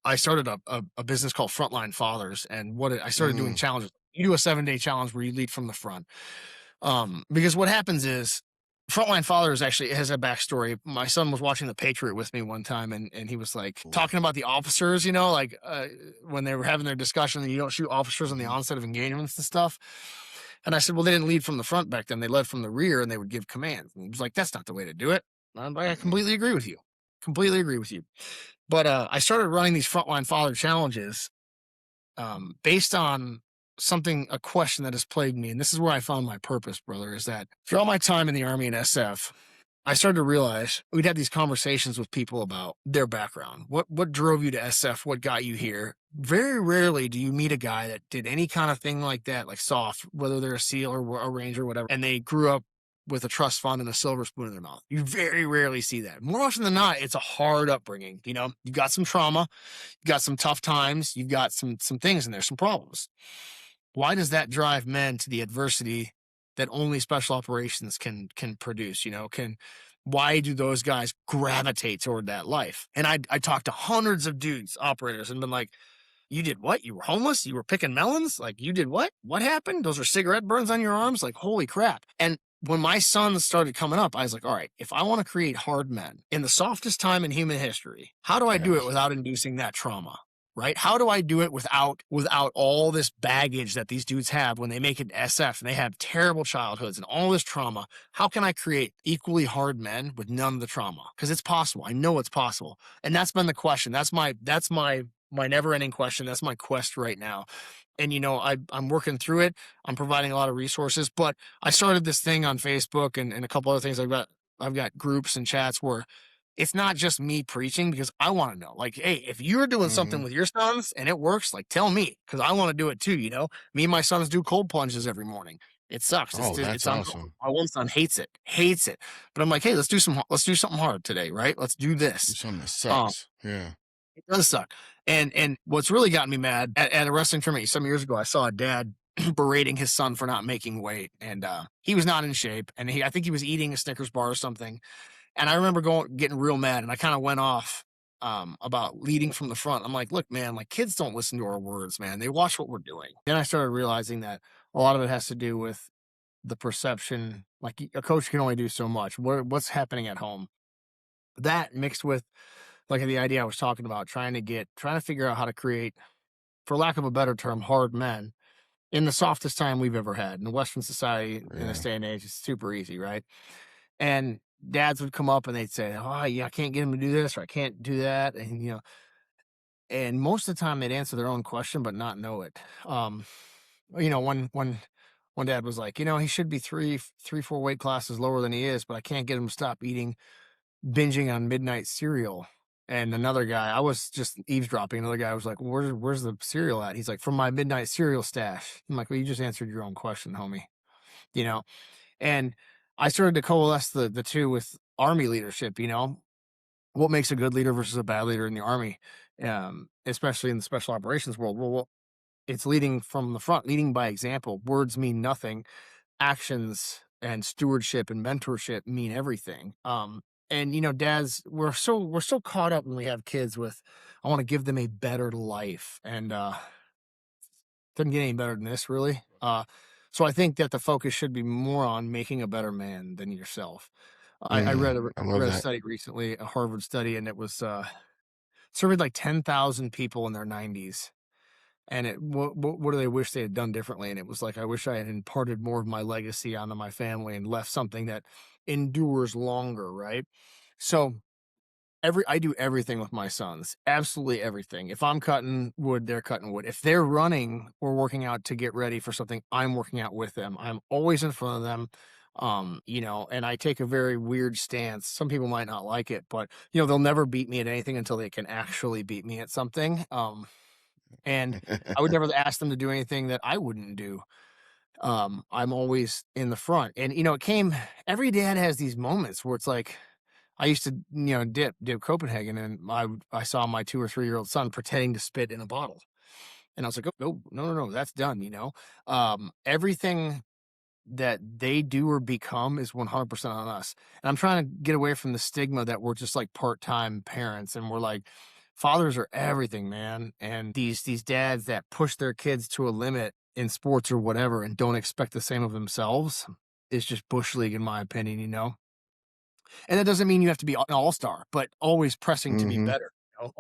I started a business called Frontline Fathers, and I started doing challenges. You do a 7-day challenge where you lead from the front. Because what happens is Frontline Fathers actually has a backstory. My son was watching The Patriot with me one time, and he was like talking about the officers, when they were having their discussion, and you don't shoot officers on the onset of engagements and stuff. And I said, well, they didn't lead from the front back then. They led from the rear, and they would give commands. And he was like, that's not the way to do it. I completely agree with you. Completely agree with you. But I started running these Frontline Father challenges based on a question that has plagued me. And this is where I found my purpose, brother, is that throughout my time in the Army and SF, I started to realize we'd have these conversations with people about their background. What drove you to SF? What got you here? Very rarely do you meet a guy that did any kind of thing like that, like soft, whether they're a SEAL or a Ranger or whatever, and they grew up with a trust fund and a silver spoon in their mouth. You very rarely see that. More often than not, it's a hard upbringing. You got some trauma, you got some tough times, you've got some things in there, some problems. Why does that drive men to the adversity that only special operations can produce? Why do those guys gravitate toward that life? And I talked to hundreds of dudes, operators, and been like, you did what? You were homeless? You were picking melons? Like, you did what? What happened? Those are cigarette burns on your arms? Like, holy crap. And when my sons started coming up, I was like, all right, if I want to create hard men in the softest time in human history, how do I do it without inducing that trauma? Right? How do I do it without all this baggage that these dudes have when they make it to SF and they have terrible childhoods and all this trauma? How can I create equally hard men with none of the trauma? Because it's possible. I know it's possible. And that's been the question. That's my never-ending question. That's my quest right now. And, I'm working through it. I'm providing a lot of resources, but I started this thing on Facebook and a couple other things. I've got groups and chats where it's not just me preaching, because I want to know, like, hey, if you're doing something with your sons and it works, like, tell me, because I want to do it too. Me and my sons do cold plunges every morning. It sucks. That's awesome. My one son hates it. But I'm like, hey, let's do something hard today, right? Let's do this. Do something that sucks. Yeah. It does suck. And what's really got me mad at a wrestling tournament some years ago, I saw a dad berating his son for not making weight, and he was not in shape, and I think he was eating a Snickers bar or something. And I remember getting real mad, and I kind of went off about leading from the front. I'm like, look, man, like, kids don't listen to our words, man. They watch what we're doing. Then I started realizing that a lot of it has to do with the perception. Like, a coach can only do so much. What's happening at home? That mixed with, like, the idea I was talking about, trying to figure out how to create, for lack of a better term, hard men in the softest time we've ever had. In Western society, in this day and age, it's super easy, right? And dads would come up and they'd say, oh, yeah, I can't get him to do this, or I can't do that. And, and most of the time they'd answer their own question, but not know it. One dad was like, he should be 4 weight classes lower than he is, but I can't get him to stop binging on midnight cereal. And another guy, I was just eavesdropping. Another guy was like, where's the cereal at? He's like, from my midnight cereal stash. I'm like, well, you just answered your own question, homie. And I started to coalesce the two with Army leadership. What makes a good leader versus a bad leader in the Army, especially in the special operations world. Well, it's leading from the front, leading by example. Words mean nothing. Actions and stewardship and mentorship mean everything. And dads, we're so caught up when we have kids with, I want to give them a better life, and doesn't get any better than this, really. So I think that the focus should be more on making a better man than yourself. I read a study recently, a Harvard study, and it was surveyed like 10,000 people in their 90s. And what do they wish they had done differently? And it was like, I wish I had imparted more of my legacy onto my family and left something that endures longer, right? So I do everything with my sons, absolutely everything. If I'm cutting wood, they're cutting wood. If they're running or working out to get ready for something, I'm working out with them. I'm always in front of them. And I take a very weird stance. Some people might not like it, but they'll never beat me at anything until they can actually beat me at something. And I would never ask them to do anything that I wouldn't do. I'm always in the front. And, every dad has these moments where it's like, I used to, dip Copenhagen, and I saw my 2 or 3 year old son pretending to spit in a bottle. And I was like, oh, no, that's done, everything that they do or become is 100% on us. And I'm trying to get away from the stigma that we're just like part-time parents and we're like fathers are everything, man. And these dads that push their kids to a limit in sports or whatever and don't expect the same of themselves is just bush league, in my opinion, you know? And that doesn't mean you have to be an all-star, but always pressing to be Mm-hmm. better, you know?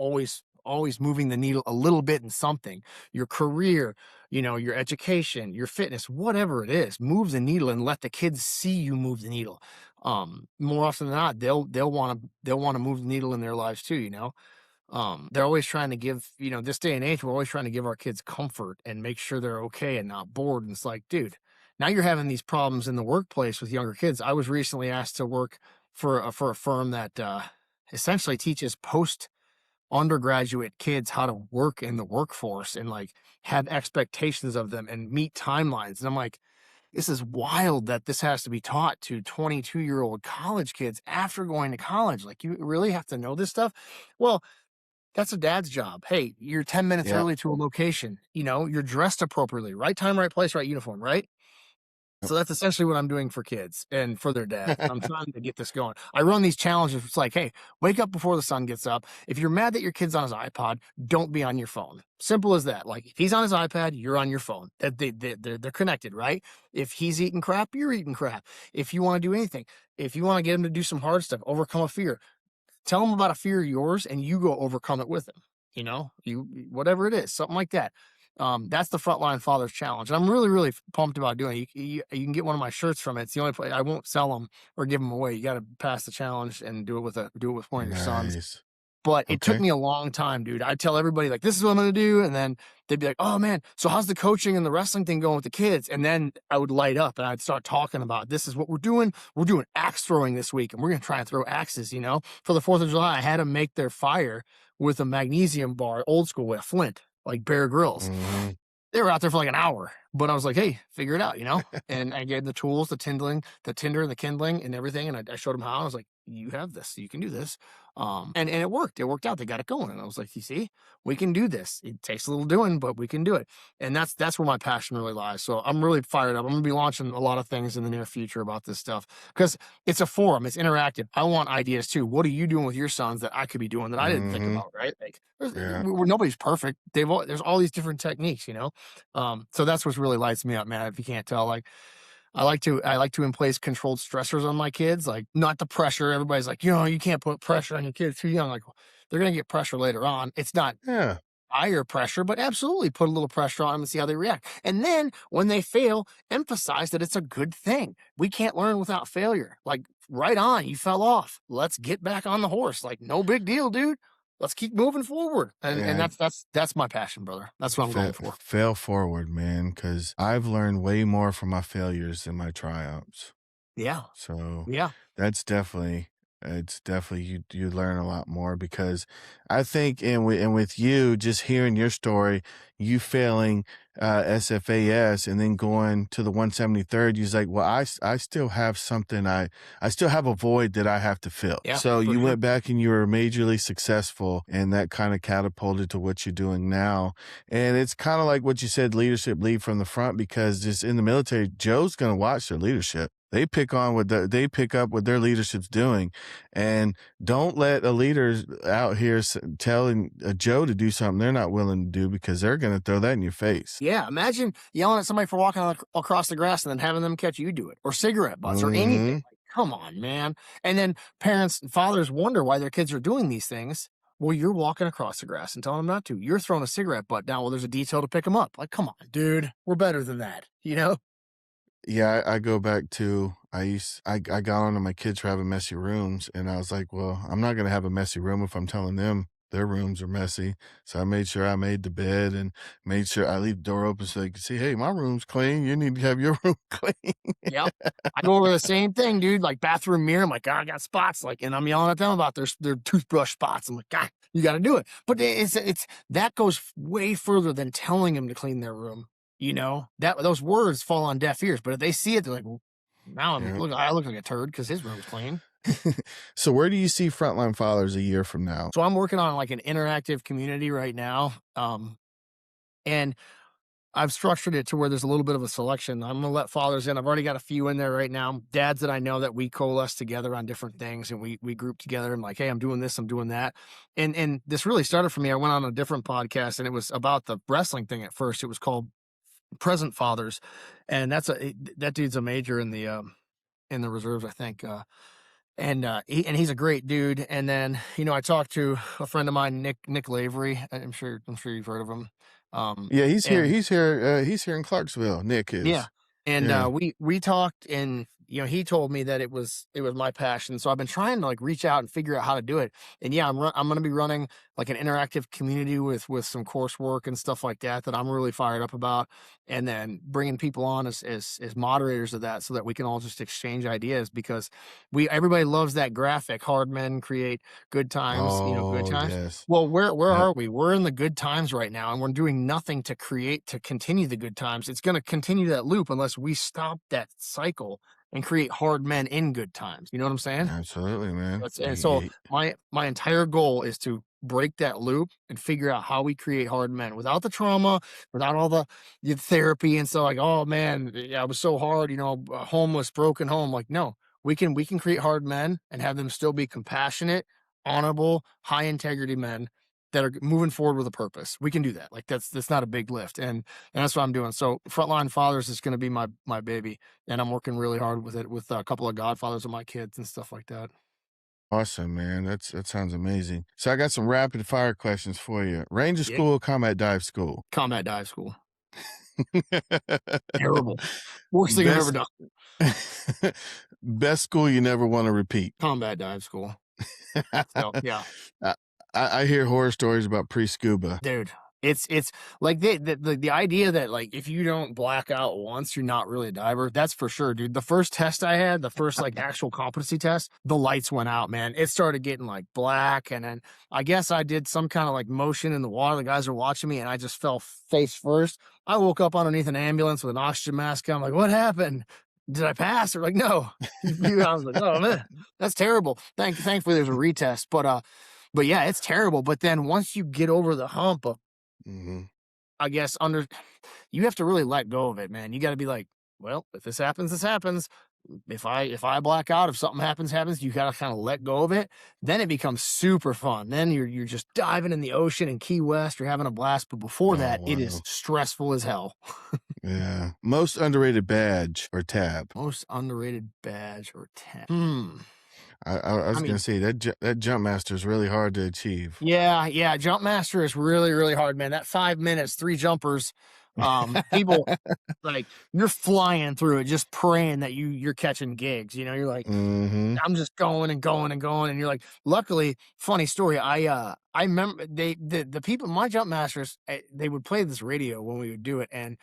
Always moving the needle a little bit in something. Your career, you know, your education, your fitness, whatever it is, move the needle and let the kids see you move the needle. More often than not, they'll want to move the needle in their lives too, you know? They're always trying to give, you know, this day and age, we're always trying to give our kids comfort and make sure they're okay and not bored. And it's like, dude, now you're having these problems in the workplace with younger kids. I was recently asked to work for a firm that essentially teaches post undergraduate kids how to work in the workforce and like have expectations of them and meet timelines. And I'm like, this is wild that this has to be taught to 22-year-old college kids after going to college. Like, you really have to know this stuff? Well, that's a dad's job. Hey, you're 10 minutes Yeah. early to a location. You know, you're dressed appropriately, right time, right place, right uniform, right? So that's essentially what I'm doing for kids and for their dads. I'm trying to get this going. I run these challenges. It's like, hey, wake up before the sun gets up. If you're mad that your kid's on his iPod, don't be on your phone. Simple as that. Like, if he's on his iPad, you're on your phone. They're connected, right? If he's eating crap, you're eating crap. If you want to do anything, if you want to get him to do some hard stuff, overcome a fear, tell him about a fear of yours and you go overcome it with him. You know, whatever it is, something like that. That's the Frontline Fathers Challenge. I'm really, really pumped about doing it. You can get one of my shirts from it. It's the only place I won't sell them or give them away. You got to pass the challenge and do it with one of your sons. Nice. But it took Okay. me a long time, dude. I tell everybody, like, this is what I'm going to do. And then they'd be like, oh, man, so how's the coaching and the wrestling thing going with the kids? And then I would light up and I'd start talking about, this is what we're doing. We're doing axe throwing this week. And we're going to try and throw axes, you know? For the 4th of July, I had them make their fire with a magnesium bar, old school, with a flint, like Bear Grylls. Mm-hmm. They were out there for like an hour, but I was like, hey, figure it out, you know? And I gave them the tools, the tinder and the kindling and everything. And I showed them how. I was like, you have this, you can do this. And it worked. It worked out. They got it going. And I was like, you see, we can do this. It takes a little doing, but we can do it. And that's where my passion really lies. So I'm really fired up. I'm going to be launching a lot of things in the near future about this stuff because it's a forum. It's interactive. I want ideas too. What are you doing with your sons that I could be doing that I didn't think about, right? Like, nobody's perfect. There's all these different techniques, you know? So that's what really lights me up, man. If you can't tell, like, I like to place controlled stressors on my kids, like not the pressure. Everybody's like, you know, you can't put pressure on your kids too young. Like, they're going to get pressure later on. It's not higher pressure, but absolutely put a little pressure on them and see how they react. And then when they fail, emphasize that it's a good thing. We can't learn without failure. Like, right on, you fell off. Let's get back on the horse. Like, no big deal, dude. Let's keep moving forward. And that's my passion, brother. That's what I'm going for. Fail forward, man, because I've learned way more from my failures than my triumphs. Yeah. So yeah, that's definitely you learn a lot more because I think and with you just hearing your story, you failing SFAS and then going to the 173rd, you're like, well, I still have something I still have a void that I have to fill. Yeah, so you sure. went back and you were majorly successful, and that kind of catapulted to what you're doing now. And it's kind of like what you said, leadership lead from the front, because just in the military, Joe's going to watch their leadership. They pick up what their leadership's doing, and don't let a leader out here telling a Joe to do something they're not willing to do, because they're going to throw that in your face. Yeah, imagine yelling at somebody for walking across the grass and then having them catch you do it, or cigarette butts, or anything. Like, come on, man. And then parents and fathers wonder why their kids are doing these things. Well, you're walking across the grass and telling them not to. You're throwing a cigarette butt down. Well, there's a detail to pick them up. Like, come on, dude. We're better than that, you know? Yeah, I go back to I got onto my kids for having messy rooms, and I was like, well, I'm not gonna have a messy room if I'm telling them their rooms are messy. So I made sure I made the bed and made sure I leave the door open so they can see, hey, my room's clean. You need to have your room clean. Yep. I go over the same thing, dude. Like, bathroom mirror. I'm like, God, I got spots. Like, and I'm yelling at them about their toothbrush spots. I'm like, God, you got to do it. But it's that goes way further than telling them to clean their room. You know, those words fall on deaf ears, but if they see it, they're like, well, now I look like a turd because his room's clean. So where do you see Frontline Fathers a year from now? So I'm working on like an interactive community right now. And I've structured it to where there's a little bit of a selection. I'm gonna let fathers in. I've already got a few in there right now. Dads that I know that we coalesce together on different things, and we group together and like, hey, I'm doing this, I'm doing that. And this really started for me. I went on a different podcast, and it was about the wrestling thing at first. It was called Present Fathers, and that dude's a major in the reserves, I think. And he's a great dude. And then, I talked to a friend of mine, Nick Lavery. I'm sure you've heard of him. Yeah, he's here. He's here in Clarksville. Nick is. Yeah. And we talked, and he told me that it was my passion. So I've been trying to like reach out and figure out how to do it. And yeah, I'm going to be running like an interactive community with some coursework and stuff like that I'm really fired up about. And then bringing people on as moderators of that, so that we can all just exchange ideas, because everybody loves that graphic. Hard men create good times, good times. Yes. Well, where are we? We're in the good times right now, and we're doing nothing to continue the good times. It's going to continue that loop unless we stop that cycle and create hard men in good times. You know what I'm saying? Absolutely, man. And so my entire goal is to break that loop and figure out how we create hard men without the trauma, without all the therapy and stuff. Like, oh man, yeah, it was so hard, a homeless, broken home. Like, no, we can create hard men and have them still be compassionate, honorable, high integrity men that are moving forward with a purpose. We can do that. Like that's not a big lift. And that's what I'm doing. So Frontline Fathers is going to be my baby. And I'm working really hard with it, with a couple of godfathers of my kids and stuff like that. Awesome, man. That sounds amazing. So I got some rapid fire questions for you. Ranger school, combat dive school? Combat dive school. Terrible. Worst thing I've ever done. Best school you never want to repeat? Combat dive school. So, yeah. I hear horror stories about pre-scuba. Dude, it's like the idea that like if you don't black out once, you're not really a diver. That's for sure, dude. The first test I had, the first like actual competency test, the lights went out, man. It started getting like black, and then I guess I did some kind of like motion in the water. The guys are watching me, and I just fell face first. I woke up underneath an ambulance with an oxygen mask on. I'm like, what happened? Did I pass? They're like, no. I was like, oh man, that's terrible. Thankfully there's a retest, but yeah, it's terrible. But then once you get over the hump of, I guess you have to really let go of it, man. You got to be like, well, if this happens, this happens. If I black out, if something happens, you got to kind of let go of it. Then it becomes super fun. Then you're just diving in the ocean in Key West. You're having a blast. But before that, it is stressful as hell. Yeah. Most underrated badge or tab? Most underrated badge or tab? I was going to say that jump master is really hard to achieve. Yeah. Jump master is really, really hard, man. That 5 minutes, 3 jumpers, people like you're flying through it, just praying that you're catching gigs. You're like, I'm just going and going and going. And you're like, luckily, funny story. I remember the people, my jump masters, they would play this radio when we would do it. And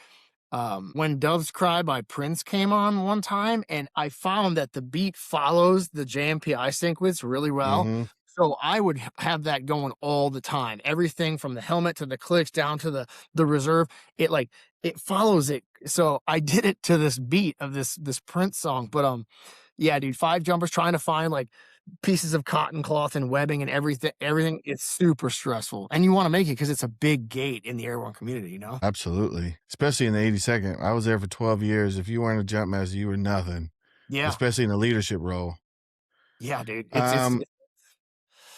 When Doves Cry by Prince came on one time, and I found that the beat follows the JMPI sequence really well. So I would have that going all the time. Everything from the helmet to the clicks down to the reserve, it follows it. So I did it to this beat of this Prince song. But yeah, dude, 5 jumpers trying to find like pieces of cotton cloth and webbing and everything. It's super stressful, and you want to make it because it's a big gate in the Airborne community. Absolutely, especially in the 82nd. I was there for 12 years. If you weren't a jump master, you were nothing. Yeah, especially in a leadership role. Yeah, dude.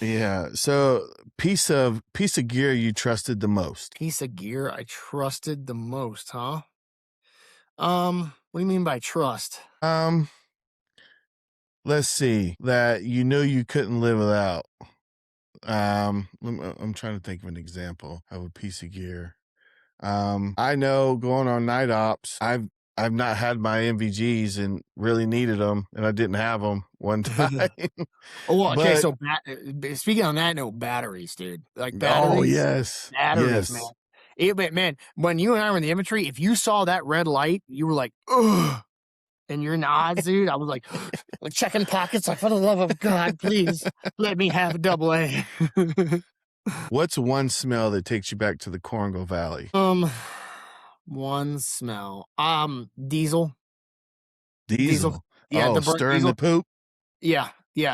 Yeah. So piece of gear you trusted the most? Piece of gear I trusted the most, huh? What do you mean by trust? Let's see, that you knew you couldn't live without. I'm trying to think of an example of a piece of gear. I know going on night ops, I've not had my MVGs and really needed them, and I didn't have them one time. Okay. So speaking on that note, batteries, dude. Like batteries. Oh yes, batteries, man. Man, when you and I were in the infantry, if you saw that red light, you were like, ugh. And you're in the odds, dude. I was like checking pockets, like, for the love of God, please let me have a AA. What's one smell that takes you back to the Korengal Valley? One smell. Diesel. Diesel. Yeah, stirring diesel. the poop. Yeah.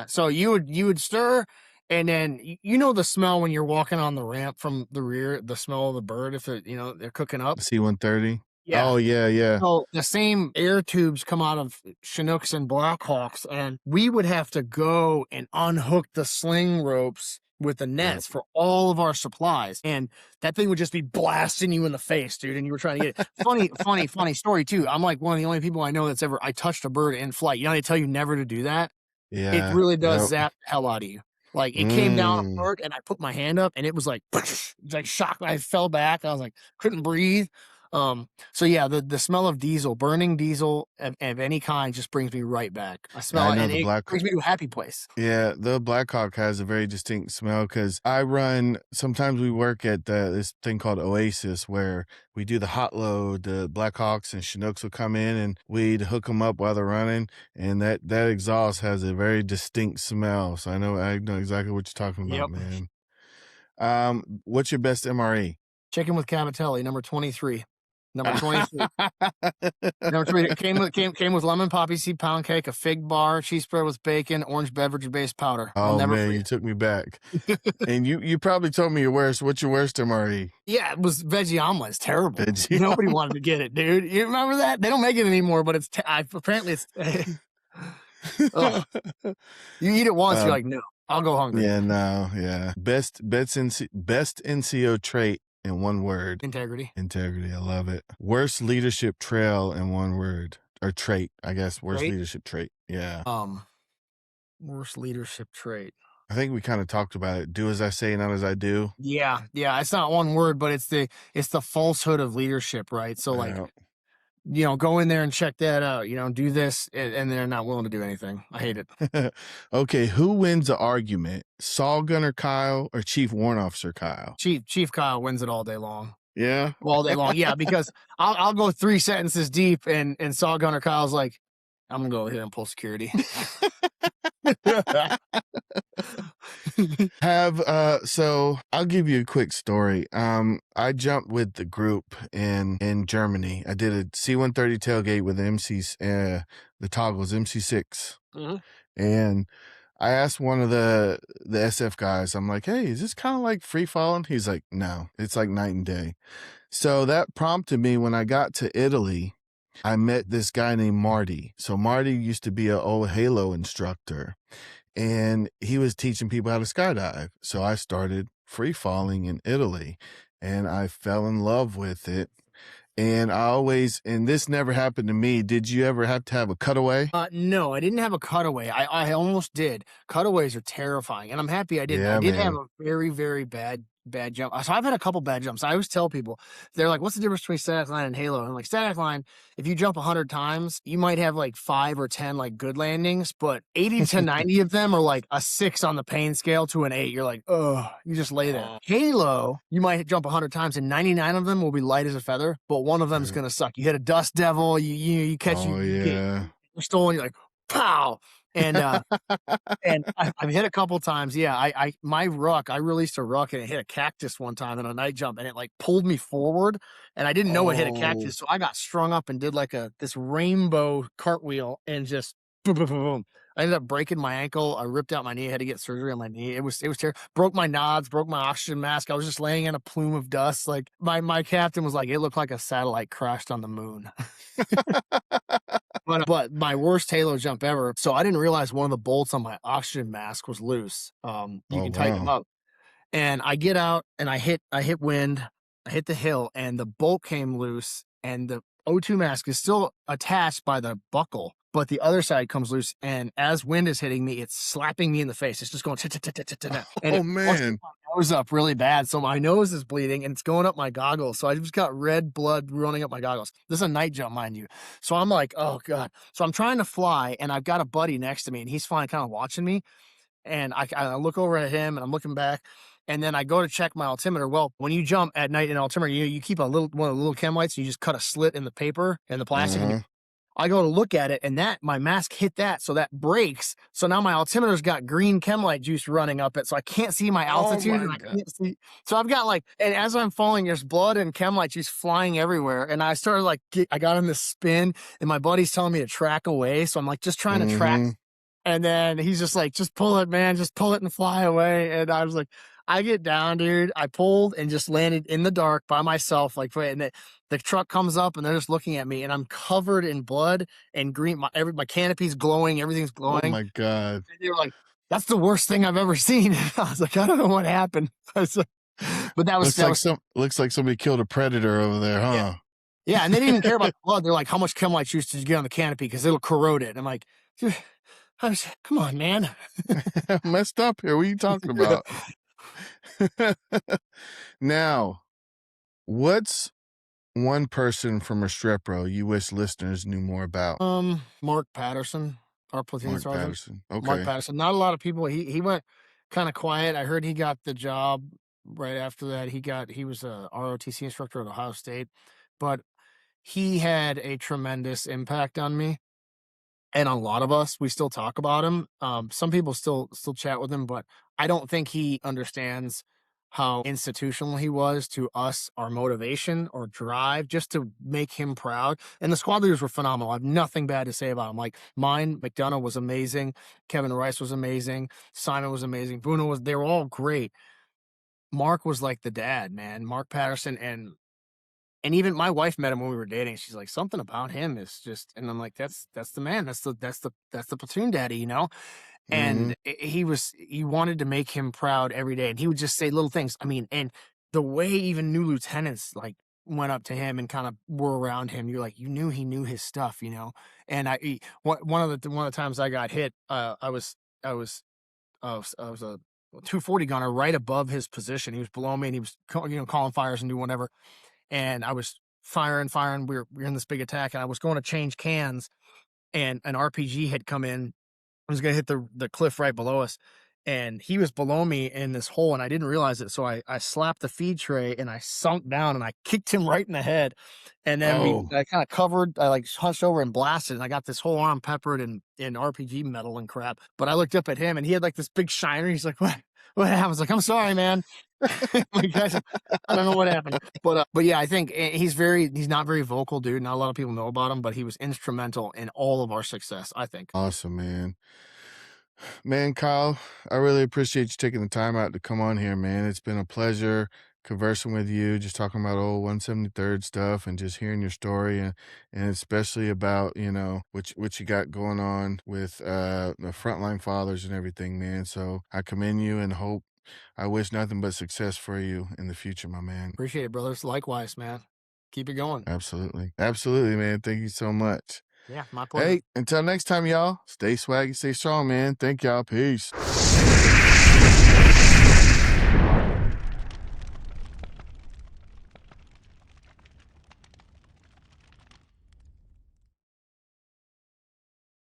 So you would stir, And then you know the smell when you're walking on the ramp from the rear, the smell of the bird if it, they're cooking up. C-130. Yeah. Oh yeah. So the same air tubes come out of Chinooks and Blackhawks, and we would have to go and unhook the sling ropes with the nets for all of our supplies. And that thing would just be blasting you in the face, dude. And you were trying to get it. Funny story too. I'm like one of the only people I know that's I touched a bird in flight. They tell you never to do that. Yeah. It really does zap the hell out of you. Like it came down apart and I put my hand up and it was like shocked. I fell back. I was like, couldn't breathe. So yeah, the smell of diesel, burning diesel of any kind just brings me right back. I smell it and it brings me to a happy place. Yeah, the Blackhawk has a very distinct smell because sometimes we work at this thing called Oasis where we do the hot load. The Blackhawks and Chinooks will come in and we'd hook them up while they're running. And that exhaust has a very distinct smell. So I know exactly what you're talking about, man. What's your best MRE? Chicken with Cavatelli, number 23. Number 23. Number 3 came with lemon poppy seed pound cake, a fig bar, cheese spread with bacon, orange beverage based powder. Oh man, you took me back. And you probably told me what's your worst MRE? Yeah, it was veggie omelet. It's terrible. Nobody wanted to get it, dude. You remember that? They don't make it anymore, but apparently it's. You eat it once, you're like, no, I'll go hungry. Yeah, no, yeah. Best NCO trait. In one word. Integrity. I love it. Worst leadership trail in one word. Or trait, I guess. Worst leadership trait. Yeah. Worst leadership trait. I think we kind of talked about it. Do as I say, not as I do. Yeah. It's not one word, but it's the falsehood of leadership, right? So like, go in there and check that out. Do this, and they're not willing to do anything. I hate it. Okay, who wins the argument? Saw Gunner Kyle or Chief Warrant Officer Kyle? Chief Kyle wins it all day long. Yeah? All day long, yeah, because I'll go 3 sentences deep, and Saw Gunner Kyle's like, I'm going to go ahead and pull security. So I'll give you a quick story. I jumped with the group in Germany. I did a C-130 tailgate with the toggles MC6. Mm-hmm. And I asked one of the SF guys, I'm like, hey, is this kind of like free falling? He's like, no, it's like night and day. So that prompted me when I got to Italy, I met this guy named Marty. So Marty used to be an old Halo instructor and he was teaching people how to skydive. So I started free falling in Italy and I fell in love with it. And and this never happened to me. Did you ever have to have a cutaway? No, I didn't have a cutaway. I almost did. Cutaways are terrifying, and I'm happy I didn't. Yeah, I did have a very, very bad jump. So I've had a couple bad jumps. I always tell people, they're like, what's the difference between static line and Halo? And I'm like, static line, if you jump 100 times, you might have like 5 or 10 like good landings, but 80 to 90 of them are like a 6 on the pain scale to an 8. You're like, oh, you just lay there. Halo, you might jump 100 times and 99 of them will be light as a feather, but one of them is going to suck. You hit a dust devil, you catch you're stolen, you're like, pow. And I've hit a couple times. Yeah, my ruck, I released a ruck and it hit a cactus one time in a night jump and it like pulled me forward and I didn't know it hit a cactus. So I got strung up and did like this rainbow cartwheel and just boom, boom, boom, boom. I ended up breaking my ankle. I ripped out my knee. I had to get surgery on my knee. It was terrible. Broke my nods, broke my oxygen mask. I was just laying in a plume of dust. Like my captain was like, it looked like a satellite crashed on the moon. But my worst Halo jump ever. So I didn't realize one of the bolts on my oxygen mask was loose. You can tighten them up. And I get out and I hit wind. I hit the hill and the bolt came loose and the O2 mask is still attached by the buckle, but the other side comes loose. And as wind is hitting me, it's slapping me in the face. It's just going, oh man. Nose up really bad. So my nose is bleeding and it's going up my goggles. So I just got red blood running up my goggles. This is a night jump, mind you. So I'm like, oh God. So I'm trying to fly and I've got a buddy next to me and he's flying, kind of watching me. And I look over at him and I'm looking back and then I go to check my altimeter. Well, when you jump at night in altimeter, you keep one of the little chem lights and you just cut a slit in the paper and the plastic. Mm-hmm. And I go to look at it and my mask hit that. So that breaks. So now my altimeter's got green chem light juice running up it. So I can't see my altitude. Oh my and I can't see. So I've got and as I'm falling, there's blood and chem light juice flying everywhere. And I started I got in this spin and my buddy's telling me to track away. So I'm just trying to track. And then he's just like, just pull it, man. Just pull it and fly away. And I was like, I get down, dude. I pulled and just landed in the dark by myself. Like, and the truck comes up and they're just looking at me and I'm covered in blood and green. My canopy's glowing. Everything's glowing. Oh my God. And they were like, that's the worst thing I've ever seen. I was like, I don't know what happened. But that was, looks like somebody killed a predator over there, huh? Yeah. Yeah. And they didn't even care about the blood. They're like, how much Chem light juice did you get on the canopy? Because it'll corrode it. And I'm like, dude, come on, man. Messed up here. What are you talking about? Now, what's one person from Restrepo you wish listeners knew more about? Mark Patterson, our platoon sergeant. Okay. Mark Patterson. Not a lot of people. He went kind of quiet. I heard he got the job right after that. He was a ROTC instructor at Ohio State, but he had a tremendous impact on me. And a lot of us, we still talk about him. Some people still chat with him, but I don't think he understands how institutional he was to us, our motivation or drive just to make him proud. And the squad leaders were phenomenal. I have nothing bad to say about him. Like mine, McDonough was amazing. Kevin Rice was amazing. Simon was amazing. Bruno they were all great. Mark was like the dad, man. Mark Patterson and even my wife met him when we were dating. She's like, something about him is just, and I'm like, that's the man. That's the platoon daddy, you know? And he wanted to make him proud every day. And he would just say little things. I mean, and the way even new lieutenants like went up to him and kind of were around him, you're like, you knew he knew his stuff, you know? And one of the times I got hit, I was a 240 gunner right above his position. He was below me and he was, calling fires and doing whatever. And I was firing. We were in this big attack, and I was going to change cans, and an RPG had come in. I was going to hit the cliff right below us, and he was below me in this hole, and I didn't realize it. So I slapped the feed tray, and I sunk down, and I kicked him right in the head. And then I kind of covered. I like hunched over and blasted, and I got this whole arm peppered in RPG metal and crap. But I looked up at him, and he had like this big shiner. He's like, "What happened?" I was like, "I'm sorry, man." Like, guys, I don't know what happened, but yeah, I think he's not very vocal, dude. Not a lot of people know about him, but he was instrumental in all of our success, I think. Awesome, man. Man, Kyle, I really appreciate you taking the time out to come on here, man. It's been a pleasure conversing with you, just talking about old 173rd stuff and just hearing your story and especially about, what you got going on with the Frontline fathers and everything, man. So I commend you and I wish nothing but success for you in the future, my man. Appreciate it, brothers. Likewise, man. Keep it going. Absolutely, man. Thank you so much. Yeah, my pleasure. Hey, until next time, y'all, stay swaggy, stay strong, man. Thank y'all. Peace.